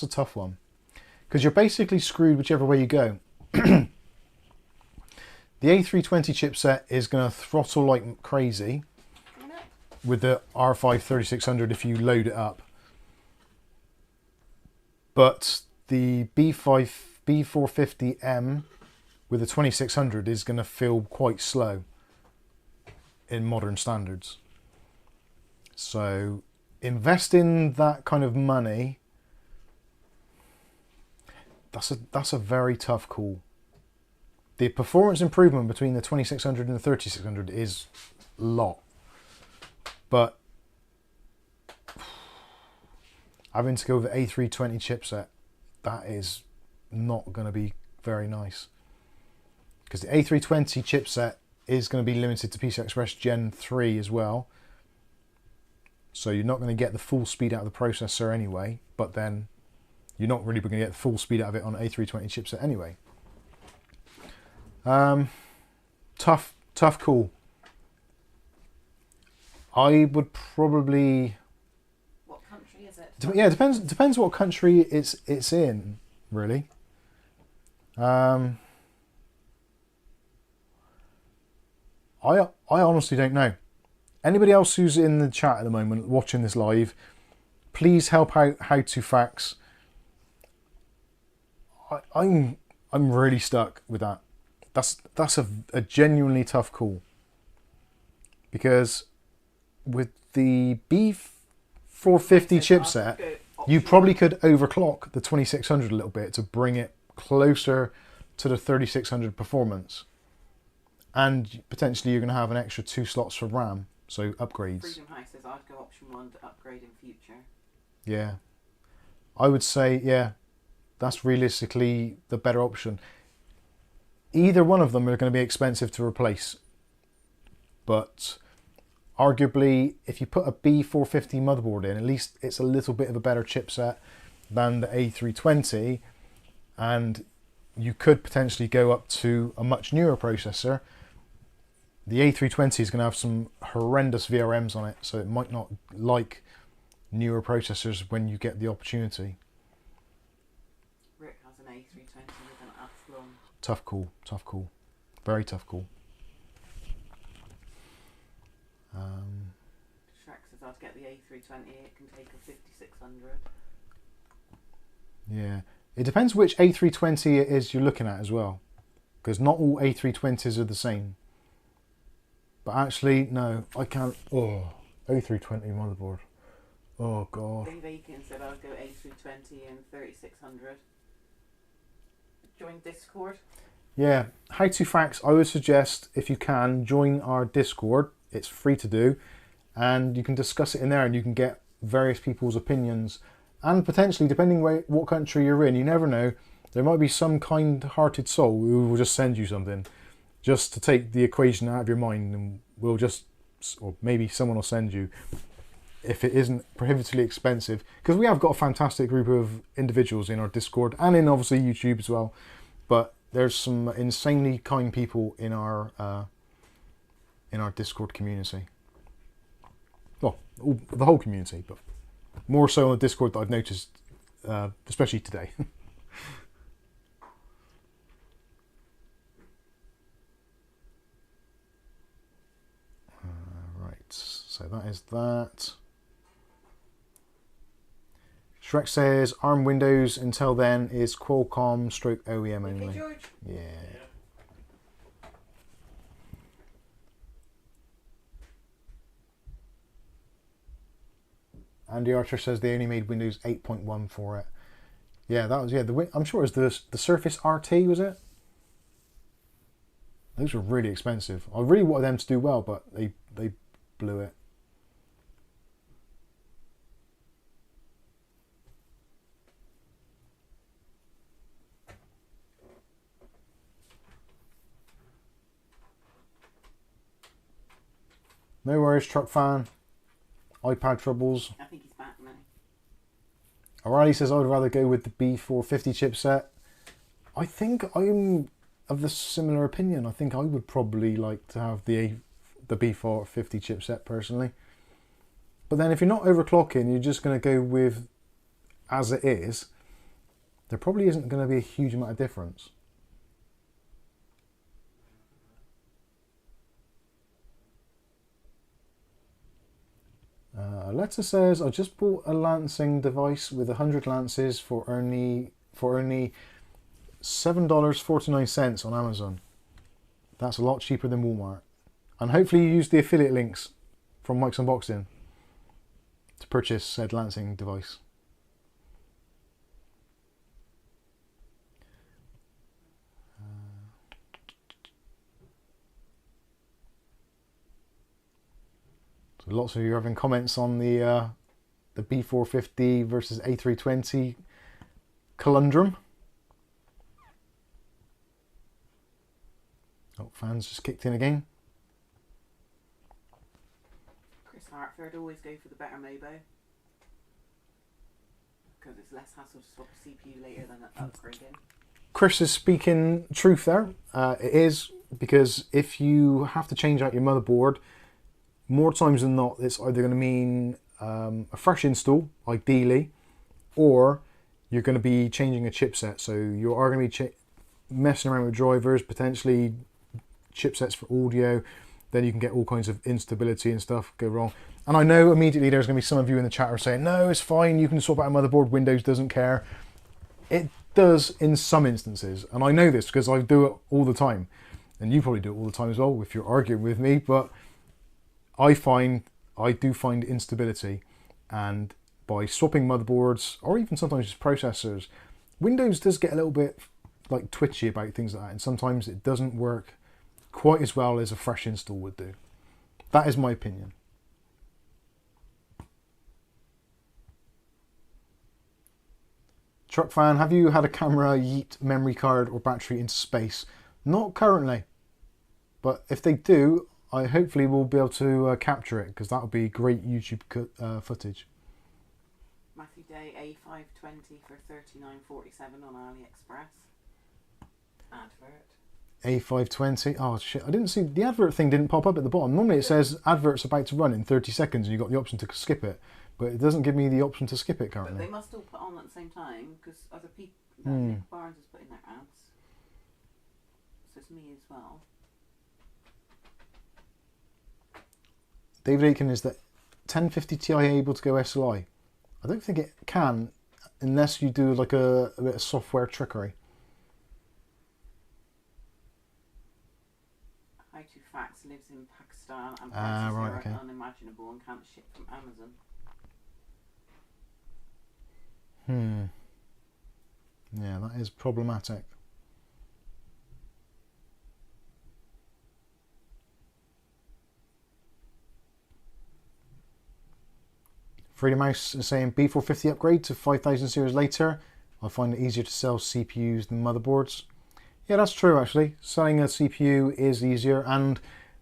a tough one, because you're basically screwed whichever way you go. The A320 chipset is going to throttle like crazy with the R5 3600 if you load it up. But the B650M with the 2600 is going to feel quite slow in modern standards. So investing that kind of money, that's a very tough call. The performance improvement between the 2600 and the 3600 is a lot, but having to go with the A320 chipset, that is not going to be very nice, because the A320 chipset is going to be limited to PCI Express Gen 3 as well, so you're not going to get the full speed out of the processor anyway, but then you're not really going to get the full speed out of it on an A320 chipset anyway. Tough call. I would probably. What country is it? Yeah, it depends what country it's in, really. I honestly don't know. Anybody else who's in the chat at the moment watching this live, please help out how to fax. I'm really stuck with that. That's a genuinely tough call, because with the B450 chipset, You probably could overclock the 2600 a little bit to bring it closer to the 3600 performance. And potentially you're going to have an extra 2 slots for RAM, so upgrades. Freedom House says I'd go option 1 to upgrade in future. Yeah. I would say, yeah, that's realistically the better option. Either one of them are going to be expensive to replace. But arguably, if you put a B650 motherboard in, at least it's a little bit of a better chipset than the A320. And you could potentially go up to a much newer processor. The A320 is going to have some horrendous VRMs on it, so it might not like newer processors when you get the opportunity. Rick has an A320 with an Asrock. Tough call, tough call. Very tough call. Shrek says I'd get the A320, it can take a 5600. Yeah. It depends which A320 it is you're looking at as well. Because not all A320s are the same. But actually, no, I can't. Oh, A320 motherboard. Oh, God. Dave Aiken said I'd go A320 and 3600. Join Discord. Yeah, how to Fawkes, I would suggest, if you can, join our Discord. It's free to do. And you can discuss it in there and you can get various people's opinions. And potentially, depending what country you're in, you never know, there might be some kind-hearted soul who will just send you something just to take the equation out of your mind, and we'll just, or maybe someone will send you, if it isn't prohibitively expensive, because we have got a fantastic group of individuals in our Discord and in obviously YouTube as well, but there's some insanely kind people in our Discord community. Well, the whole community, but more so on the Discord that I've noticed, especially today. Right, so that is that. Shrek says ARM Windows until then is Qualcomm / OEM only. Okay, George. Yeah. Andy Archer says they only made Windows 8.1 for it. Yeah, that was, yeah, I'm sure it was the Surface RT, was it? Those were really expensive. I really wanted them to do well, but they blew it. No worries, truck fan. iPad troubles. I think he's back now. O'Reilly says I would rather go with the B650 chipset. I think I'm of the similar opinion. I think I would probably like to have the B650 chipset personally. But then if you're not overclocking, you're just going to go with as it is, there probably isn't going to be a huge amount of difference. Letter says I just bought a lancing device with 100 lances for only $7.49 on Amazon. That's a lot cheaper than Walmart. And hopefully you use the affiliate links from Mike's Unboxing to purchase said lancing device. So lots of you are having comments on the B650 versus A320 conundrum. Oh, fans just kicked in again. Chris Hartford always go for the better Mobo because it's less hassle to swap a CPU later than upgrading. Chris is speaking truth there. It is, because if you have to change out your motherboard, more times than not, it's either going to mean a fresh install, ideally, or you're going to be changing a chipset. So you are going to be messing around with drivers, potentially chipsets for audio. Then you can get all kinds of instability and stuff go wrong. And I know immediately there's going to be some of you in the chat are saying, no, it's fine, you can swap out a motherboard, Windows doesn't care. It does in some instances, and I know this because I do it all the time. And you probably do it all the time as well if you're arguing with me, but I do find instability, and by swapping motherboards or even sometimes just processors, Windows does get a little bit like twitchy about things like that, and sometimes it doesn't work quite as well as a fresh install would do. That is my opinion. Truck fan, have you had a camera yeet memory card or battery into space? Not currently, but if they do, I hopefully will be able to capture it, because that would be great YouTube footage. Matthew Day A520 for $39.47 on AliExpress. Advert. A520. Oh shit! I didn't see the advert thing. Didn't pop up at the bottom. Normally it says advert's about to run in 30 seconds, and you've got the option to skip it. But it doesn't give me the option to skip it currently. But they must all put on at the same time, because other people, Nick Barnes is putting their ads. So it's me as well. David Aiken, is the 1050 Ti able to go SLI? I don't think it can, unless you do like a bit of software trickery. Fawkes lives in Pakistan and prices right, are okay. unimaginable and can't ship from Amazon. Yeah, that is problematic. Freedom Mouse is saying B450 upgrade to 5000 series later. I find it easier to sell CPUs than motherboards. Yeah, that's true actually. Selling a CPU is easier, and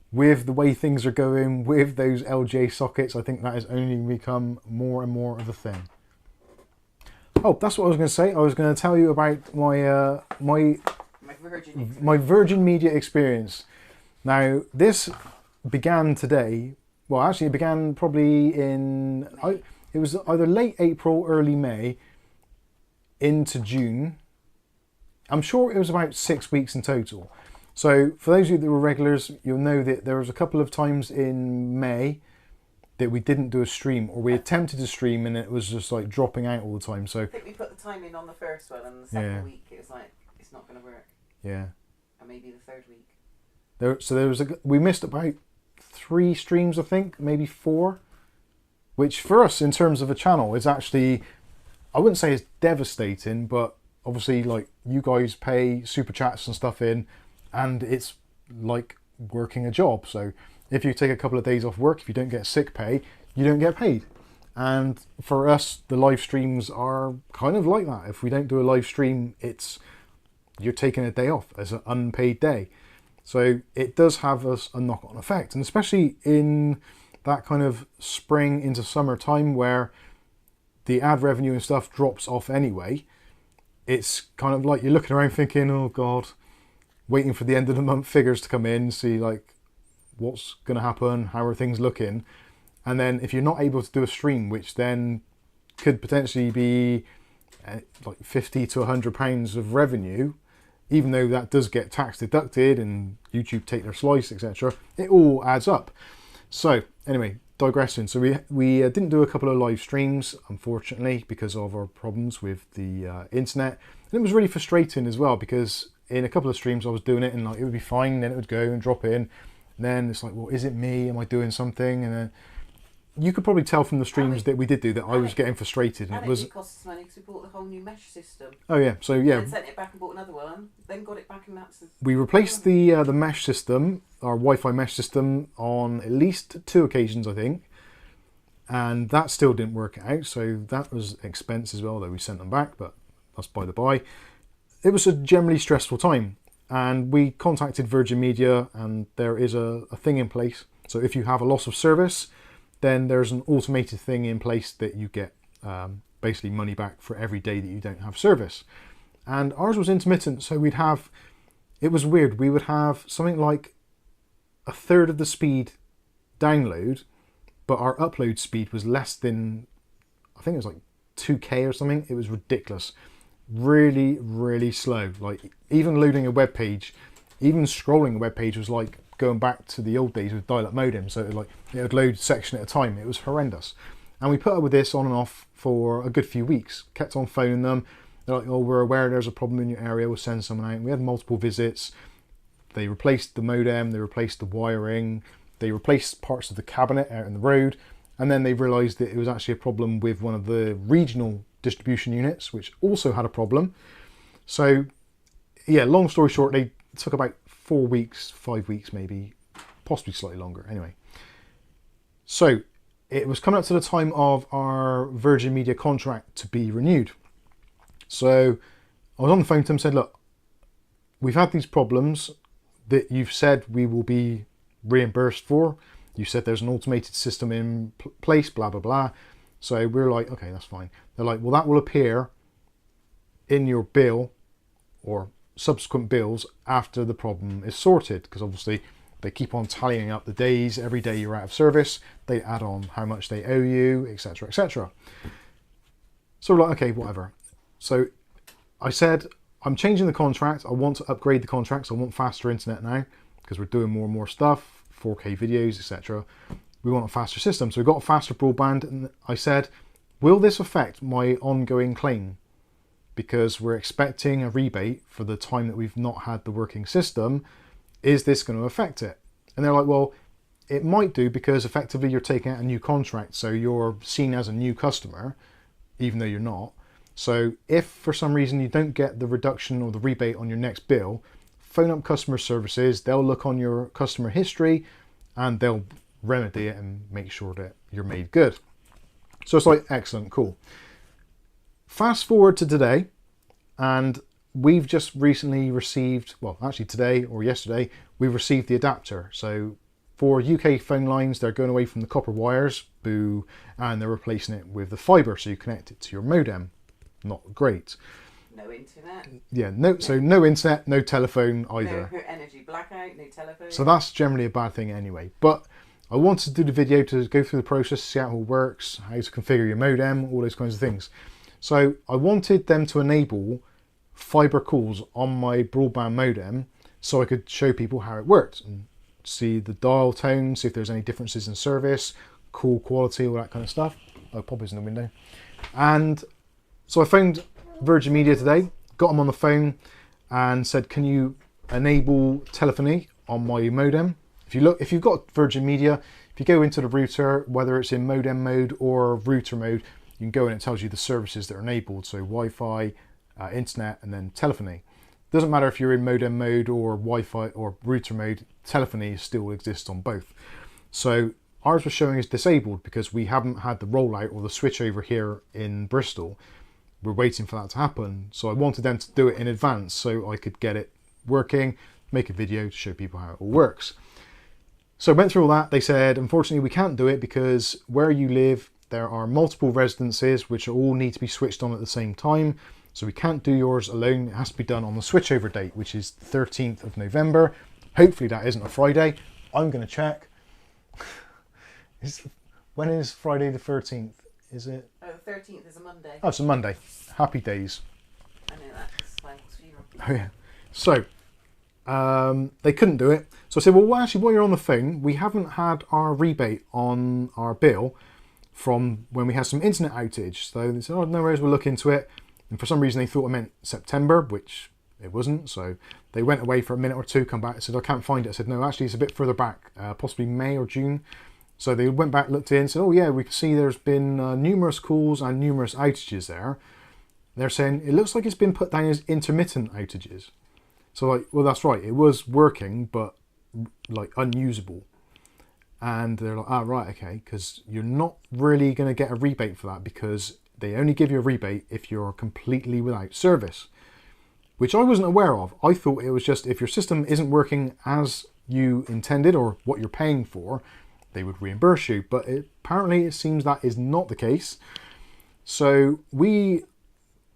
with the way things are going with those LJ sockets, I think that has only become more and more of a thing. Oh, that's what I was going to say. I was going to tell you about my my Virgin Media experience. Now, this began today. Well, actually, it began probably in... it was either late April, early May, into June. I'm sure it was about 6 weeks in total. So, for those of you that were regulars, you'll know that there was a couple of times in May that we didn't do a stream, or we attempted to stream and it was just like dropping out all the time. So I think we put the time in on the first one, and the second week it was like, it's not going to work. Yeah. And maybe the third week. We missed about 3 streams, I think, maybe 4, which for us in terms of a channel is actually, I wouldn't say it's devastating, but obviously like you guys pay super chats and stuff in, and it's like working a job. So if you take a couple of days off work, if you don't get sick pay, you don't get paid. And for us, the live streams are kind of like that. If we don't do a live stream, you're taking a day off as an unpaid day. So it does have us a knock-on effect, and especially in that kind of spring into summer time where the ad revenue and stuff drops off anyway. It's kind of like you're looking around thinking, oh God, waiting for the end of the month figures to come in, see like what's going to happen, how are things looking. And then if you're not able to do a stream, which then could potentially be like 50 to 100 pounds of revenue, even though that does get tax deducted and YouTube take their slice, etc., it all adds up. So anyway, digressing. So we didn't do a couple of live streams, unfortunately, because of our problems with the internet. And it was really frustrating as well, because in a couple of streams I was doing it and like it would be fine, then it would go and drop in. And then it's like, well, is it me? Am I doing something? And then you could probably tell from the streams that we did do that I was getting frustrated. And it cost us money because we bought the whole new mesh system. Oh yeah, so yeah. Then sent it back and bought another one. Then got it back, and that's. We replaced the mesh system, our Wi-Fi mesh system, on at least 2 occasions, I think, and that still didn't work out. So that was expense as well, though we sent them back. But that's by the by. It was a generally stressful time, and we contacted Virgin Media, and there is a thing in place. So if you have a loss of service, then there's an automated thing in place that you get basically money back for every day that you don't have service. And ours was intermittent, so it was weird, we would have something like 1/3 of the speed download, but our upload speed was less than, I think it was like 2K or something. It was ridiculous. Really, really slow. Like even loading a web page, even scrolling a web page was like going back to the old days with dial-up modem. So it would load a section at a time. It was horrendous. And we put up with this on and off for a good few weeks. Kept on phoning them. They're like, oh, we're aware there's a problem in your area. We'll send someone out. And we had multiple visits. They replaced the modem. They replaced the wiring. They replaced parts of the cabinet out in the road. And then they realized that it was actually a problem with one of the regional distribution units, which also had a problem. So yeah, long story short, they took about 4 weeks, 5 weeks maybe, possibly slightly longer. Anyway, so it was coming up to the time of our Virgin Media contract to be renewed. So I was on the phone to them and said, look, we've had these problems that you've said we will be reimbursed for. You said there's an automated system in place, blah, blah, blah. So we're like, okay, that's fine. They're like, well, that will appear in your bill or subsequent bills after the problem is sorted, because obviously they keep on tallying up the days. Every day you're out of service, they add on how much they owe you, etc., etc. So we're like, okay, whatever. So I said, I'm changing the contract. I want to upgrade the contract. So I want faster internet now because we're doing more and more stuff, 4K videos, etc. We want a faster system. So we've got a faster broadband. And I said, will this affect my ongoing claim? Because we're expecting a rebate for the time that we've not had the working system. Is this going to affect it? And they're like, well, it might do, because effectively you're taking out a new contract. So you're seen as a new customer, even though you're not. So if for some reason you don't get the reduction or the rebate on your next bill, phone up customer services. They'll look on your customer history and they'll remedy it and make sure that you're made good. So it's like, excellent, cool. Fast forward to today, and we've just recently received, well, actually today or yesterday, we received the adapter. So for UK phone lines, they're going away from the copper wires, boo, and they're replacing it with the fibre, so you connect it to your modem. Not great. No internet. Yeah, so no internet, no telephone either. No energy blackout, no telephone. So that's generally a bad thing anyway. But I wanted to do the video to go through the process, see how it all works, how to configure your modem, all those kinds of things. So I wanted them to enable fibre calls on my broadband modem so I could show people how it worked and see the dial tone, see if there's any differences in service, call quality, all that kind of stuff. Oh, Poppy's in the window. And so I phoned Virgin Media today, got them on the phone and said, can you enable telephony on my modem? If you've got Virgin Media, if you go into the router, whether it's in modem mode or router mode, you can go in and it tells you the services that are enabled. So Wi-Fi, internet, and then telephony. Doesn't matter if you're in modem mode or Wi-Fi or router mode, telephony still exists on both. So ours was showing as disabled because we haven't had the rollout or the switch over here in Bristol. We're waiting for that to happen. So I wanted them to do it in advance so I could get it working, make a video to show people how it all works. So I went through all that. They said, unfortunately, we can't do it because where you live, there are multiple residences which all need to be switched on at the same time. So we can't do yours alone. It has to be done on the switchover date, which is 13th of November. Hopefully that isn't a Friday. I'm going to check. When is Friday the 13th? Is it? Oh, the 13th is a Monday. Oh, it's a Monday. Happy days. I know that's fine. Oh yeah. So they couldn't do it. So I said, well, actually, while you're on the phone, we haven't had our rebate on our bill from when we had some internet outage. So they said, oh, no worries, we'll look into it. And for some reason they thought I meant September, which it wasn't. So they went away for a minute or two, come back and said, I can't find it. I said, no, actually it's a bit further back, possibly May or June. So they went back, looked in, said, oh yeah, we can see there's been numerous calls and numerous outages there. They're saying, it looks like it's been put down as intermittent outages. So like, well, that's right, it was working, but like unusable. And they're like, ah, right, okay, because you're not really going to get a rebate for that because they only give you a rebate if you're completely without service, which I wasn't aware of. I thought it was just if your system isn't working as you intended or what you're paying for, they would reimburse you. But apparently it seems that is not the case. So we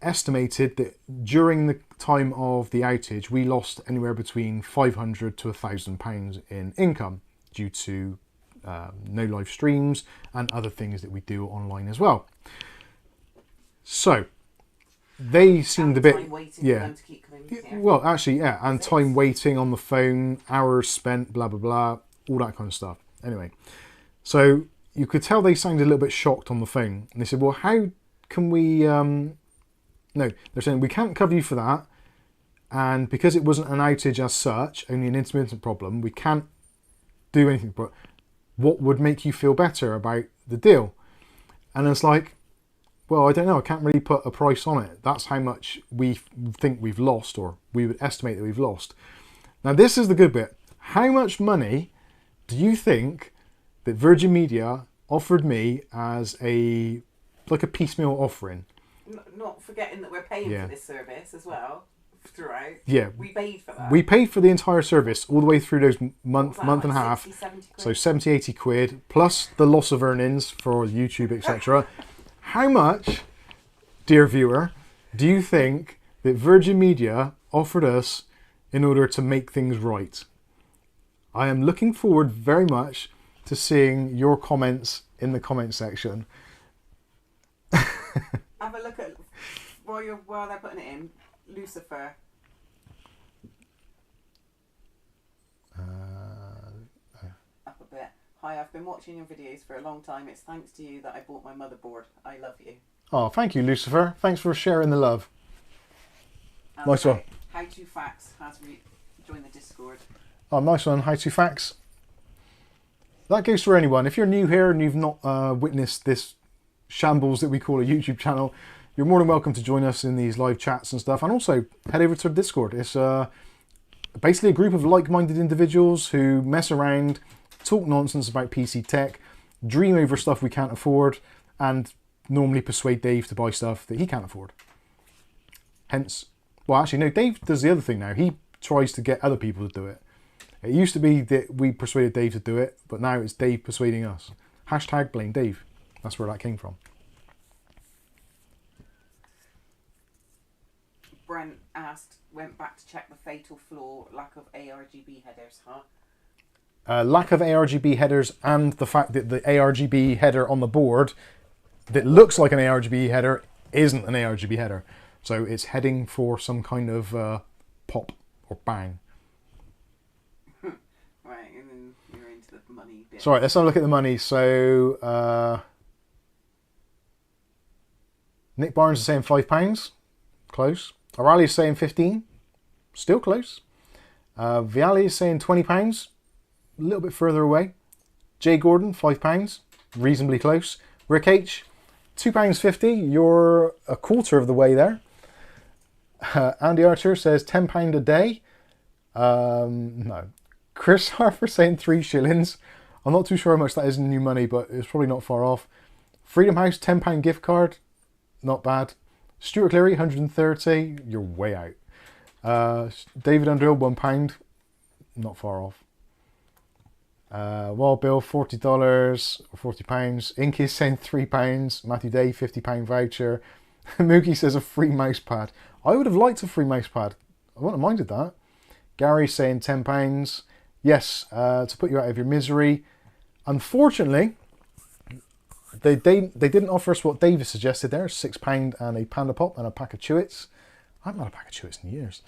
estimated that during the time of the outage, we lost anywhere between £500 to £1,000 in income due to no live streams and other things that we do online as well. So they seemed a bit, yeah, well, actually, yeah, and time waiting on the phone, hours spent, blah, blah, blah, all that kind of stuff. Anyway, so you could tell they sounded a little bit shocked on the phone. And they said, well, how can we, no, they're saying we can't cover you for that. And because it wasn't an outage as such, only an intermittent problem, we can't do anything. But what would make you feel better about the deal? And it's like, well, I don't know. I can't really put a price on it. That's how much we think we've lost, or we would estimate that we've lost. Now, this is the good bit. How much money do you think that Virgin Media offered me as like a piecemeal offering? Not forgetting that we're paying Yeah. for this service as well throughout. Yeah. We paid for that. We paid for the entire service all the way through those month What was that, and a like half. 60, 70 quid? So 70, 80 quid, plus the loss of earnings for YouTube, etc. How much, dear viewer, do you think that Virgin Media offered us in order to make things right? I am looking forward very much to seeing your comments in the comment section. Have a look at, while they're putting it in, Lucifer. Up a bit. Hi, I've been watching your videos for a long time. It's thanks to you that I bought my motherboard. I love you. Oh, thank you, Lucifer. Thanks for sharing the love. And Nice one. How to Fax has joined the Discord. Oh, nice one. How to Facts. That goes for anyone. If you're new here and you've not witnessed this shambles that we call a YouTube channel, you're more than welcome to join us in these live chats and stuff. And also head over to Discord. It's basically a group of like-minded individuals who mess around, talk nonsense about PC tech, dream over stuff we can't afford, and normally persuade Dave to buy stuff that he can't afford. Hence, well, actually, no, Dave does the other thing now. He tries to get other people to do it. It used to be that we persuaded Dave to do it, but now it's Dave persuading us. Hashtag blame Dave. That's where that came from. Brent asked, went back to check the fatal flaw, lack of ARGB headers, huh? Lack of ARGB headers and the fact that the ARGB header on the board that looks like an ARGB header isn't an ARGB header. So it's heading for some kind of pop or bang. Right, and then you're into the money bit. So right, let's have a look at the money. So Nick Barnes is saying £5. Close. O'Reilly is saying 15. Still close. Viali is saying £20. A little bit further away. Jay Gordon, £5. Reasonably close. Rick H, £2.50. You're a quarter of the way there. Andy Archer says £10 a day. No. Chris Harper saying 3 shillings. I'm not too sure how much that is in new money, but it's probably not far off. Freedom House, £10 gift card. Not bad. Stuart Cleary, 130. You're way out. David Underhill, £1. Not far off. Wild Bill, $40 or £40. Inky is saying £3. Matthew Day, £50 voucher. Mookie says a free mouse pad. I would have liked a free mouse pad. I wouldn't have minded that. Gary saying £10. Yes, to put you out of your misery. Unfortunately, they didn't offer us what David suggested there, £6 and a Panda Pop and a pack of Chewits. I haven't had a pack of Chewits in years.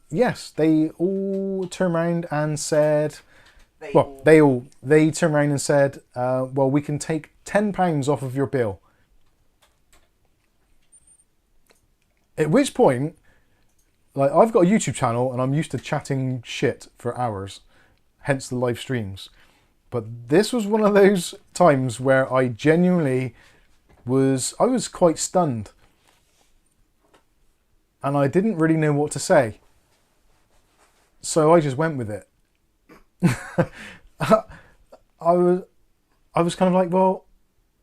Yes, they all turned around and said, they turned around and said, well, we can take £10 off of your bill. At which point, like, I've got a YouTube channel and I'm used to chatting shit for hours, hence the live streams. But this was one of those times where I genuinely was quite stunned. And I didn't really know what to say. So I just went with it. I was kind of like, well...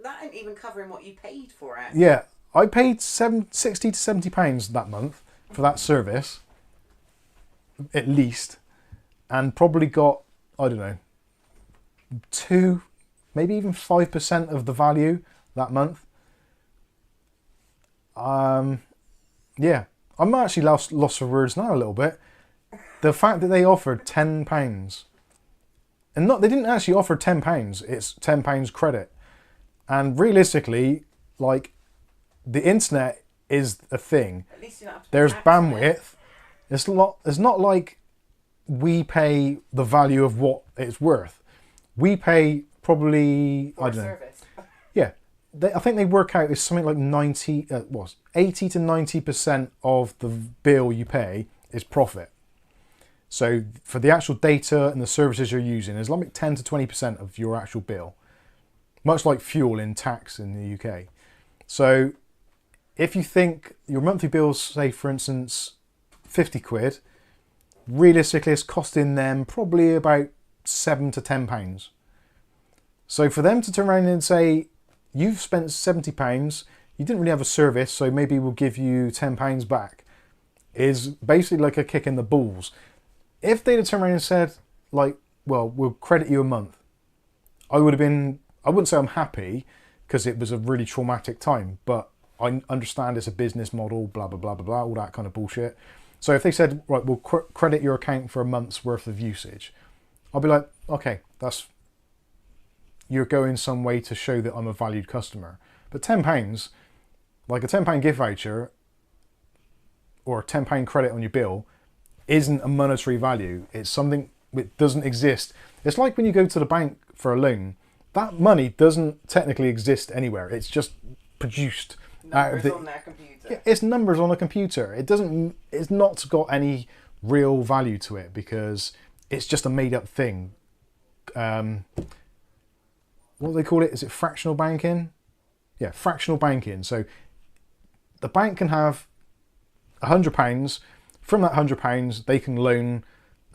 That ain't even covering what you paid for it. Yeah, I paid £60 to £70 that month for that service, at least. And probably got, I don't know, 2, maybe even 5% of the value that month. Yeah, I'm actually lost for words now a little bit. The fact that they offered £10, and they didn't actually offer £10, it's £10 credit. And realistically, like, the internet is a thing. At least you don't have to There's pay tax on it. bandwidth. It's not like we pay the value of what it's worth. We pay probably, For I a don't know. service. Yeah, I think they work out it's something like 80 to 90% of the bill you pay is profit. So for the actual data and the services you're using, it's like 10 to 20% of your actual bill. Much like fuel in tax in the UK. So if you think your monthly bills, say for instance, 50 quid, realistically it's costing them probably about £7 to £10. So for them to turn around and say, you've spent £70, you didn't really have a service, so maybe we'll give you £10 back, is basically like a kick in the balls. If they'd have turned around and said, like, well, we'll credit you a month, I would have been, I wouldn't say I'm happy, because it was a really traumatic time, but I understand it's a business model, blah, blah, blah, blah, blah, all that kind of bullshit. So if they said, right, we'll credit your account for a month's worth of usage, I'll be like, okay, you're going some way to show that I'm a valued customer. But £10, like a £10 gift voucher or a £10 credit on your bill isn't a monetary value. It's something that doesn't exist. It's like when you go to the bank for a loan, that money doesn't technically exist anywhere. It's just produced out of on their computer. Yeah, it's numbers on a computer. It's not got any real value to it because it's just a made up thing. What do they call it? Is it fractional banking? Yeah, fractional banking. So the bank can have £100. From that £100, they can loan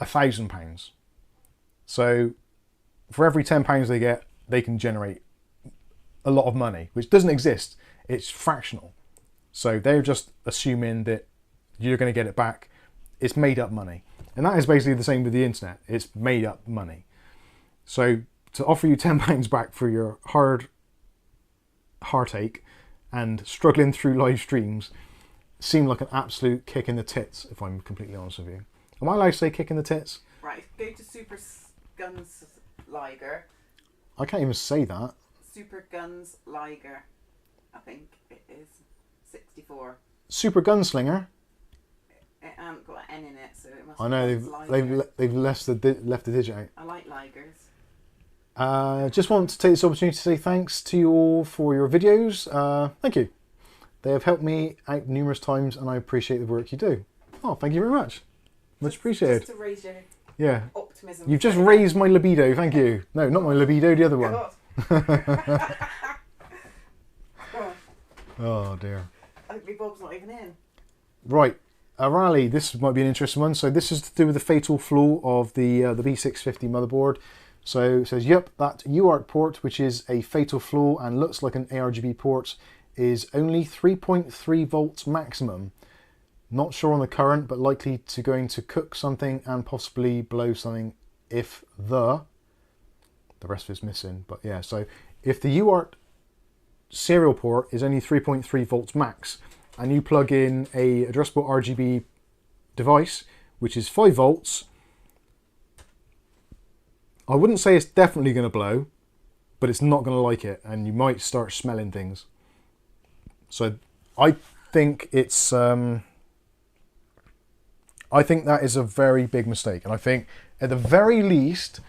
£1,000. So for every £10 they get, they can generate a lot of money, which doesn't exist. It's fractional. So they're just assuming that you're going to get it back. It's made up money. And that is basically the same with the internet. It's made up money. So to offer you £10 back for your heartache and struggling through live streams seemed like an absolute kick in the tits, if I'm completely honest with you. Am I allowed to say kick in the tits? Right, go to Super Guns Liger. I can't even say that. Super Guns Liger. I think it is 64. Super Gunslinger. It hasn't got an N in it, so it must. I know they've left the digit out. I like Ligers. Just want to take this opportunity to say thanks to you all for your videos. Thank you. They have helped me out numerous times, and I appreciate the work you do. Oh, thank you very much. Much appreciated. Just to raise your Yeah. optimism. You've just raised my libido. Thank you. No, not my libido. The other one. Oh dear. Hopefully Bob's not even in. Right, a rally. This might be an interesting one. So this is to do with the fatal flaw of the B650 motherboard. So it says, yep, that UART port, which is a fatal flaw and looks like an ARGB port, is only 3.3 volts maximum. Not sure on the current, but likely to going to cook something and possibly blow something if the rest of it's missing. But yeah, so if the UART serial port is only 3.3 volts max and you plug in a addressable RGB device, which is 5 volts, I wouldn't say it's definitely going to blow, but it's not going to like it, and you might start smelling things. So I think it's I think that is a very big mistake, and I think at the very least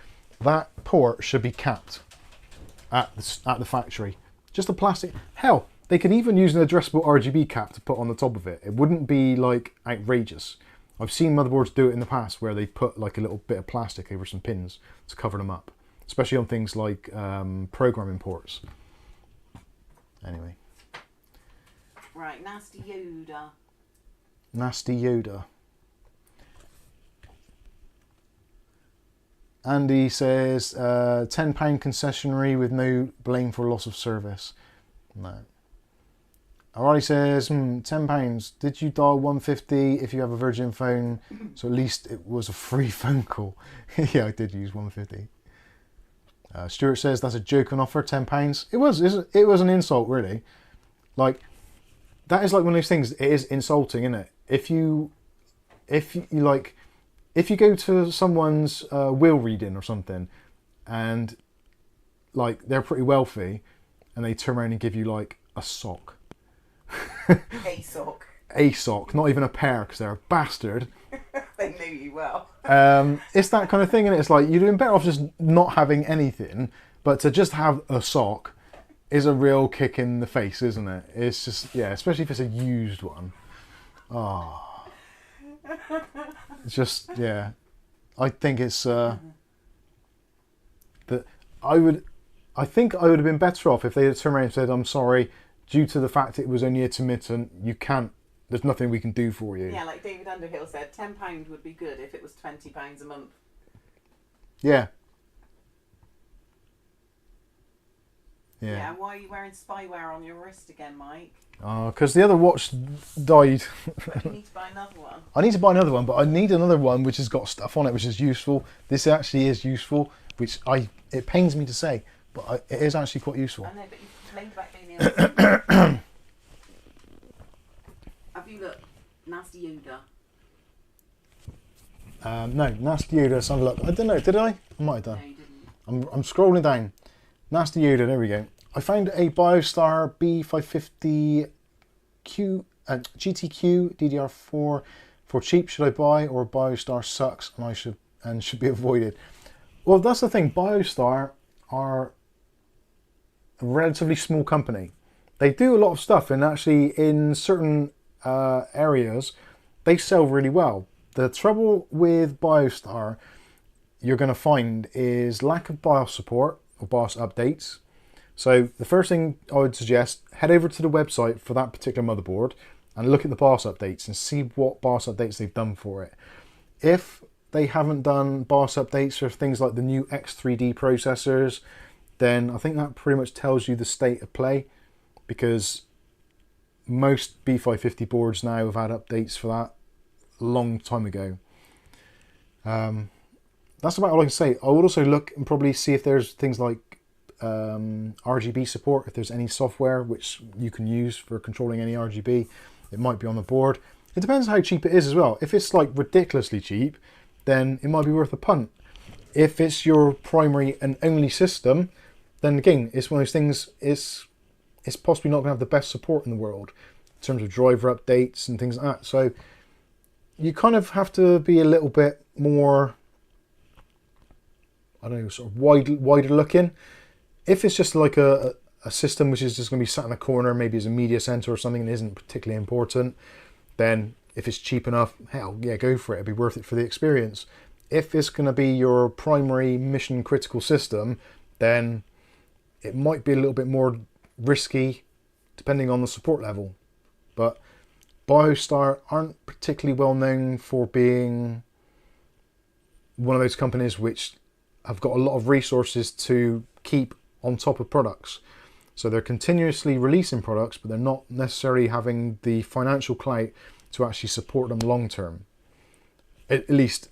that port should be capped at the factory. Just a plastic. Hell, they could even use an addressable RGB cap to put on the top of it. It wouldn't be like outrageous. I've seen motherboards do it in the past where they put like a little bit of plastic over some pins to cover them up, especially on things like programming ports. Anyway. Right, Nasty Yoda. Nasty Yoda. Andy says, £10 concessionary with no blame for loss of service. No. O'Reilly says, £10. Did you dial 150 if you have a Virgin phone? So at least it was a free phone call. Yeah, I did use 150. Stuart says that's a joke on offer, £10. It was an insult, really. Like, that is like one of those things. It is insulting, isn't it? If you go to someone's will reading or something, and like they're pretty wealthy, and they turn around and give you like a sock. A sock. A sock, not even a pair, because they're a bastard. They knew you well. It's that kind of thing, and it's like you're doing better off just not having anything, but to just have a sock is a real kick in the face, isn't it? It's just, yeah, especially if it's a used one. Oh. It's just, yeah. I think it's that I think I would have been better off if they had turned around and said, I'm sorry, due to the fact it was only intermittent, you can't, there's nothing we can do for you. Yeah, like David Underhill said, £10 would be good if it was £20 a month. Yeah. Yeah, why are you wearing spyware on your wrist again, Mike? Because the other watch died. But you need to buy another one. I need to buy another one, but I need another one which has got stuff on it which is useful. This actually is useful, which it pains me to say, but it is actually quite useful. I know, but you've complained about being able to... Have you looked? Nasty Yoda. No, Nasty Yoda, let's have a look. I don't know, did I? I might have done. No, you didn't. I'm scrolling down. Nasty Yoda, there we go. I found a BioStar B650 GTQ DDR4 for cheap. Should I buy, or BioStar sucks and should be avoided? Well, that's the thing. BioStar are a relatively small company. They do a lot of stuff, and actually in certain areas they sell really well. The trouble with BioStar you're going to find is lack of BIOS support or BIOS updates. So the first thing I would suggest, head over to the website for that particular motherboard and look at the BIOS updates and see what BIOS updates they've done for it. If they haven't done BIOS updates for things like the new X3D processors, then I think that pretty much tells you the state of play, because most B550 boards now have had updates for that a long time ago. That's about all I can say. I would also look and probably see if there's things like RGB support, if there's any software which you can use for controlling any RGB. It might be on the board. It depends how cheap it is as well. If it's like ridiculously cheap, then it might be worth a punt. If it's your primary and only system, then again, it's one of those things, it's possibly not going to have the best support in the world in terms of driver updates and things like that. So you kind of have to be a little bit more, I don't know, sort of wider looking. If it's just like a system which is just going to be sat in a corner, maybe as a media center or something, that isn't particularly important, then if it's cheap enough, hell yeah, go for it. It'd be worth it for the experience. If it's going to be your primary mission critical system, then it might be a little bit more risky depending on the support level. But BioStar aren't particularly well known for being one of those companies which have got a lot of resources to keep on top of products. So they're continuously releasing products, but they're not necessarily having the financial clout to actually support them long term. At least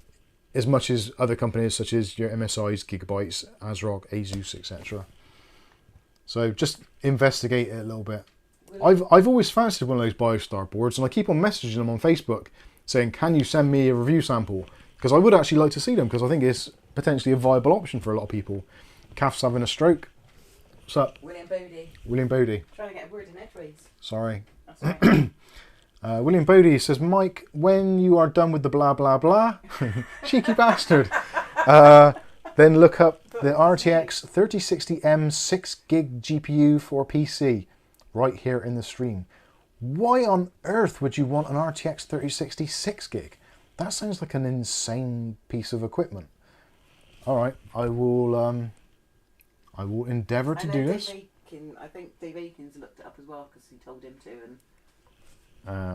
as much as other companies such as your MSIs, Gigabytes, ASRock, Asus, etc. So just investigate it a little bit. I've always fancied one of those BioStar boards, and I keep on messaging them on Facebook saying, can you send me a review sample? Because I would actually like to see them, because I think it's potentially a viable option for a lot of people. Calf's having a stroke. What's up? William Bodie. William Bodie. Trying to get a word in edgeways. Sorry. That's right. William Bodie says, Mike, when you are done with the blah blah blah, cheeky bastard, then look up the RTX 3060M 6GB GPU for PC right here in the stream. Why on earth would you want an RTX 3060 6GB? That sounds like an insane piece of equipment. All right, I will endeavour to do this. I think Dave Aikens looked it up as well because he told him to. And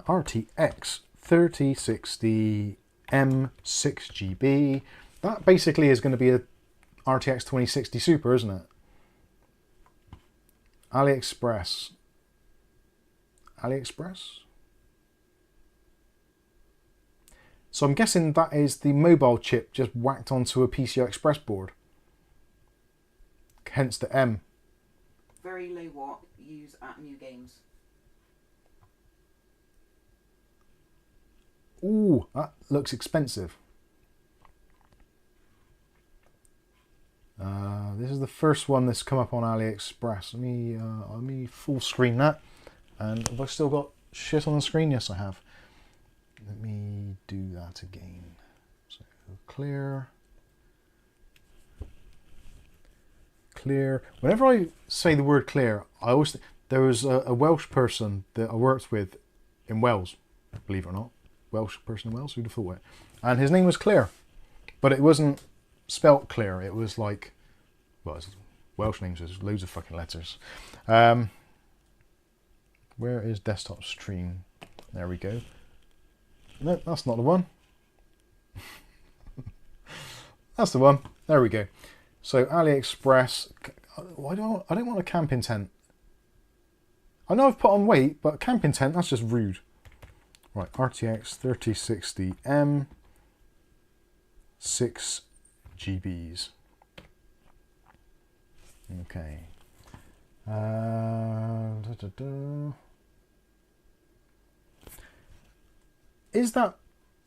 RTX 3060M 6GB. That basically is going to be a RTX 2060 Super, isn't it? AliExpress. So I'm guessing that is the mobile chip just whacked onto a PCI Express board. Hence the M. very low watt, use at new games. Ooh, that looks expensive. This is the first one that's come up on AliExpress. Let me full screen that. And have I still got shit on the screen? Yes, I have. Let me do that again. So clear. Clear. Whenever I say the word clear, I always think there was a Welsh person that I worked with in Wales, believe it or not. Welsh person in Wales, who'd have thought it? And his name was Claire. but it wasn't spelt clear. It was like, well, it's Welsh names, there's loads of fucking letters. Where is desktop stream? There we go. No, that's not the one. That's the one. There we go. So AliExpress. I don't want a camping tent. I know I've put on weight, but camping tent, that's just rude. Right, RTX 3060M 6 GBs. Okay. Is that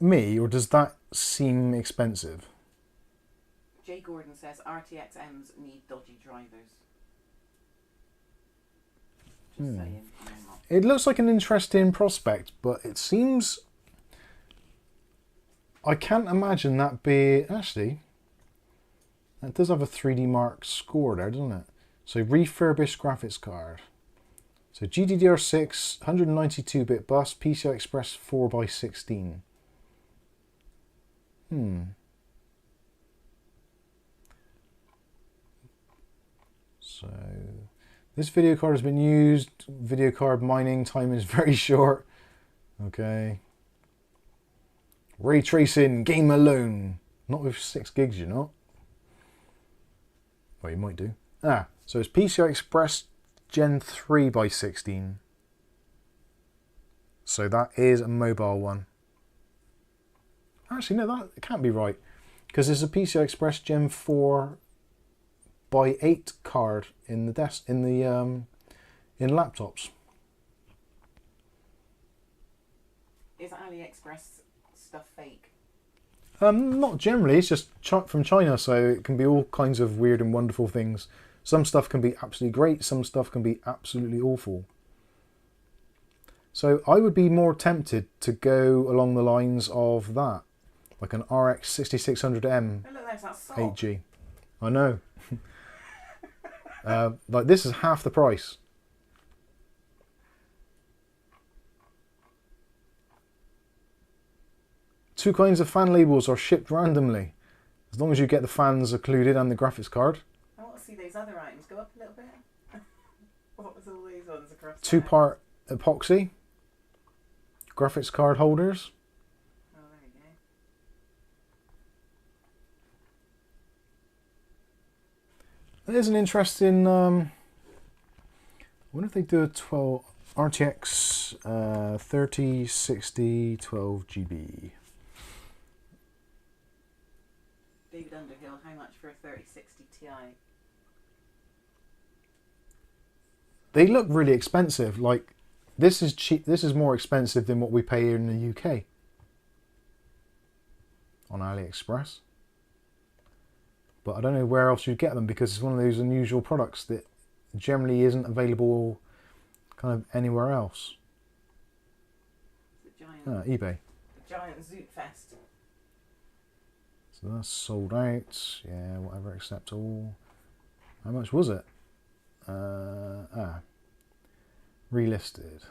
me, or does that seem expensive? Jay Gordon says RTX M's need dodgy drivers. Just saying. It looks like an interesting prospect, but it seems... I can't imagine that be... Actually, that does have a 3D Mark score there, doesn't it? So refurbished graphics card. So GDDR6, 192-bit bus, PCI Express 4x16. So this video card has been used. Video card mining time is very short. Okay. Ray tracing, game alone. Not with 6 gigs, you're not. Well, you might do. So it's PCI Express Gen 3x16. So that is a mobile one. Actually, no, that can't be right, because there's a PCI Express Gen 4x8 card in the in laptops. Is AliExpress stuff fake? Not generally. It's just from China, so it can be all kinds of weird and wonderful things. Some stuff can be absolutely great. Some stuff can be absolutely awful. So I would be more tempted to go along the lines of that, like an RX 6600M 8G. I know. Like this is half the price. Two kinds of fan labels are shipped randomly, as long as you get the fans included and the graphics card. I want to see those other items. Go up a little bit. What was all these ones across? 2-part epoxy. Graphics card holders. Oh, there you go. There's an interesting. I wonder if they do a 12 RTX 3060 12 GB. David Underhill, how much for a 3060 Ti? They look really expensive. Like this is cheap. This is more expensive than what we pay here in the UK on AliExpress. But I don't know where else you'd get them, because it's one of those unusual products that generally isn't available kind of anywhere else. The giant, eBay. the giant Zoot Fest. So that's sold out. Yeah, whatever, except all. How much was it? Relisted.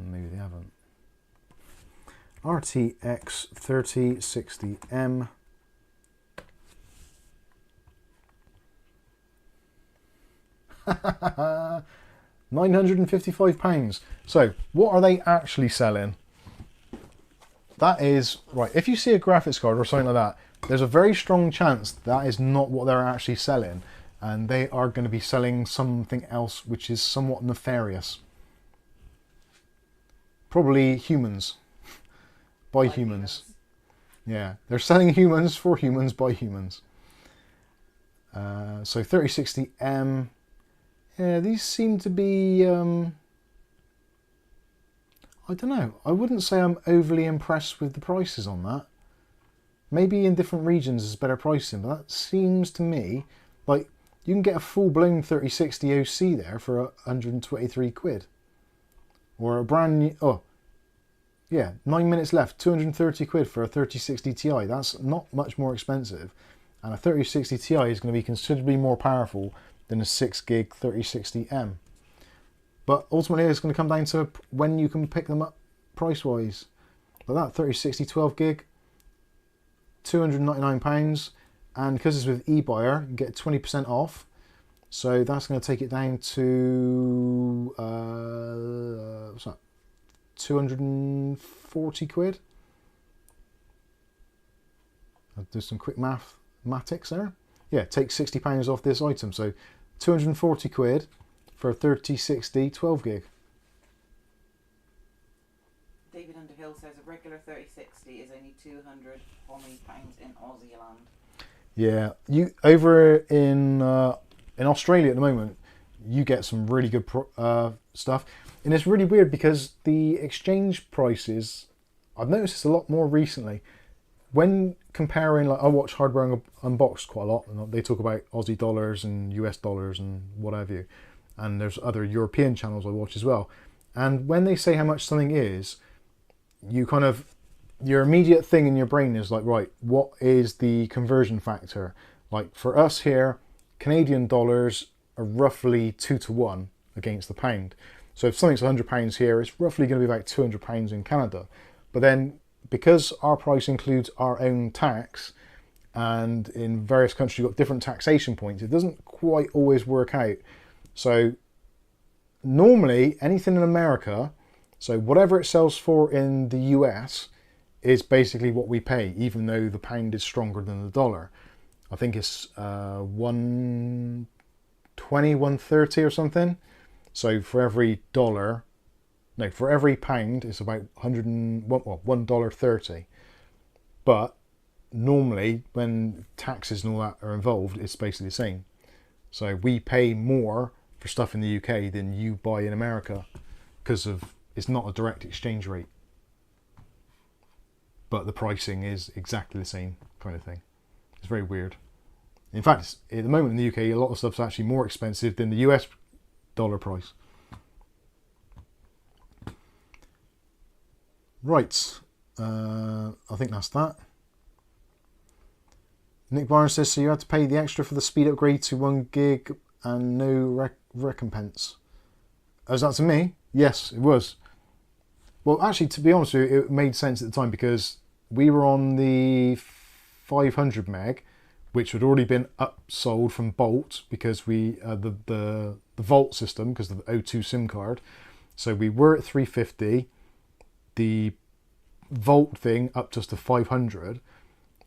Maybe they haven't. RTX 3060M. £955. So, what are they actually selling? That is, right, if you see a graphics card or something like that, there's a very strong chance that is not what they're actually selling, and they are going to be selling something else which is somewhat nefarious. Probably humans. By humans. Yeah, they're selling humans for humans by humans. So 3060M. Yeah, these seem to be... I don't know. I wouldn't say I'm overly impressed with the prices on that. Maybe in different regions there's better pricing, but that seems to me like you can get a full-blown 3060 OC there for 123 quid. Or a brand new... Oh, yeah, 9 minutes left, 230 quid for a 3060 Ti. That's not much more expensive. And a 3060 Ti is going to be considerably more powerful than a 6 gig 3060M. But ultimately it's going to come down to when you can pick them up, price wise. Like that, 3060 12 gig, £299, and because it's with eBuyer, you get 20% off. So that's going to take it down to what's that? 240 quid. I'll do some quick mathematics there. Yeah, take £60 off this item. So 240 quid for a 3060 12 gig. David Underhill says a regular 3060 is only £200 in Aussie land. Yeah, you over in Australia at the moment, you get some really good stuff, and it's really weird because the exchange prices, I've noticed this a lot more recently. When comparing, like I watch Hardware Unboxed quite a lot, and they talk about Aussie dollars and US dollars and what have you, and there's other European channels I watch as well. And when they say how much something is, you kind of, your immediate thing in your brain is like, right, what is the conversion factor? Like for us here, Canadian dollars are roughly 2 to 1 against the pound. So if something's £100 here, it's roughly going to be about £200 in Canada. But then because our price includes our own tax, and in various countries you've got different taxation points, it doesn't quite always work out. So normally anything in America, so whatever it sells for in the US is basically what we pay, even though the pound is stronger than the dollar. I think it's 120, 130 or something. So for every dollar, no, for every pound it's about $1.30. But normally when taxes and all that are involved, it's basically the same. So we pay more for stuff in the UK than you buy in America because of it's not a direct exchange rate. But the pricing is exactly the same kind of thing. It's very weird. In fact, at the moment in the UK, a lot of stuff's actually more expensive than the US dollar price. Right, I think that's that. Nick Barnes says, so you had to pay the extra for the speed upgrade to 1 gig and no recompense. Was that to me? Yes, it was. Well, actually, to be honest with you, it made sense at the time because we were on the 500 meg, which had already been upsold from Bolt because we the Volt system, because of the O2 SIM card. So we were at 350. The Volt thing upped us to 500,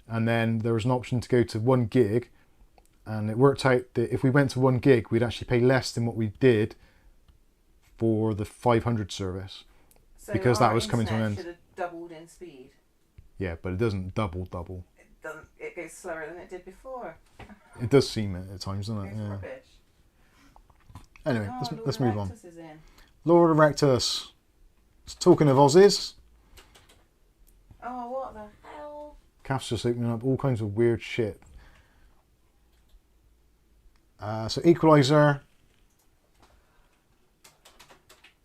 and then there was an option to go to 1 gig, and it worked out that if we went to 1 gig, we'd actually pay less than what we did for the 500 service. So because that was coming to an end. Should have doubled in speed. Yeah, but it doesn't double. It doesn't. It goes slower than it did before. It does seem it at times, doesn't it? It's Yeah. rubbish. Anyway, Lord let's move on. Rectus is in. Lord Erectus. Talking of Aussies, Oh, what the hell? Calf's just opening up all kinds of weird shit. So Equalizer,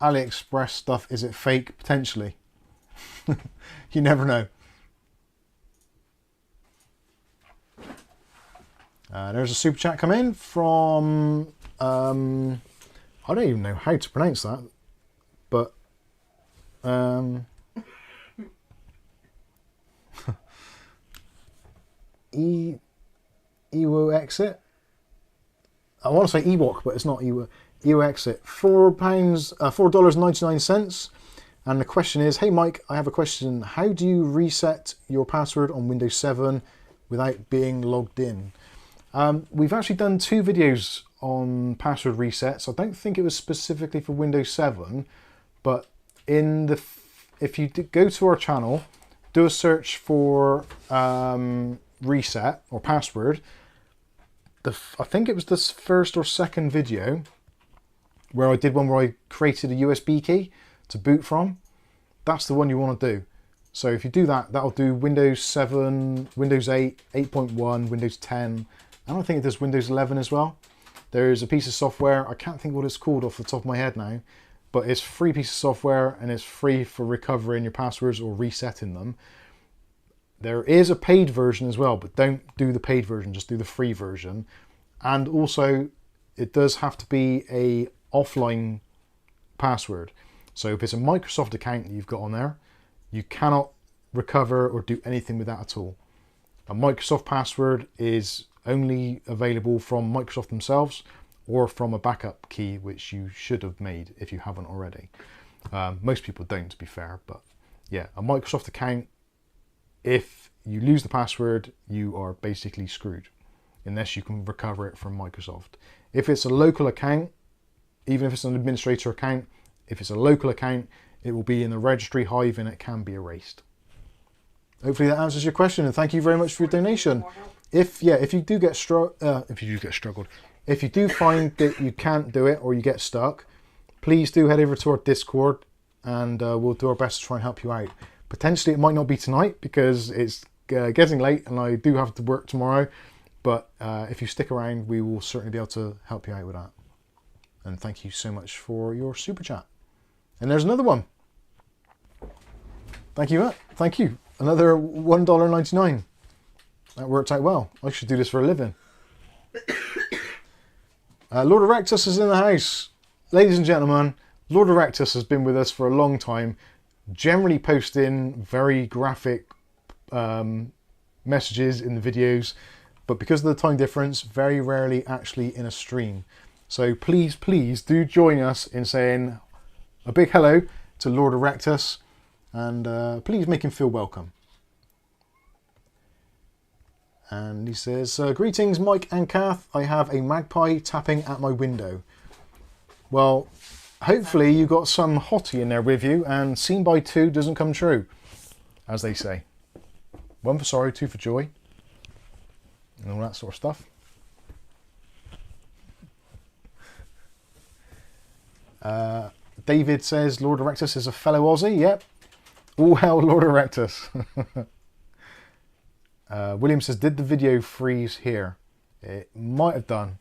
AliExpress stuff, is it fake? Potentially. You never know. There's a super chat come in from, I don't even know how to pronounce that, but Ewo Exit. I want to say Ewok, but it's not Ewo. Ewo Exit. $4.99. And the question is, hey Mike, I have a question. How do you reset your password on Windows 7 without being logged in? We've actually done 2 videos on password resets. I don't think it was specifically for Windows 7, but if you go to our channel, do a search for reset or password. I think it was this first or second video where I did one where I created a USB key to boot from. That's the one you want to do. So if you do that, that'll do Windows 7, Windows 8, 8.1, Windows 10, and I think it does Windows 11 as well. There's a piece of software, I can't think what it's called off the top of my head now, but it's a free piece of software and it's free for recovering your passwords or resetting them. There is a paid version as well, but don't do the paid version, just do the free version. And also, it does have to be a offline password. So if it's a Microsoft account that you've got on there, you cannot recover or do anything with that at all. A Microsoft password is only available from Microsoft themselves or from a backup key, which you should have made if you haven't already. Most people don't, to be fair, but yeah, a Microsoft account, if you lose the password, you are basically screwed, unless you can recover it from Microsoft. If it's a local account, even if it's an administrator account, if it's a local account, it will be in the registry hive and it can be erased. Hopefully that answers your question, and thank you very much for your donation. If you do find that you can't do it or you get stuck, please do head over to our Discord, and we'll do our best to try and help you out. Potentially it might not be tonight because it's getting late and I do have to work tomorrow, but if you stick around, we will certainly be able to help you out with that. And thank you so much for your super chat. And there's another one. Thank you, Matt. Thank you. Another $1.99. That worked out well. I should do this for a living. Lord Erectus is in the house. Ladies and gentlemen, Lord Erectus has been with us for a long time, generally posting very graphic messages in the videos, but because of the time difference, very rarely actually in a stream. So please do join us in saying a big hello to Lord Erectus, and please make him feel welcome. And he says, greetings Mike and Kath, I have a magpie tapping at my window. Well, hopefully you got some hottie in there with you, and seen by two doesn't come true, as they say. One for sorrow, two for joy, and all that sort of stuff. David says Lord Erectus is a fellow Aussie. Yep. All hell Lord Erectus. William says, did the video freeze here? It might have done.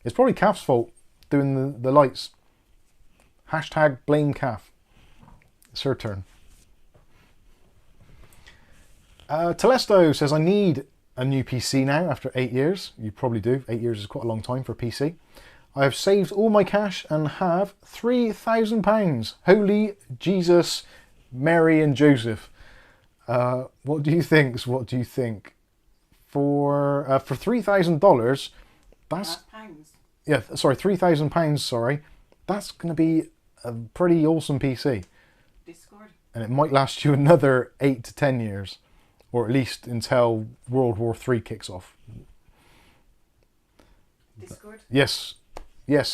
It's probably Kath's fault doing the lights. Hashtag blame Kath. It's her turn. Telesto says, I need a new PC now after 8 years. You probably do. 8 years is quite a long time for a PC. I have saved all my cash and have £3,000. Holy Jesus, Mary and Joseph. What do you think? What do you think? For $3,000, that's Pounds. yeah. Sorry, £3,000. Sorry, that's going to be a pretty awesome PC. Discord. And it might last you another 8 to 10 years, or at least until World War III kicks off. Discord. Yes. Yeah.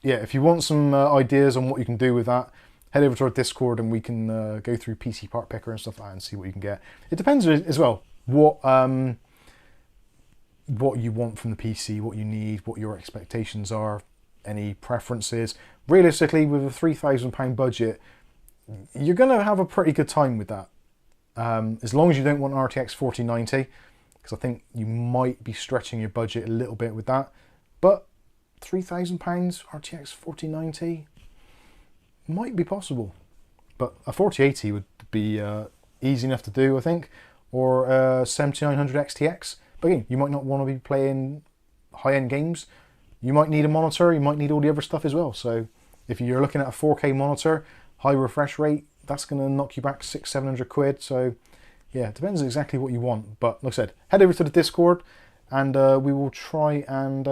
If you want some ideas on what you can do with that, head over to our Discord and we can go through PC Part Picker and stuff like that and see what you can get. It depends as well what you want from the PC, what you need, what your expectations are, any preferences. Realistically, with a £3,000 budget, you're going to have a pretty good time with that. As long as you don't want an RTX 4090, because I think you might be stretching your budget a little bit with that. But £3,000 RTX 4090 might be possible. But a 4080 would be easy enough to do, I think, or a 7900 XTX. But again, you might not want to be playing high-end games. You might need a monitor, you might need all the other stuff as well. So if you're looking at a 4K monitor, high refresh rate, that's going to knock you back £600-700. So yeah, it depends exactly what you want. But like I said, head over to the Discord and we will try and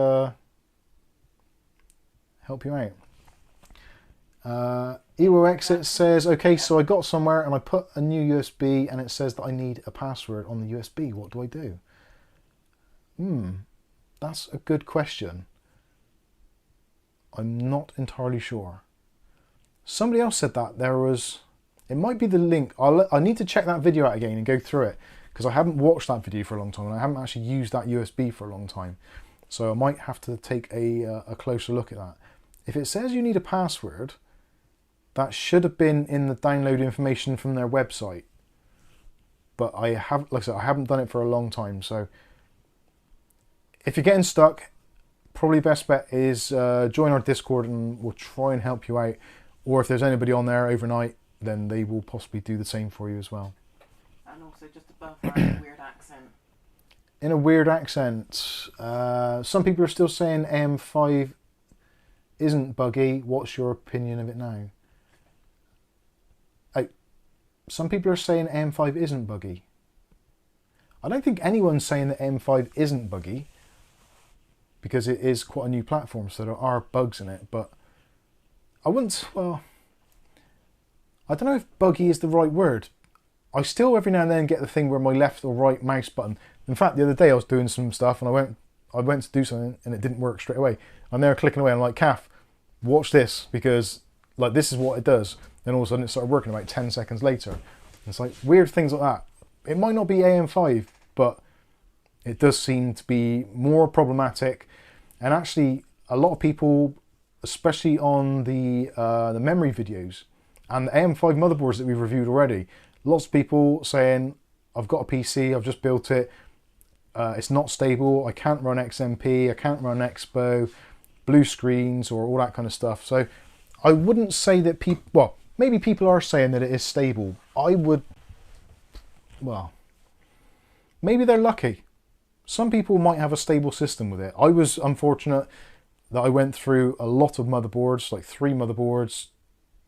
help you out. Ewo Exit says, okay, so I got somewhere and I put a new USB and it says that I need a password on the USB. What do I do? That's a good question. I'm not entirely sure. Somebody else said that there was, it might be the link. I need to check that video out again and go through it, because I haven't watched that video for a long time and I haven't actually used that USB for a long time. So I might have to take a closer look at that. If it says you need a password, that should have been in the download information from their website. But I haven't, like I said, I haven't done it for a long time. So if you're getting stuck, probably best bet is join our Discord and we'll try and help you out. Or if there's anybody on there overnight, then they will possibly do the same for you as well. And also just above that, a weird accent. In a weird accent. Some people are still saying AM5 isn't buggy. What's your opinion of it now? Some people are saying AM5 isn't buggy. I don't think anyone's saying that AM5 isn't buggy, because it is quite a new platform, so there are bugs in it, but I wouldn't, well, I don't know if buggy is the right word. I still every now and then get the thing where my left or right mouse button, in fact the other day I was doing some stuff and I went to do something and it didn't work straight away. I'm there clicking away, I'm like, Kath, watch this, because like this is what it does. Then all of a sudden it started working about 10 seconds later. And it's like weird things like that. It might not be AM5, but it does seem to be more problematic. And actually a lot of people, especially on the memory videos and the AM5 motherboards that we've reviewed already, lots of people saying, I've got a PC, I've just built it, it's not stable, I can't run XMP, I can't run Expo, blue screens or all that kind of stuff. So I wouldn't say that people, well, maybe people are saying that it is stable. I would, well, maybe they're lucky. Some people might have a stable system with it. I was unfortunate that I went through a lot of motherboards, like 3 motherboards,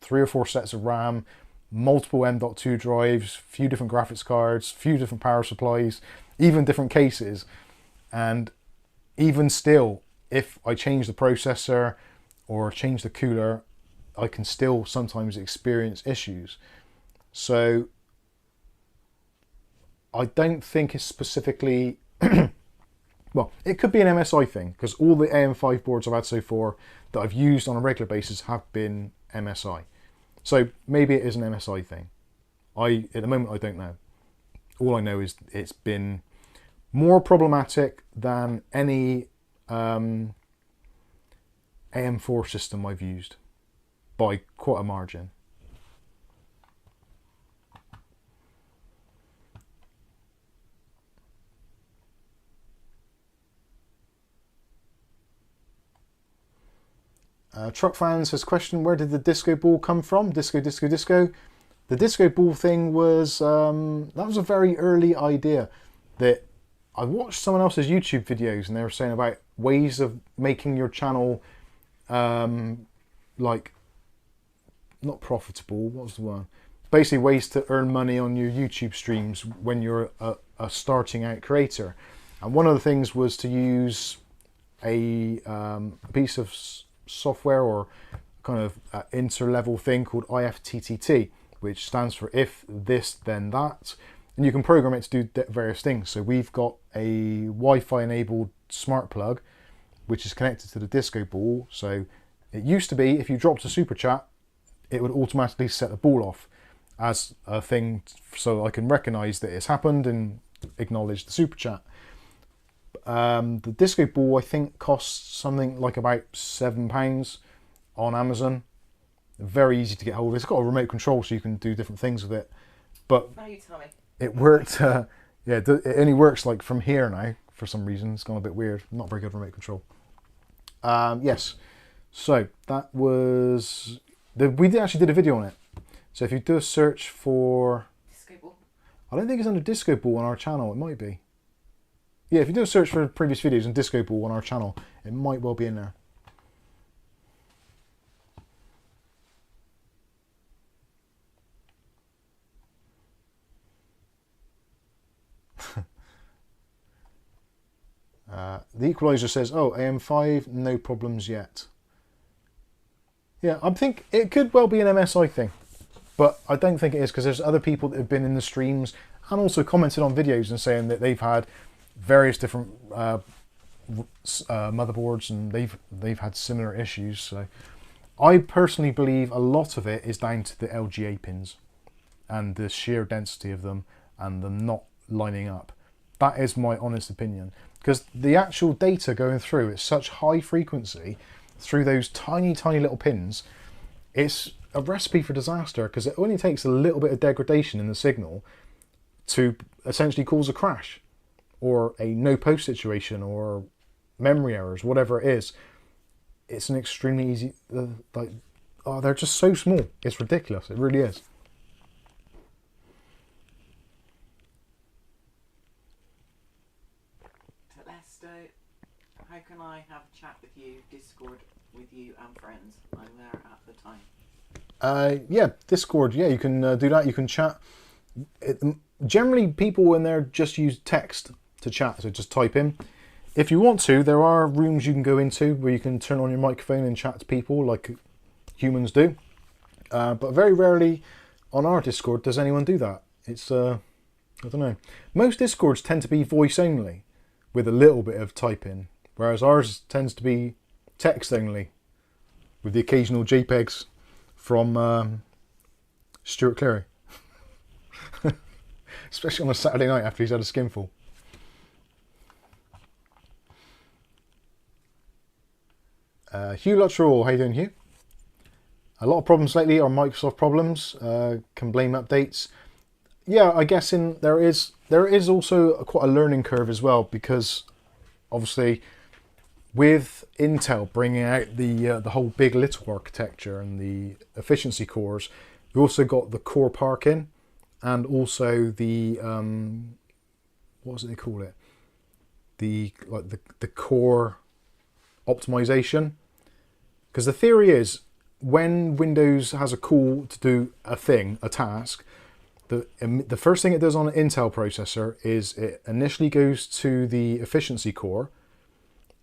3 or 4 sets of RAM, multiple M.2 drives, few different graphics cards, few different power supplies, even different cases. And even still, if I change the processor or change the cooler, I can still sometimes experience issues. So I don't think it's specifically, well, it could be an MSI thing, because all the AM5 boards I've had so far that I've used on a regular basis have been MSI. So maybe it is an MSI thing. At the moment, I don't know. All I know is it's been more problematic than any AM4 system I've used by quite a margin. Truck Fans has questioned, where did the disco ball come from? Disco, disco, disco. The disco ball thing was, that was a very early idea that I watched someone else's YouTube videos and they were saying about ways of making your channel, like, not profitable, what was the word? Basically ways to earn money on your YouTube streams when you're a starting out creator. And one of the things was to use a piece of software or kind of inter-level thing called IFTTT, which stands for if this then that, and you can program it to do various things. So we've got a Wi-Fi enabled smart plug which is connected to the disco ball. So it used to be if you dropped a super chat it would automatically set the ball off as a thing, so I can recognize that it's happened and acknowledge the super chat. The disco ball I think costs something like about £7 on Amazon. Very easy to get hold of. It's got a remote control so you can do different things with it. But Now you tell me. It worked, yeah, it only works like from here now for some reason. It's gone a bit weird. Not very good remote control. Yes, so that was, we actually did a video on it. So if you do a search for, Disco ball. I don't think it's under disco ball on our channel, it might be. Yeah, if you do a search for previous videos on disco ball on our channel, it might well be in there. The Equalizer says, oh, AM5, no problems yet. Yeah, I think it could well be an MSI thing, but I don't think it is, because there's other people that have been in the streams and also commented on videos and saying that they've had various different motherboards and they've had similar issues. So I personally believe a lot of it is down to the LGA pins and the sheer density of them and them not lining up. That is my honest opinion, because the actual data going through at such high frequency through those tiny little pins, it's a recipe for disaster, because it only takes a little bit of degradation in the signal to essentially cause a crash or a no post situation or memory errors, whatever it is. It's an extremely easy, like, oh, they're just so small. It's ridiculous. It really is. How can I have a chat with you, Discord with you and friends? I'm there at the time. Yeah, Discord, yeah, you can do that. You can chat. Generally, people in there just use text to chat, so just type in. If you want to, there are rooms you can go into where you can turn on your microphone and chat to people like humans do. But very rarely on our Discord does anyone do that. It's, I don't know. Most Discords tend to be voice only with a little bit of typing, whereas ours tends to be text only with the occasional JPEGs from Stuart Cleary. Especially on a Saturday night after he's had a skinful. Hugh Luttrell, how you doing, Hugh? A lot of problems lately are Microsoft problems. Can blame updates. Yeah, I guess there is also quite a learning curve as well, because obviously with Intel bringing out the whole big little architecture and the efficiency cores, we also got the core parking and also the what was it they call it? The core optimization. Because the theory is, when Windows has a call to do a task, the first thing it does on an Intel processor is it initially goes to the efficiency core.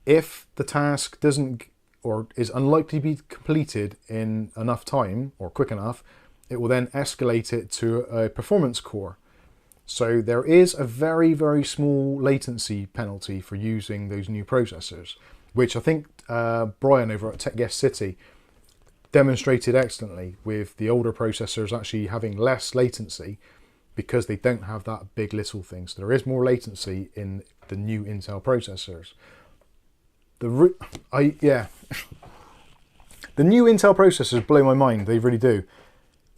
If the task doesn't, or is unlikely to be completed in enough time or quick enough, it will then escalate it to a performance core. So there is a very, very small latency penalty for using those new processors, which I think Brian over at Tech Guest City demonstrated excellently with the older processors actually having less latency because they don't have that big little thing. So there is more latency in the new Intel processors. The new Intel processors blow my mind. They really do.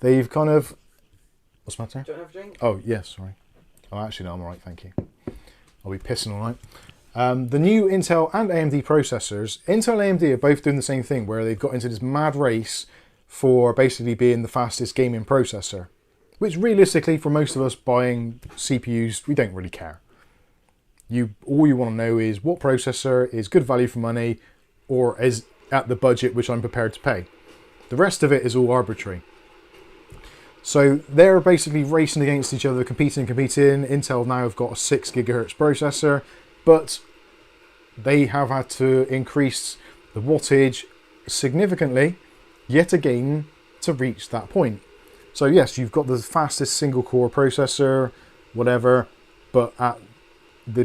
They've kind of... What's the matter? Do you have a drink? Oh, yes, sorry. Oh, actually, no, I'm all right, thank you. I'll be pissing all night. The new Intel and AMD processors, Intel and AMD are both doing the same thing, where they've got into this mad race for basically being the fastest gaming processor, which realistically, for most of us buying CPUs, we don't really care. All you want to know is what processor is good value for money or is at the budget which I'm prepared to pay. The rest of it is all arbitrary. So they're basically racing against each other, competing. Intel now have got a 6 GHz processor, but they have had to increase the wattage significantly, yet again, to reach that point. So yes, you've got the fastest single core processor, whatever, but at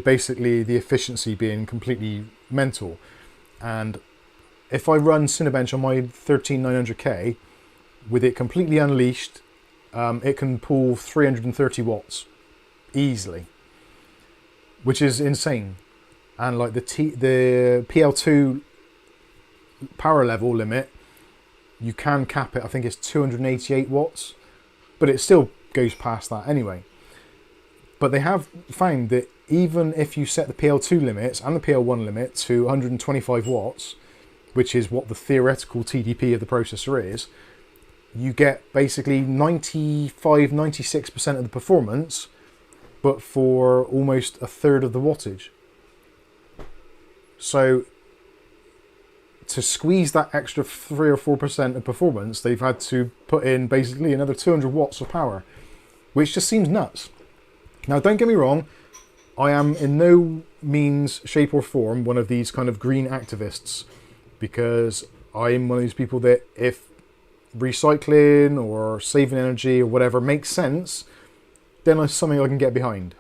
basically the efficiency being completely mental. And if I run Cinebench on my 13900K, with it completely unleashed, it can pull 330 watts easily, which is insane. And like the PL2 power level limit, you can cap it, I think it's 288 watts, but it still goes past that anyway. But they have found that even if you set the PL2 limits and the PL1 limit to 125 watts, which is what the theoretical TDP of the processor is, you get basically 95–96% of the performance, but for almost a third of the wattage. So to squeeze that extra 3 or 4% of performance, they've had to put in basically another 200 watts of power, which just seems nuts. Now, don't get me wrong, I am in no means, shape or form one of these kind of green activists, because I'm one of these people that if recycling or saving energy or whatever makes sense, then it's something I can get behind.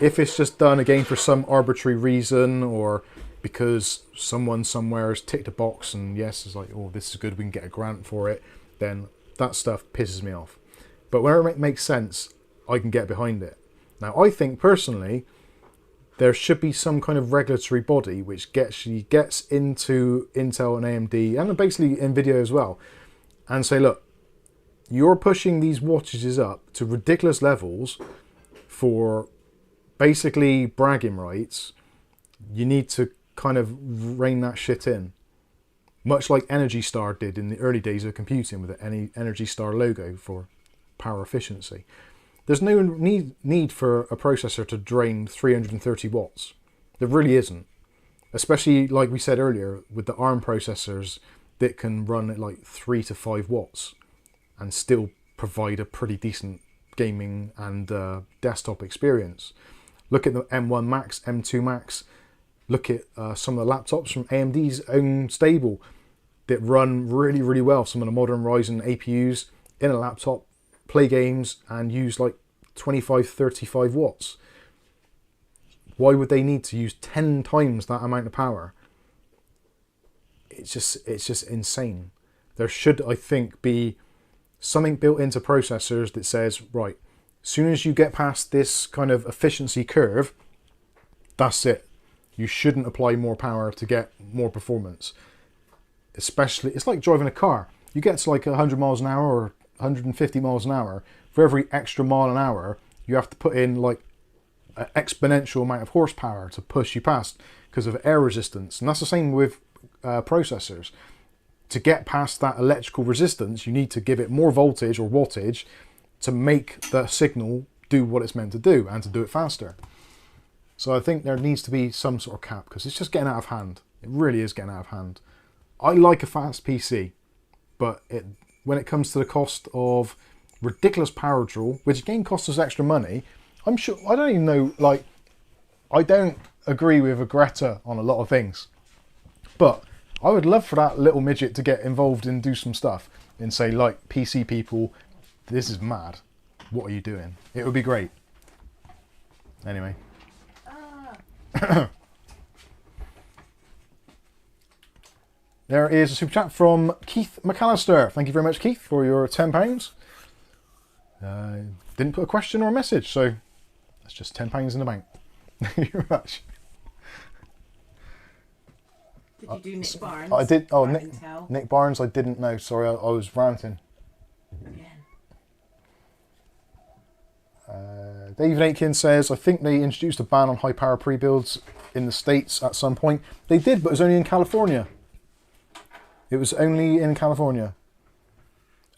If it's just done again for some arbitrary reason, or because someone somewhere has ticked a box and yes, it's like, oh, this is good, we can get a grant for it, then that stuff pisses me off. But whenever it makes sense, I can get behind it. Now, I think personally, there should be some kind of regulatory body which gets into Intel and AMD, and basically NVIDIA as well, and say, look, you're pushing these wattages up to ridiculous levels for basically bragging rights. You need to kind of rein that shit in. Much like Energy Star did in the early days of computing with the Energy Star logo for power efficiency. There's no need for a processor to drain 330 watts. There really isn't. especially like we said earlier with the ARM processors that can run at like 3 to 5 watts and still provide a pretty decent gaming and desktop experience. Look at the M1 Max, M2 Max. Look at some of the laptops from AMD's own stable that run really, really well. Some of the modern Ryzen APUs in a laptop, play games and use like 25, 35 watts. Why would they need to use 10 times that amount of power? It's just insane. There should, I think, be something built into processors that says, right, as soon as you get past this kind of efficiency curve, that's it. You shouldn't apply more power to get more performance. Especially, it's like driving a car. You get to like 100 miles an hour or 150 miles an hour. For every extra mile an hour, you have to put in like an exponential amount of horsepower to push you past because of air resistance. And that's the same with processors. To get past that electrical resistance, you need to give it more voltage or wattage to make the signal do what it's meant to do and to do it faster. So I think there needs to be some sort of cap because it's just getting out of hand. It really is getting out of hand. I like a fast PC, but when it comes to the cost of ridiculous power draw, which again costs us extra money, I'm sure, I don't even know, like, I don't agree with Greta on a lot of things, but I would love for that little midget to get involved and do some stuff and say, like, PC people, this is mad. What are you doing? It would be great. Anyway. There is a super chat from Keith McAllister. Thank you very much, Keith, for your £10. Didn't put a question or a message, so that's just £10 in the bank. Thank you very much. Did you do Nick Barnes? I did. Oh, Nick Barnes, I didn't know. Sorry, I was ranting. Again. David Aitken says, I think they introduced a ban on high power pre-builds in the States at some point. They did, but it was only in California. It was only in California.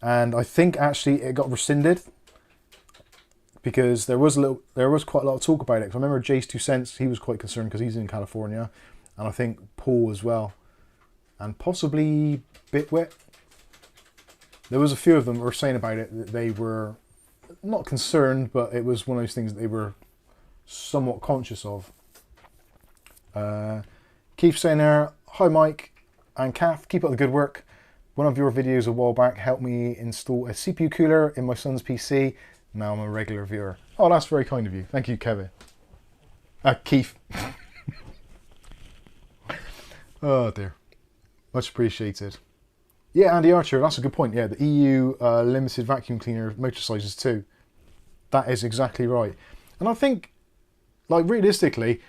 And I think actually it got rescinded because there was quite a lot of talk about it. I remember Jay's 2 cents, he was quite concerned because he's in California. And I think Paul as well. And possibly Bitwit. There was a few of them that were saying about it that they were not concerned, but it was one of those things that they were somewhat conscious of. Keith saying there, hi Mike and Kath, keep up the good work. One of your videos a while back helped me install a CPU cooler in my son's PC. Now I'm a regular viewer. Oh, that's very kind of you. Thank you, Kevin. Keith. Oh dear. Much appreciated. Yeah, Andy Archer, that's a good point. Yeah, the EU limited vacuum cleaner motor sizes too. That is exactly right. And I think, like, realistically,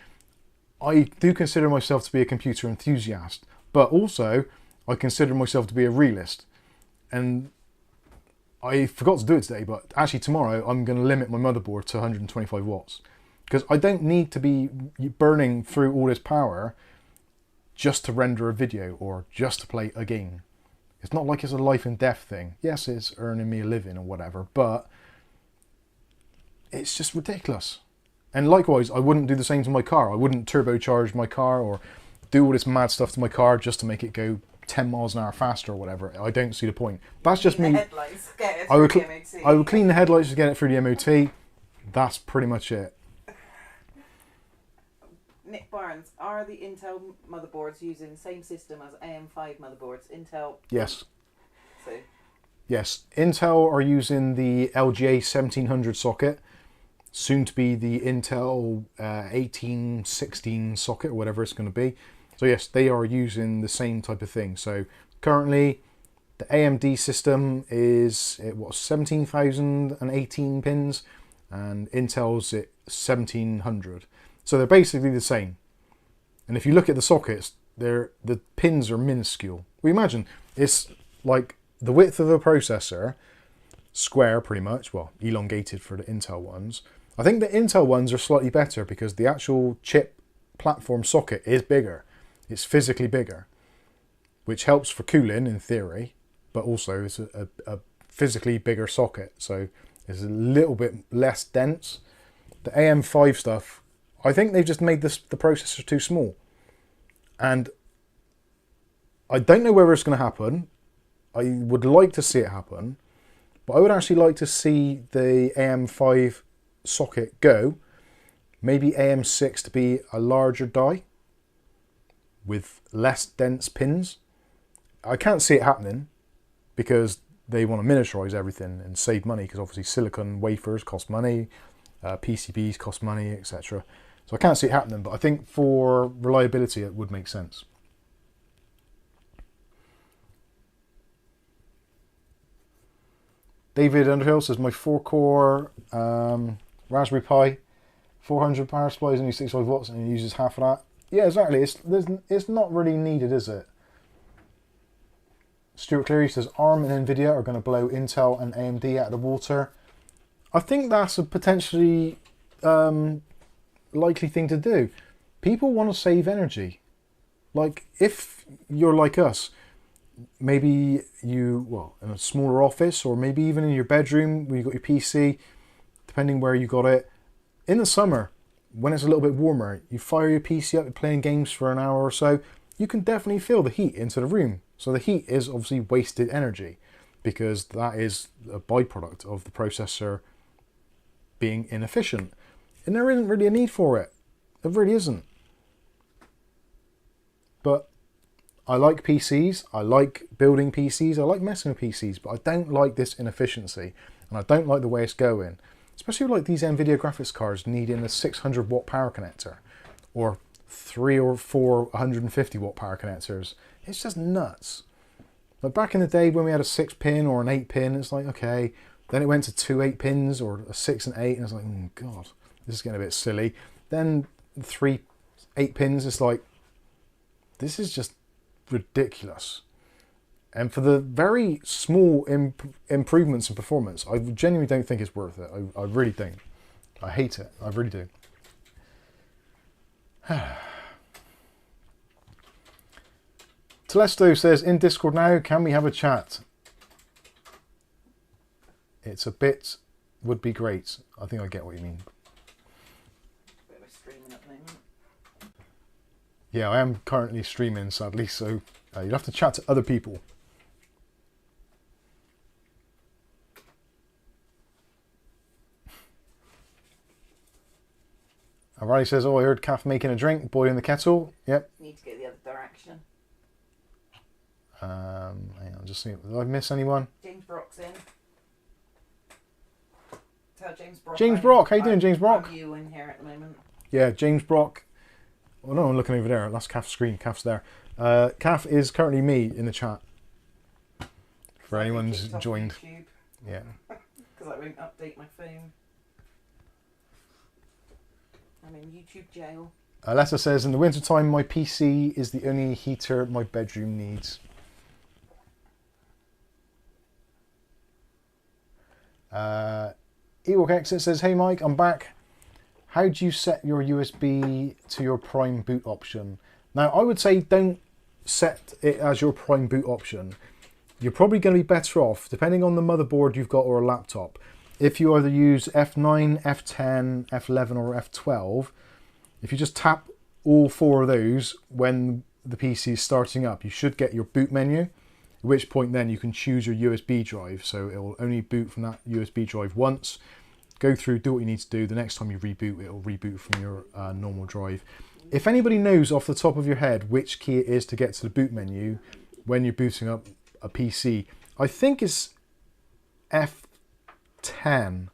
I do consider myself to be a computer enthusiast, but also I consider myself to be a realist. And I forgot to do it today, but actually tomorrow I'm going to limit my motherboard to 125 watts. Because I don't need to be burning through all this power just to render a video or just to play a game. It's not like it's a life and death thing. Yes, it's earning me a living or whatever, but it's just ridiculous. And likewise, I wouldn't do the same to my car. I wouldn't turbocharge my car or do all this mad stuff to my car just to make it go 10 miles an hour faster or whatever. I don't see the point. That's just me. I would clean the headlights to get it through the MOT. That's pretty much it. Nick Barnes, are the Intel motherboards using the same system as AM5 motherboards? Intel? Yes. So. Yes. Intel are using the LGA 1700 socket, soon to be the Intel 1816 socket, or whatever it's going to be. So yes, they are using the same type of thing. So currently, the AMD system is, it was 17,018 pins, and Intel's at 1700. So they're basically the same. And if you look at the sockets, the pins are minuscule. We imagine it's like the width of the processor, square pretty much, well, elongated for the Intel ones. I think the Intel ones are slightly better because the actual chip platform socket is bigger. It's physically bigger, which helps for cooling in theory, but also it's a physically bigger socket. So it's a little bit less dense. The AM5 stuff, I think they've just made the processor too small. And I don't know whether it's going to happen. I would like to see it happen, but I would actually like to see the AM5 socket go. Maybe AM6 to be a larger die with less dense pins. I can't see it happening because they want to miniaturize everything and save money, because obviously silicon wafers cost money, PCBs cost money, etc. So I can't see it happening, but I think for reliability it would make sense. David Underhill says my 4-core Raspberry Pi, 400 power supply is only 65 watts and it uses half of that. Yeah, exactly. It's not really needed, is it? Stuart Cleary says ARM and Nvidia are going to blow Intel and AMD out of the water. I think that's a potentially likely thing to do. People want to save energy. Like, if you're like us, maybe you, well, in a smaller office, or maybe even in your bedroom where you got your PC, depending where you got it. In the summer, when it's a little bit warmer, you fire your PC up, you're playing games for an hour or so, you can definitely feel the heat into the room. So the heat is obviously wasted energy, because that is a byproduct of the processor being inefficient. And there isn't really a need for it. There really isn't. But I like PCs, I like building PCs, I like messing with PCs, but I don't like this inefficiency, and I don't like the way it's going. Especially like these Nvidia graphics cards needing a 600 watt power connector, or 3 or 4 150 watt power connectors. It's just nuts. But back in the day when we had a 6 pin or an 8 pin, it's like, okay. Then it went to 2 8 pins, or a 6 and 8, and it's like, oh God, this is getting a bit silly. Then 3 8 pins, it's like, this is just ridiculous. And for the very small improvements in performance, I genuinely don't think it's worth it. I really don't. I hate it. I really do. Telesto says, in Discord now, can we have a chat? It's a bit, would be great. I think I get what you mean. We're streaming at the moment. Yeah, I am currently streaming, sadly, so you'll have to chat to other people. Riley says, oh, I heard Kath making a drink, boiling the kettle. Yep. Need to go the other direction. Hang on, just see. Did I miss anyone? James Brock's in. Tell James Brock. James Brock, how you doing, James Brock? I'm you in here at the moment. Yeah, James Brock. Oh no, I'm looking over there. That's Kath's screen. Kath's there. Kath is currently me in the chat. For anyone who's joined. YouTube, Yeah. because I won't update my phone. I'm in YouTube jail. Alessa says, in the winter time, my PC is the only heater my bedroom needs. Ewok Exit says, hey Mike, I'm back. How do you set your USB to your prime boot option? Now, I would say don't set it as your prime boot option. You're probably going to be better off, depending on the motherboard you've got or a laptop, if you either use F9, F10, F11 or F12. If you just tap all 4 of those when the PC is starting up, you should get your boot menu, at which point then you can choose your USB drive. So it will only boot from that USB drive once. Go through, do what you need to do. The next time you reboot, it will reboot from your normal drive. If anybody knows off the top of your head which key it is to get to the boot menu when you're booting up a PC, I think it's F10,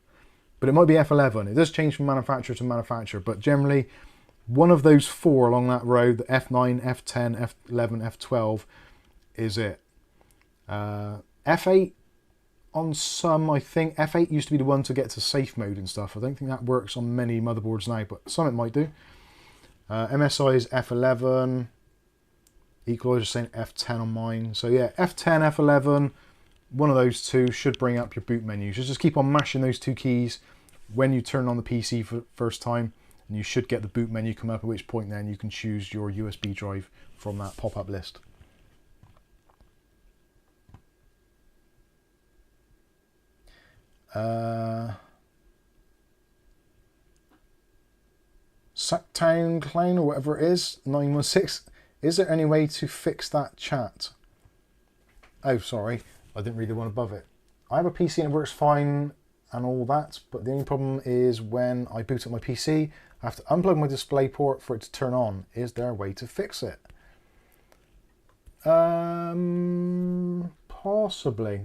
but it might be F11. It does change from manufacturer to manufacturer, but generally one of those 4 along that road, the F9, F10, F11, F12 is it. F8 on some, I think. F8 used to be the one to get to safe mode and stuff. I don't think that works on many motherboards now, but some it might do. MSI is F11. Equalizer saying F10 on mine. So yeah, F10, F11, one of those 2 should bring up your boot menu. So just keep on mashing those 2 keys when you turn on the PC for the first time, and you should get the boot menu come up, at which point then you can choose your USB drive from that pop-up list. Sacktown Clown or whatever it is, 916. Is there any way to fix that chat? Oh, sorry, I didn't read the one above it. I have a PC and it works fine and all that, but the only problem is when I boot up my PC, I have to unplug my display port for it to turn on. Is there a way to fix it? Possibly.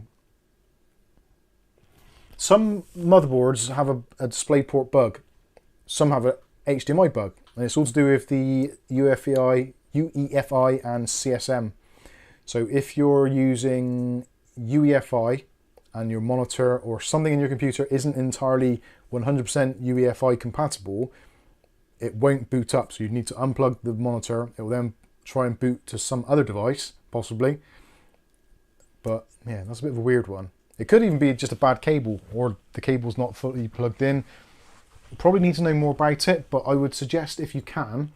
Some motherboards have a display port bug. Some have a HDMI bug. And it's all to do with the UEFI and CSM. So if you're using UEFI and your monitor or something in your computer isn't entirely 100% UEFI compatible, it won't boot up. So you need to unplug the monitor. It will then try and boot to some other device, possibly. But yeah, that's a bit of a weird one. It could even be just a bad cable, or the cable's not fully plugged in. You probably need to know more about it, but I would suggest if you can,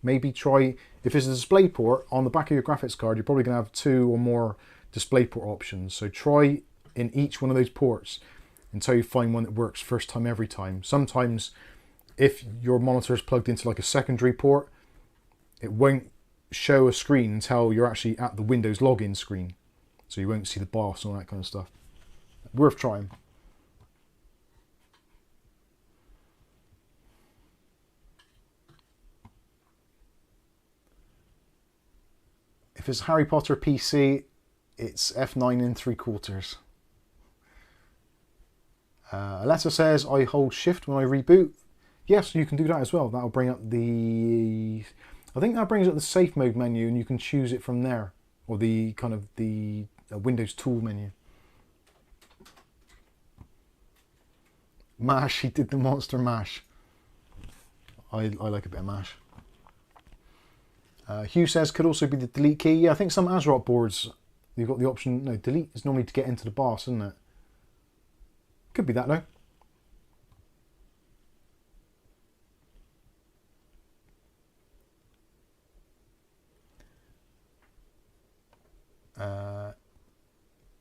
maybe try, if it's a display port on the back of your graphics card, you're probably going to have 2 or more display port options. So try in each one of those ports until you find one that works first time every time. Sometimes if your monitor is plugged into like a secondary port, it won't show a screen until you're actually at the Windows login screen. So you won't see the BIOS and all that kind of stuff. Worth trying. If it's Harry Potter PC, it's F9 3/4. Aletta says, I hold shift when I reboot. Yes, you can do that as well. That'll bring up the... I think that brings up the safe mode menu and you can choose it from there. Or the kind of the Windows tool menu. Mash, he did the monster mash. I like a bit of mash. Hugh says, could also be the delete key. Yeah, I think some ASRock boards, you've got the option, no, delete is normally to get into the BIOS, isn't it? Could be that though.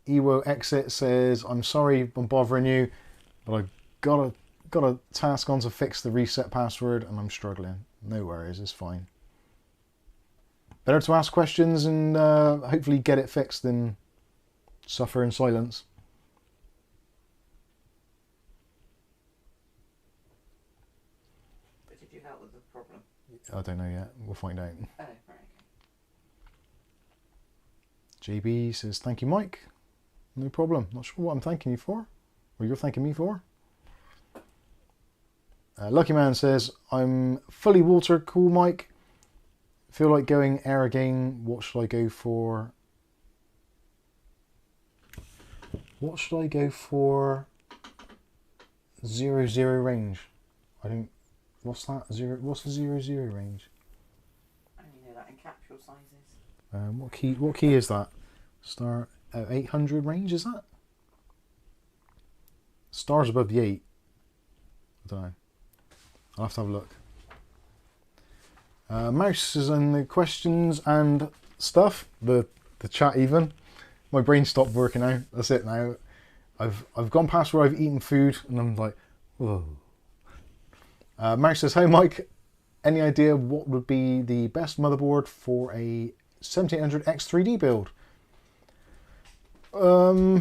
Ewo Exit says, I'm sorry I'm bothering you, but I've got a task on to fix the reset password and I'm struggling. No worries, it's fine. Better to ask questions and hopefully get it fixed than suffer in silence. But did you help with the problem? I don't know yet. We'll find out. Oh, right, okay. JB says, thank you, Mike. No problem. Not sure what I'm thanking you for. Or you're thanking me for. Lucky Man says, I'm fully water cool, Mike. Feel like going air again. What should I go for? What should I go for? 0-0 range. I don't... What's that? What's the 0-0 range? I only know that in capsule sizes. What key is that? Star 800 range, is that? Stars above the 8. I don't know. I'll have to have a look. Mouse is in the questions and stuff. The chat even. My brain stopped working out. That's it now. I've gone past where I've eaten food and I'm like, whoa. Mouse says, hey Mike, any idea what would be the best motherboard for a 7800 X3D build? I'm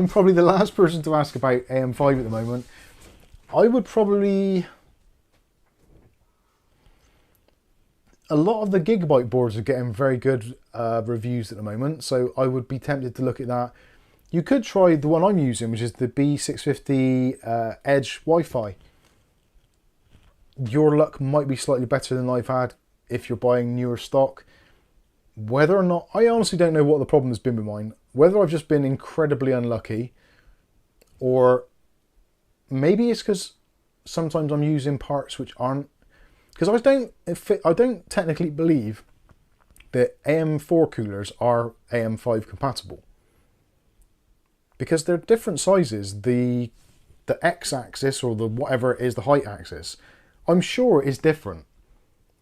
probably the last person to ask about AM5 at the moment. I would probably... A lot of the Gigabyte boards are getting very good reviews at the moment, so I would be tempted to look at that. You could try the one I'm using, which is the B650 Edge Wi-Fi. Your luck might be slightly better than I've had if you're buying newer stock. Whether or not... I honestly don't know what the problem has been with mine. Whether I've just been incredibly unlucky, or maybe it's because sometimes I'm using parts which aren't... Because I don't technically believe that AM4 coolers are AM5 compatible. Because they're different sizes. The x-axis, or the whatever it is, the height axis, I'm sure is different.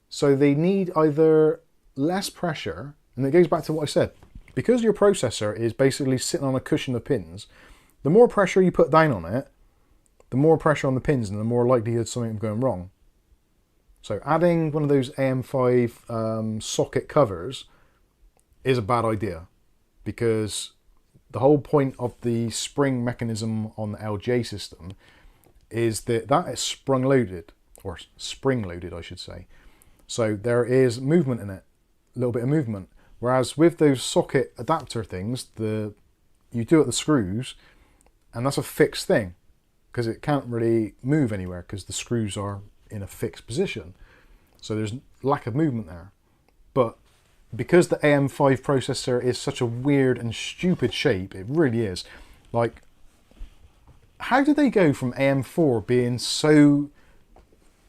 So they need either less pressure, and it goes back to what I said. Because your processor is basically sitting on a cushion of pins, the more pressure you put down on it, the more pressure on the pins and the more likelihood something going wrong. So adding one of those AM5 socket covers is a bad idea, because the whole point of the spring mechanism on the LGA system is that that is sprung loaded, or spring loaded I should say. So there is movement in it, a little bit of movement. Whereas with those socket adapter things, you do it with the screws, and that's a fixed thing, because it can't really move anywhere because the screws are in a fixed position. So there's lack of movement there. But because the AM5 processor is such a weird and stupid shape, it really is. Like, how did they go from AM4 being so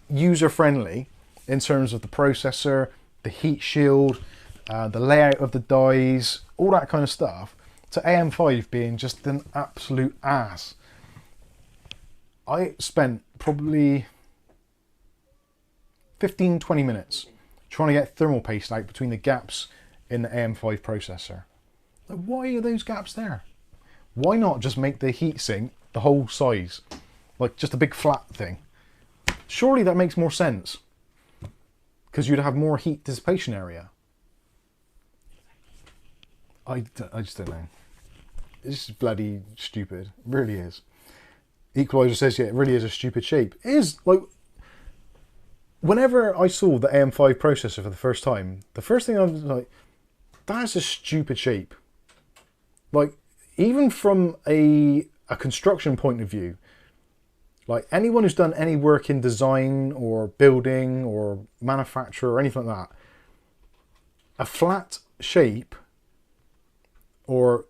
user-friendly in terms of the processor, the heat shield, the layout of the dies, all that kind of stuff, to AM5 being just an absolute ass? I spent probably 15-20 minutes trying to get thermal paste out between the gaps in the AM5 processor. Like, why are those gaps there? Why not just make the heatsink the whole size? Like just a big flat thing. Surely that makes more sense, because you'd have more heat dissipation area. I just don't know. It's just bloody stupid. It really is. Equalizer says, yeah, it really is a stupid shape. It is, like, whenever I saw the AM5 processor for the first time, the first thing I was like, that's a stupid shape. Like, even from a construction point of view, like anyone who's done any work in design or building or manufacture or anything like that, a flat shape or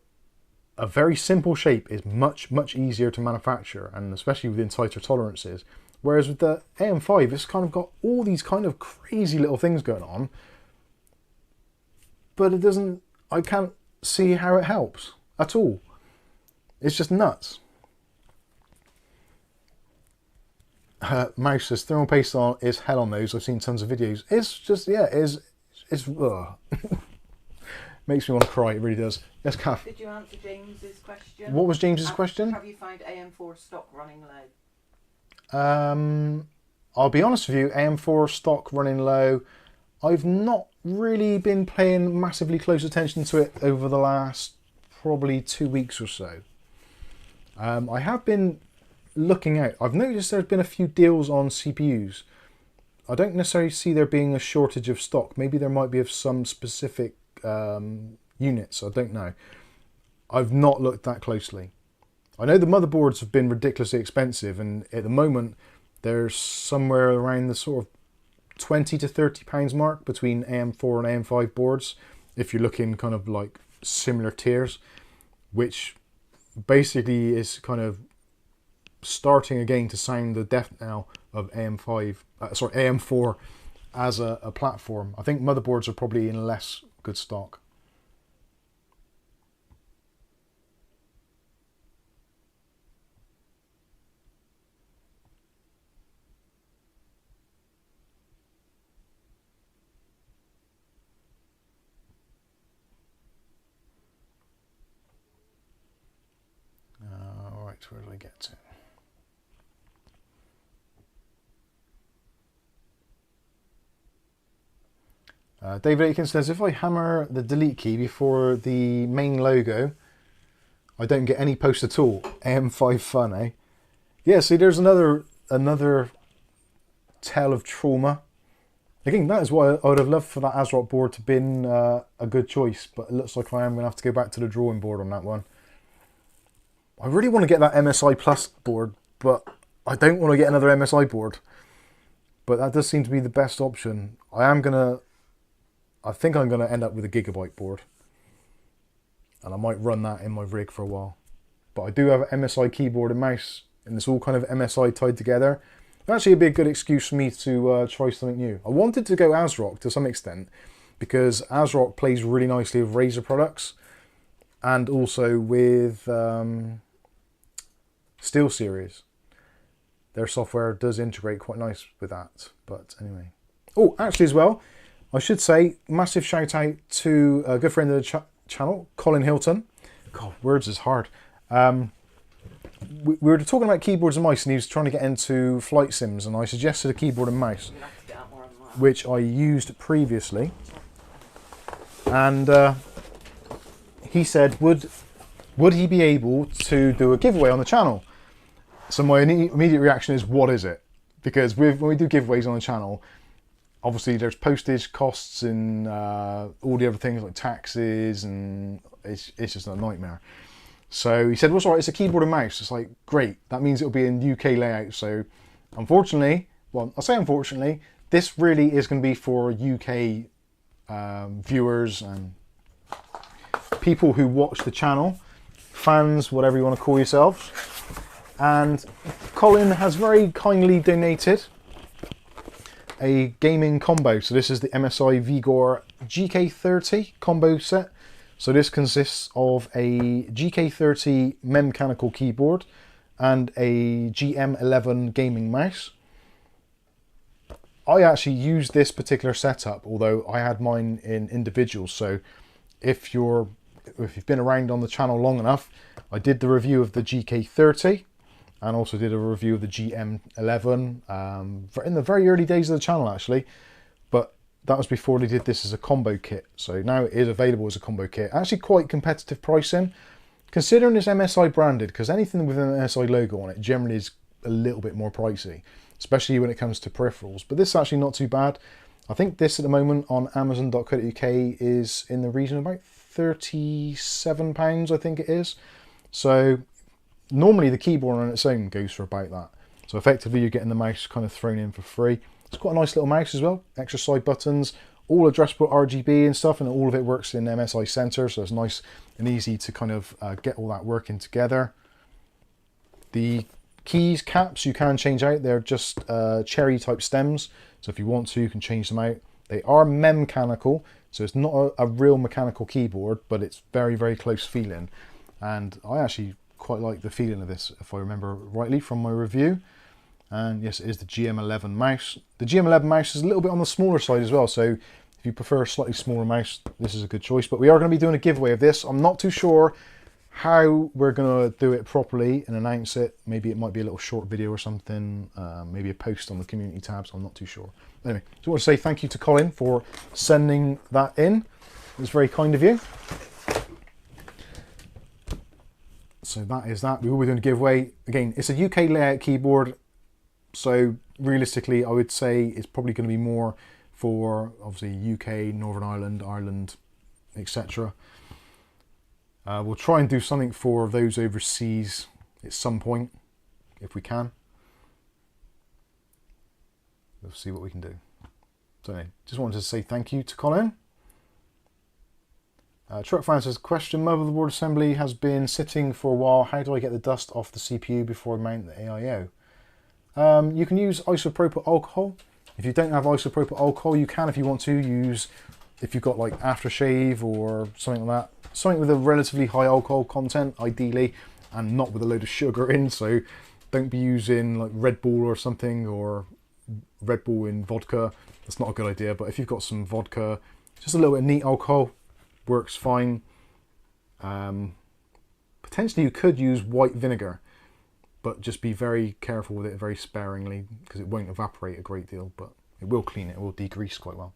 a very simple shape is much, much easier to manufacture, and especially within tighter tolerances. Whereas with the AM5, it's kind of got all these kind of crazy little things going on, but it doesn't, I can't see how it helps at all. It's just nuts. Mouse says thermal paste on is hell on those. I've seen tons of videos. It's just, yeah, it's makes me want to cry, it really does. Yes, Kath. Did you answer James's question? What was James's question? Have you found AM4 stock running low? I'll be honest with you, AM4 stock running low. I've not really been paying massively close attention to it over the last probably 2 weeks or so. I have been looking out. I've noticed there's been a few deals on CPUs. I don't necessarily see there being a shortage of stock. Maybe there might be of some specific units, I don't know. I've not looked that closely. I know the motherboards have been ridiculously expensive, and at the moment there's somewhere around the sort of £20 to £30 mark between AM4 and AM5 boards, if you're looking kind of like similar tiers, which basically is kind of starting again to sound the death knell of AM4 as a platform. I think motherboards are probably in less good stock. Right, where do I get to? David Aiken says, if I hammer the delete key before the main logo, I don't get any post at all. AM5 fun, eh? Yeah, see, there's another tale of trauma. Again, that is why I would have loved for that ASRock board to have been a good choice, but it looks like I am going to have to go back to the drawing board on that one. I really want to get that MSI Plus board, but I don't want to get another MSI board. But that does seem to be the best option. I think I'm going to end up with a Gigabyte board, and I might run that in my rig for a while. But I do have an MSI keyboard and mouse, and it's all kind of MSI tied together. Actually, it'd be a good excuse for me to try something new. I wanted to go ASRock to some extent, because ASRock plays really nicely with Razer products, and also with SteelSeries. Their software does integrate quite nice with that. But anyway. Oh, actually as well, I should say, massive shout out to a good friend of the channel, Colin Hilton. God, words is hard. We were talking about keyboards and mice, and he was trying to get into flight sims, and I suggested a keyboard and mouse. You're going to have to get out more which I used previously, and he said, would he be able to do a giveaway on the channel? So my immediate reaction is, what is it? Because when we do giveaways on the channel, obviously there's postage costs and all the other things like taxes, and it's just a nightmare. So he said, well, it's all right, it's a keyboard and mouse. It's like, great, that means it'll be in UK layout. So unfortunately, well, I'll say unfortunately, this really is going to be for UK viewers and people who watch the channel, fans, whatever you want to call yourselves. And Colin has very kindly donated a gaming combo. So this is the MSI Vigor GK30 combo set. So this consists of a GK30 mechanical keyboard and a GM11 gaming mouse. I actually used this particular setup, although I had mine in individual. So if you've been around on the channel long enough, I did the review of the GK30 and also did a review of the GM11 in the very early days of the channel, actually. But that was before they did this as a combo kit. So now it is available as a combo kit. Actually quite competitive pricing, considering it's MSI branded, because anything with an MSI logo on it generally is a little bit more pricey, especially when it comes to peripherals. But this is actually not too bad. I think this at the moment on Amazon.co.uk is in the region of about £37, I think it is. So normally the keyboard on its own goes for about that. So effectively you're getting the mouse kind of thrown in for free. It's quite a nice little mouse as well. Extra side buttons, all addressable RGB and stuff, and all of it works in MSI Center, so it's nice and easy to kind of get all that working together. The keys caps you can change out. They're just cherry type stems, so if you want to, you can change them out. They are mechanical, so it's not a real mechanical keyboard, but it's very, very close feeling. And I actually quite like the feeling of this, if I remember rightly from my review. And yes, it is the GM11 mouse. The GM11 mouse is a little bit on the smaller side as well, so if you prefer a slightly smaller mouse, this is a good choice. But we are going to be doing a giveaway of this. I'm not too sure how we're going to do it properly and announce it. Maybe it might be a little short video or something, maybe a post on the community tabs. I'm not too sure. Anyway, just want to say thank you to Colin for sending that in. It was very kind of you. So that is that. We will be doing a giveaway. Again, it's a UK layout keyboard, so realistically I would say it's probably going to be more for obviously UK, Northern Ireland, Ireland, etc. We'll try and do something for those overseas at some point, if we can. We'll see what we can do. So anyway, just wanted to say thank you to Colin. Truck fan says, question, motherboard assembly has been sitting for a while. How do I get the dust off the CPU before I mount the AIO? You can use isopropyl alcohol. If you don't have isopropyl alcohol, you can, if you want to, use, if you've got like aftershave or something like that. Something with a relatively high alcohol content, ideally, and not with a load of sugar in. So don't be using like Red Bull or something, or Red Bull in vodka. That's not a good idea. But if you've got some vodka, just a little bit of neat alcohol, works fine. Potentially you could use white vinegar, but just be very careful with it, very sparingly, because it won't evaporate a great deal, but it will clean it, it will degrease quite well.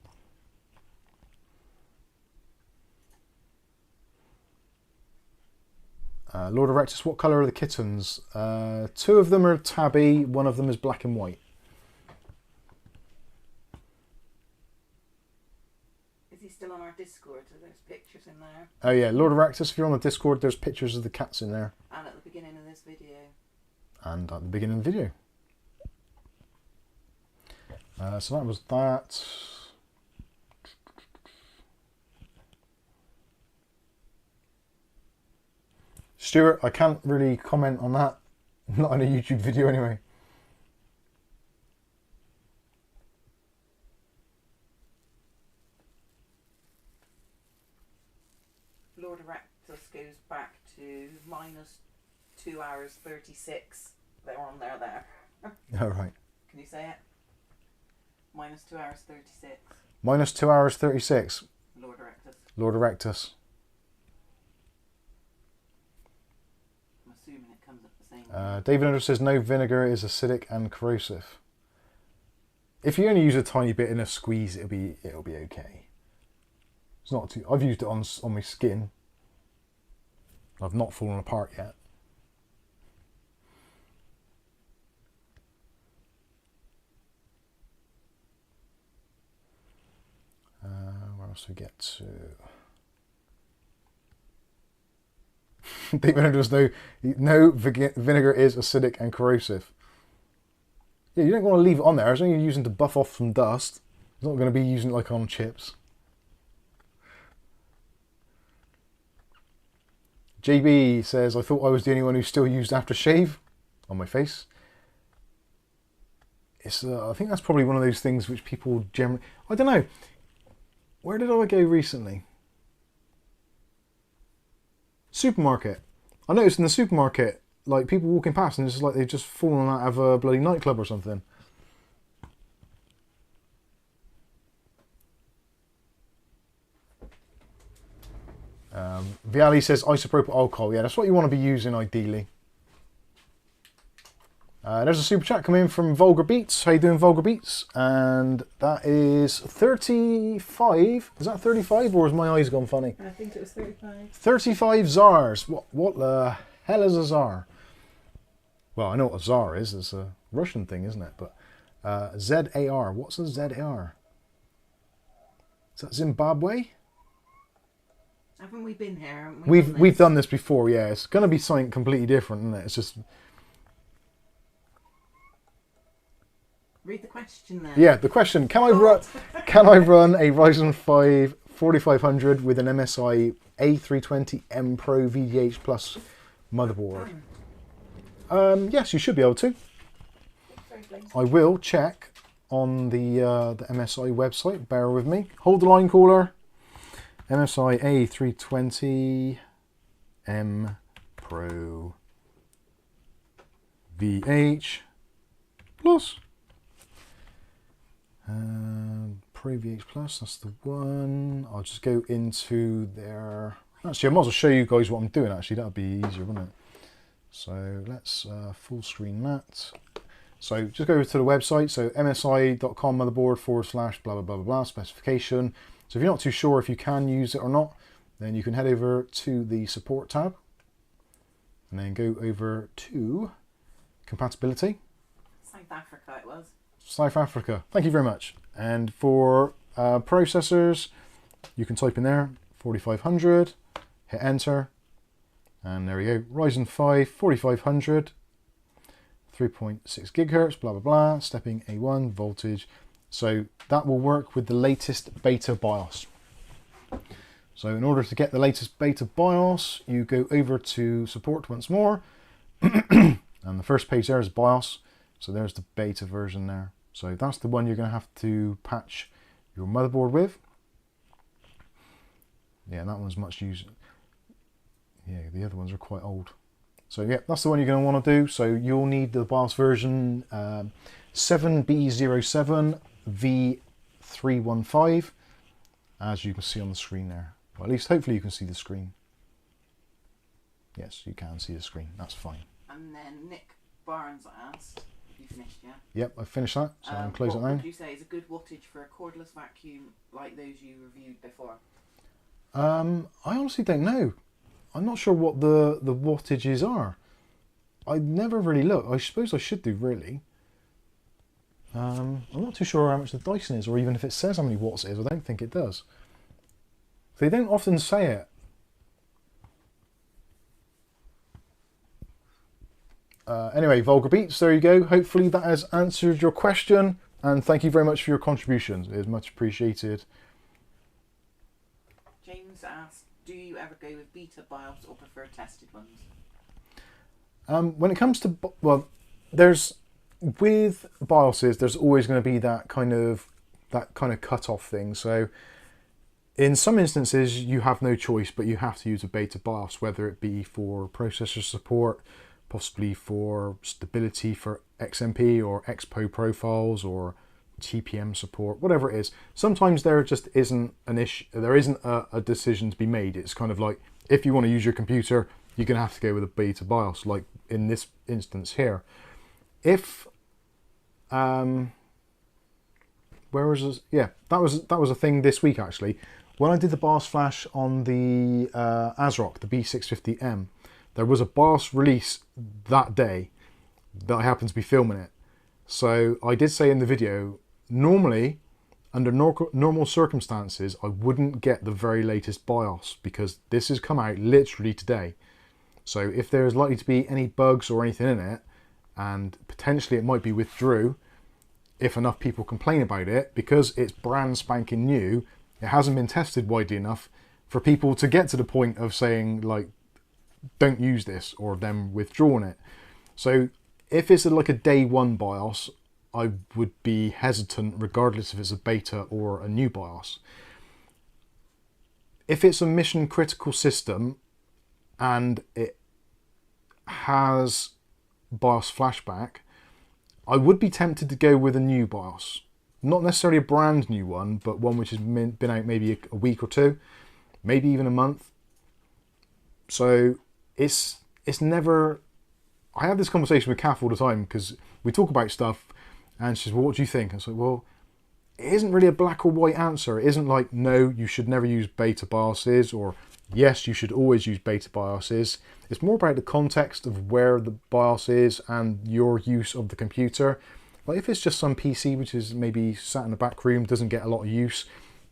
Lord Erectus, what colour are the kittens? Two of them are tabby, one of them is black and white. Is he still on our Discord? So there's pictures in there. Oh yeah, Lord Erectus, if you're on the Discord, there's pictures of the cats in there. And at the beginning of this video. And at the beginning of the video. So that was that. Stuart, I can't really comment on that. Not on a YouTube video anyway. Lord Erectus goes back to -2 hours 36. They're on there. All right. Can you say it? -2 hours 36. -2 hours 36. Lord Erectus. Lord Erectus. I'm assuming it comes up the same. David Under says no, vinegar is acidic and corrosive. if you only use a tiny bit in a squeeze, it'll be okay. It's not too. I've used it on my skin. I've not fallen apart yet. Where else do we get to? Deep vinegar vinegar is acidic and corrosive. Yeah, you don't want to leave it on there. It's only using to buff off some dust. It's not going to be using it like on chips. JB says, I thought I was the only one who still used aftershave on my face. It's I think that's probably one of those things which people generally... I don't know. Where did I go recently? Supermarket. I noticed in the supermarket, like people walking past and it's just like they've just fallen out of a bloody nightclub or something. Viali says isopropyl alcohol. Yeah, that's what you want to be using ideally. There's a super chat coming in from Vulgar Beats. How you doing, Vulgar Beats? And that is 35. Is that 35 or has my eyes gone funny? I think it was 35. 35 czars. What the hell is a czar? Well, I know what a czar is. It's a Russian thing, isn't it? But ZAR. What's a ZAR? Is that Zimbabwe? Haven't we been here? We've done this before. Yeah, it's going to be something completely different, isn't it? It's just. Read the question then. Yeah, the question: Can I run a Ryzen 5 4500 with an MSI A320 M Pro VGH Plus motherboard? Yes, you should be able to. I will check on the MSI website. Bear with me. Hold the line, caller. MSI A320 M Pro VH Plus. Pro VH Plus, that's the one. I'll just go into there. Actually, I might as well show you guys what I'm doing, actually. That would be easier, wouldn't it? So let's full screen that. So just go to the website. So msi.com motherboard / blah, blah, blah, blah, blah, specification. So if you're not too sure if you can use it or not, then you can head over to the support tab and then go over to compatibility. South Africa it was. South Africa. Thank you very much. And for processors, you can type in there 4500, hit enter, and there we go. Ryzen 5 4500, 3.6 gigahertz, blah blah blah, stepping A1 voltage. So that will work with the latest beta BIOS. So in order to get the latest beta BIOS, you go over to support once more, and the first page there is BIOS. So there's the beta version there. So that's the one you're going to have to patch your motherboard with. Yeah, that one's much used. Yeah, the other ones are quite old. So yeah, that's the one you're going to want to do. So you'll need the BIOS version 7B07 V315, as you can see on the screen there. Well, at least hopefully you can see the screen. Yes, you can see the screen. That's fine. And then Nick Barnes asked, you finished, yeah? Yep, I've finished that, so I'm close it now. What would you say is a good wattage for a cordless vacuum like those you reviewed before? I honestly don't know. I'm not sure what the wattages are. I never really look. I suppose I should do, really. I'm not too sure how much the Dyson is, or even if it says how many watts it is. I don't think it does. They don't often say it. Anyway, Vulgar Beats, there you go. Hopefully that has answered your question, and thank you very much for your contributions. It is much appreciated. James asked, do you ever go with beta BIOS or prefer tested ones? When it comes to, well, with BIOSes, there's always going to be that kind of cut-off thing. So in some instances, you have no choice, but you have to use a beta BIOS, whether it be for processor support, possibly for stability for XMP or XPO profiles or TPM support, whatever it is. Sometimes there just isn't an issue, there isn't a decision to be made. It's kind of like, if you want to use your computer, you're going to have to go with a beta BIOS, like in this instance here. If where was this? Yeah, that was a thing this week actually. When I did the BIOS flash on the Asrock, the B650M, there was a BIOS release that day that I happened to be filming it. So I did say in the video, normally, under normal circumstances, I wouldn't get the very latest BIOS because this has come out literally today. So if there is likely to be any bugs or anything in it, and potentially it might be withdrew, if enough people complain about it, because it's brand spanking new, it hasn't been tested widely enough for people to get to the point of saying, like, don't use this, or them withdrawing it. So if it's like a day one BIOS, I would be hesitant regardless if it's a beta or a new BIOS. If it's a mission critical system and it has BIOS flashback, I would be tempted to go with a new BIOS. Not necessarily a brand new one, but one which has been out maybe a week or two, maybe even a month. So it's never... I have this conversation with Kath all the time because we talk about stuff and she says, well, what do you think? I was like, well, it isn't really a black or white answer. It isn't like, no, you should never use beta BIOSes, or yes, you should always use beta BIOSes. It's more about the context of where the BIOS is and your use of the computer. Like if it's just some PC which is maybe sat in the back room, doesn't get a lot of use,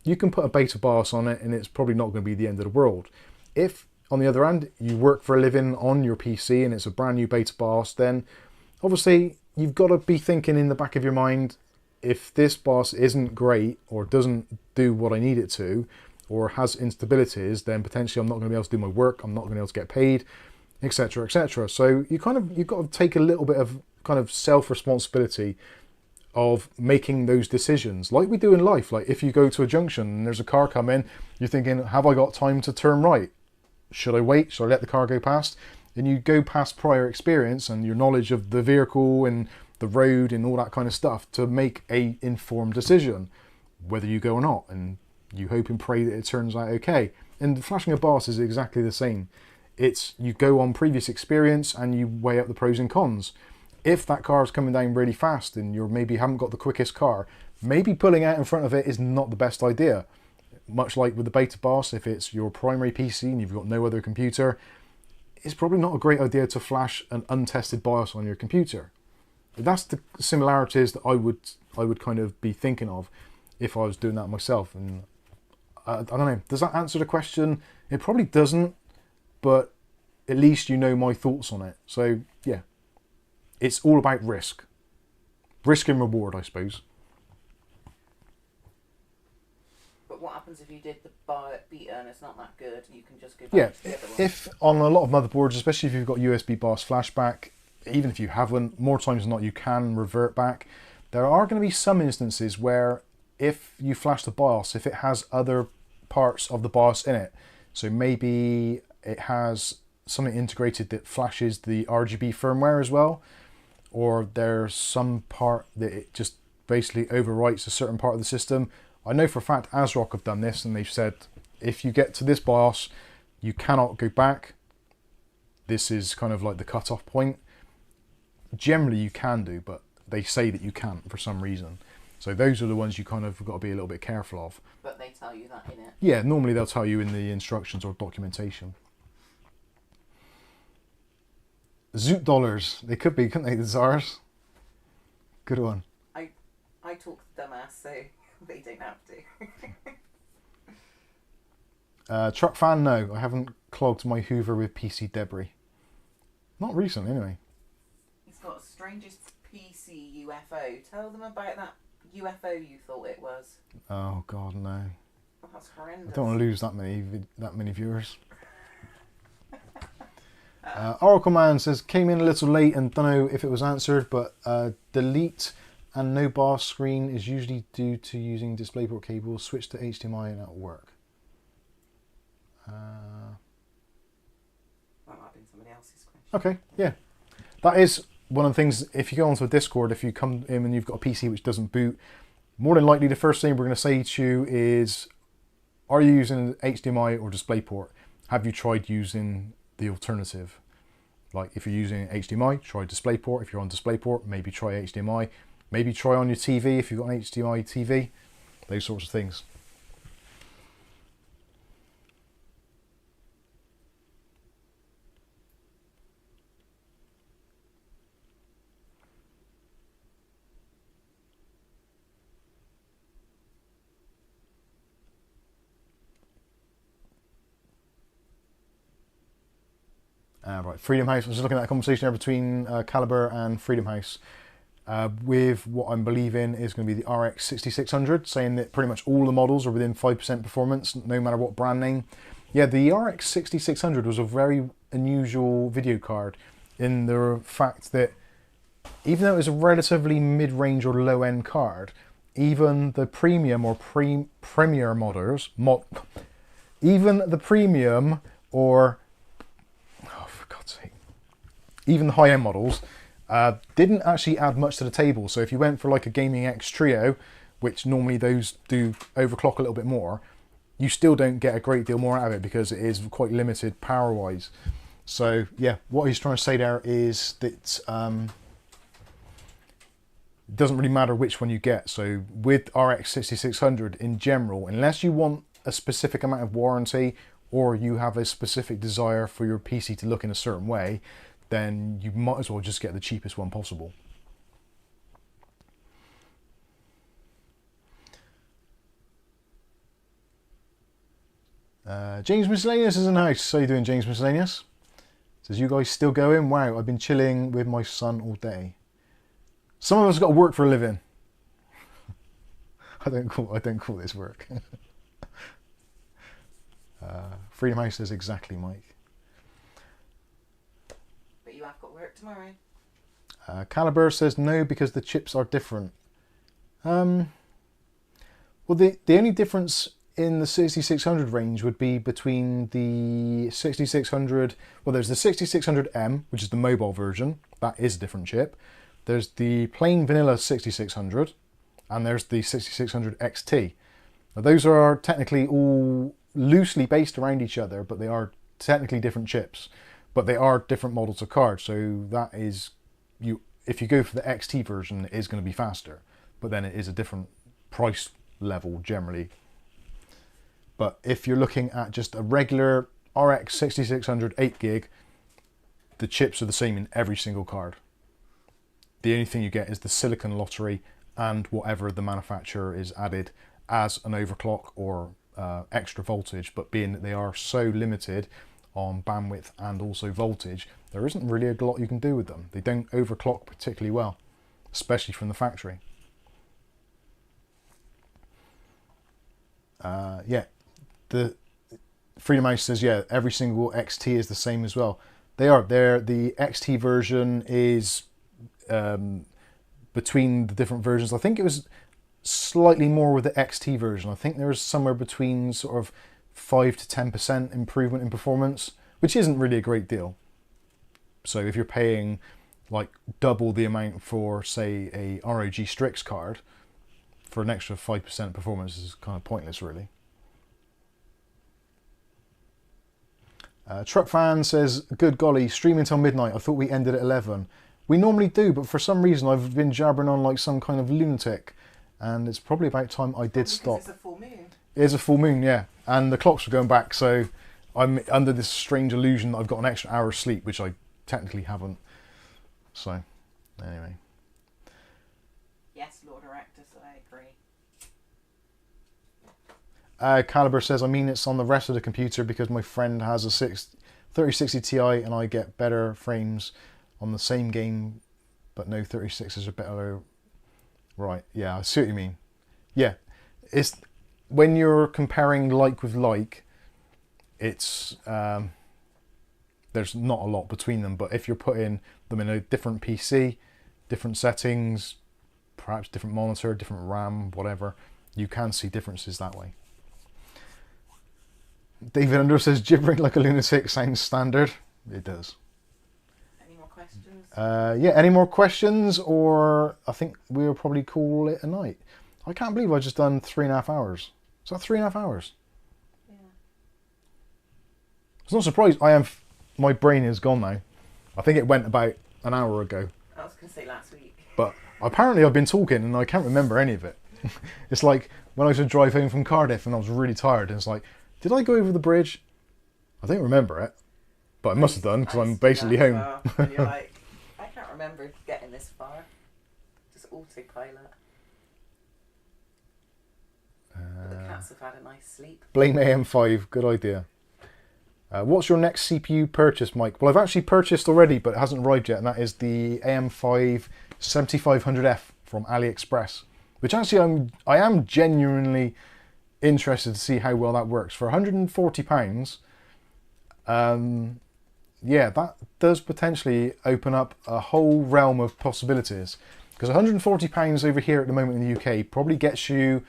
you can put a beta BIOS on it and it's probably not going to be the end of the world. If, on the other hand, you work for a living on your PC and it's a brand new beta BIOS, then obviously you've got to be thinking in the back of your mind, if this BIOS isn't great or doesn't do what I need it to, or has instabilities, then potentially I'm not going to be able to do my work, I'm not going to be able to get paid, etc, etc. So you've got to take a little bit of kind of self-responsibility of making those decisions, like we do in life. Like if you go to a junction and there's a car coming, you're thinking, have I got time to turn right? Should I wait? Should I let the car go past? And you go past prior experience and your knowledge of the vehicle and the road and all that kind of stuff to make a informed decision, whether you go or not. And you hope and pray that it turns out okay. And flashing a BIOS is exactly the same. It's, you go on previous experience and you weigh up the pros and cons. If that car is coming down really fast and you maybe haven't got the quickest car, maybe pulling out in front of it is not the best idea. Much like with the beta BIOS, if it's your primary PC and you've got no other computer, it's probably not a great idea to flash an untested BIOS on your computer. That's the similarities that I would kind of be thinking of if I was doing that myself. And I don't know, does that answer the question? It probably doesn't, but at least you know my thoughts on it. So yeah, it's all about risk. Risk and reward, I suppose. But what happens if you did the beta and it's not that good? You can just go back Yeah, to the other one. if on a lot of motherboards, especially if you've got USB BIOS flashback, even if you haven't, more times than not you can revert back. There are going to be some instances where if you flash the BIOS, if it has other parts of the BIOS in it, so maybe it has something integrated that flashes the RGB firmware as well, or there's some part that it just basically overwrites a certain part of the system. I know for a fact ASRock have done this and they've said if you get to this BIOS you cannot go back. This is kind of like the cutoff point. Generally you can do, but they say that you can't for some reason. So those are the ones you kind of got to be a little bit careful of. But they tell you that in it. Yeah, normally they'll tell you in the instructions or documentation. Zoot dollars. They could be, couldn't they, the czars? Good one. I talk to dumbass, so they don't have to. Truck fan, no. I haven't clogged my Hoover with PC debris. Not recently, anyway. He's got strangest PC UFO. Tell them about that UFO you thought it was. Oh God, no. Oh, that's horrendous. I don't want to lose that many viewers. Oracle Man says, came in a little late and don't know if it was answered, but delete and no bar screen is usually due to using DisplayPort cables. Switch to HDMI and that'll work. That might have been somebody else's question. Okay, yeah. That is one of the things, if you go onto a Discord, if you come in and you've got a PC which doesn't boot, more than likely the first thing we're going to say to you is, are you using HDMI or DisplayPort? Have you tried using the alternative? Like if you're using HDMI, try DisplayPort. If you're on DisplayPort, maybe try HDMI. Maybe try on your TV if you've got an HDMI TV, those sorts of things. Right, Freedom House. I was just looking at that conversation there between Calibre and Freedom House with what I'm believing is going to be the RX 6600, saying that pretty much all the models are within 5% performance, no matter what brand name. Yeah, the RX 6600 was a very unusual video card in the fact that even though it was a relatively mid-range or low-end card, even the premium or premier models, even the premium or even the high-end models didn't actually add much to the table. So if you went for like a Gaming X Trio, which normally those do overclock a little bit more, you still don't get a great deal more out of it because it is quite limited power-wise. So yeah, what he's trying to say there is that it doesn't really matter which one you get. So with RX 6600 in general, unless you want a specific amount of warranty or you have a specific desire for your PC to look in a certain way, then you might as well just get the cheapest one possible. James Miscellaneous is in the house. How you doing, James Miscellaneous? Says, you guys still going? Wow, I've been chilling with my son all day. Some of us got to work for a living. I don't call this work. Freedom House says exactly, Mike. But you have got work tomorrow. Calibre says no because the chips are different. Well, the only difference in the 6600 range would be between the 6600. Well, there's the 6600M, which is the mobile version. That is a different chip. There's the plain vanilla 6600, and there's the 6600 XT. Now, those are technically all loosely based around each other, but they are technically different chips. But they are different models of cards, so that is, if you go for the XT version, it is going to be faster, but then it is a different price level generally. But if you're looking at just a regular RX 6600 8GB, the chips are the same in every single card. The only thing you get is the silicon lottery and whatever the manufacturer is added as an overclock or extra voltage, but being that they are so limited on bandwidth and also voltage, there isn't really a lot you can do with them. They don't overclock particularly well, especially from the factory. Yeah, the Freedom House says, yeah, every single XT is the same as well. They are. The XT version is between the different versions. I think it was slightly more with the XT version. I think there was somewhere between sort of 5 to 10% improvement in performance, which isn't really a great deal. So if you're paying like double the amount for, say, a ROG Strix card, for an extra 5% performance is kind of pointless, really. Truck Fan says, good golly, stream until midnight. I thought we ended at 11. We normally do, but for some reason I've been jabbering on like some kind of lunatic, and it's probably about time I did stop. It's a full moon. It is a full moon, yeah, and the clocks are going back, so I'm under this strange illusion that I've got an extra hour of sleep, which I technically haven't. So, anyway. Yes, Lord Erectus, I agree. Calibre says, I mean, it's on the rest of the computer because my friend has a 3060 Ti and I get better frames on the same game, but no 36s are better. Right, yeah, I see what you mean. Yeah, it's when you're comparing like with like, it's there's not a lot between them, but if you're putting them in a different PC, different settings, perhaps different monitor, different RAM, whatever, you can see differences that way. David Under says, gibbering like a lunatic sounds standard. It does. Any more questions? Yeah, any more questions? Or I think we'll probably call it a night. I can't believe I just done 3.5 hours. Is that 3.5 hours? Yeah. I was not surprised. My brain is gone now. I think it went about an hour ago. I was going to say last week. But Apparently I've been talking and I can't remember any of it. It's like when I was to drive home from Cardiff and I was really tired and it's like, did I go over the bridge? I don't remember it, but I must have done because I'm basically home. Well, and you're like, I can't remember getting this far. Just autopilot. But the cats have had a nice sleep. Blame AM5, good idea. What's your next CPU purchase, Mike? Well, I've actually purchased already, but it hasn't arrived yet, and that is the AM5 7500F from AliExpress, which actually I am genuinely interested to see how well that works. For £140, yeah, that does potentially open up a whole realm of possibilities, because £140 over here at the moment in the UK probably gets you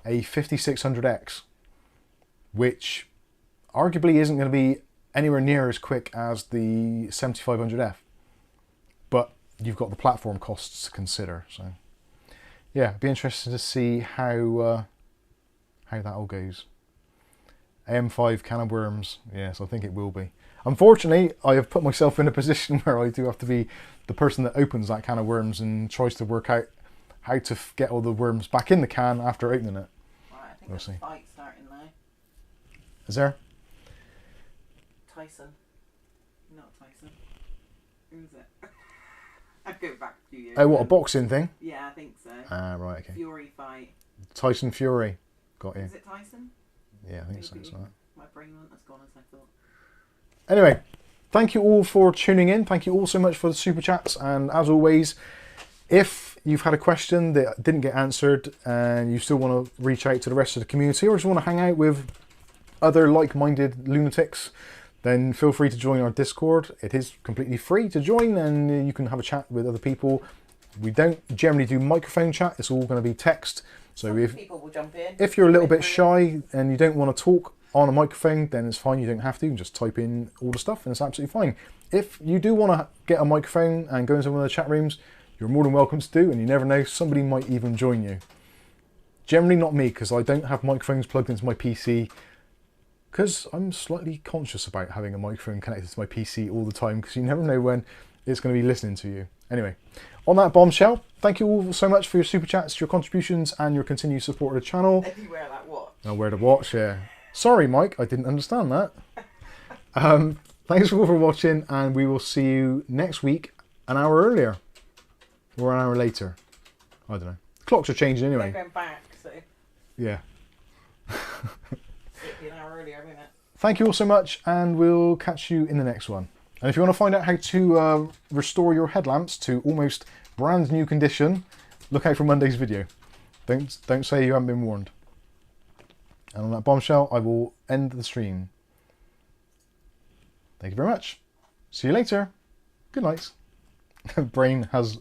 a 5600X, which arguably isn't going to be anywhere near as quick as the 7500F, but you've got the platform costs to consider. So yeah, it'd be interesting to see how that all goes. AM5 can of worms, yes, I think it will be. Unfortunately, I have put myself in a position where I do have to be the person that opens that can of worms and tries to work out how to get all the worms back in the can after opening it. Right, I think We'll there's see. a fight starting now. Is there? Tyson. Not Tyson. Who is it? I'll go back a few years. Oh, what, a ago. boxing thing? Yeah, I think so. Ah, right, okay. Fury fight. Tyson Fury. Got you. Is it Tyson? Yeah, I think so. Maybe. It's like that. My brain wasn't as gone as I thought. Anyway, thank you all for tuning in. Thank you all so much for the super chats. And as always, if you've had a question that didn't get answered and you still want to reach out to the rest of the community, or just want to hang out with other like-minded lunatics, then feel free to join our Discord. It is completely free to join and you can have a chat with other people. We don't generally do microphone chat. It's all going to be text. So Some people will jump in. if you're a little bit shy and you don't want to talk on a microphone, then it's fine. You don't have to. You can just type in all the stuff and it's absolutely fine. If you do want to get a microphone and go into one of the chat rooms, you're more than welcome to do, and you never know, somebody might even join you. Generally not me, because I don't have microphones plugged into my PC, because I'm slightly conscious about having a microphone connected to my PC all the time, because you never know when it's going to be listening to you. Anyway, on that bombshell, thank you all so much for your super chats, your contributions, and your continued support of the channel. If you wear that watch. I'll wear the watch, yeah. Sorry, Mike, I didn't understand that. Thanks all for watching, and we will see you next week an hour earlier. Or an hour later. I don't know. Clocks are changing anyway. They're going back, so Yeah. it'll be an hour earlier, won't it? Thank you all so much, and we'll catch you in the next one. And if you want to find out how to restore your headlamps to almost brand new condition, look out for Monday's video. Don't say you haven't been warned. And on that bombshell, I will end the stream. Thank you very much. See you later. Good night. Brain has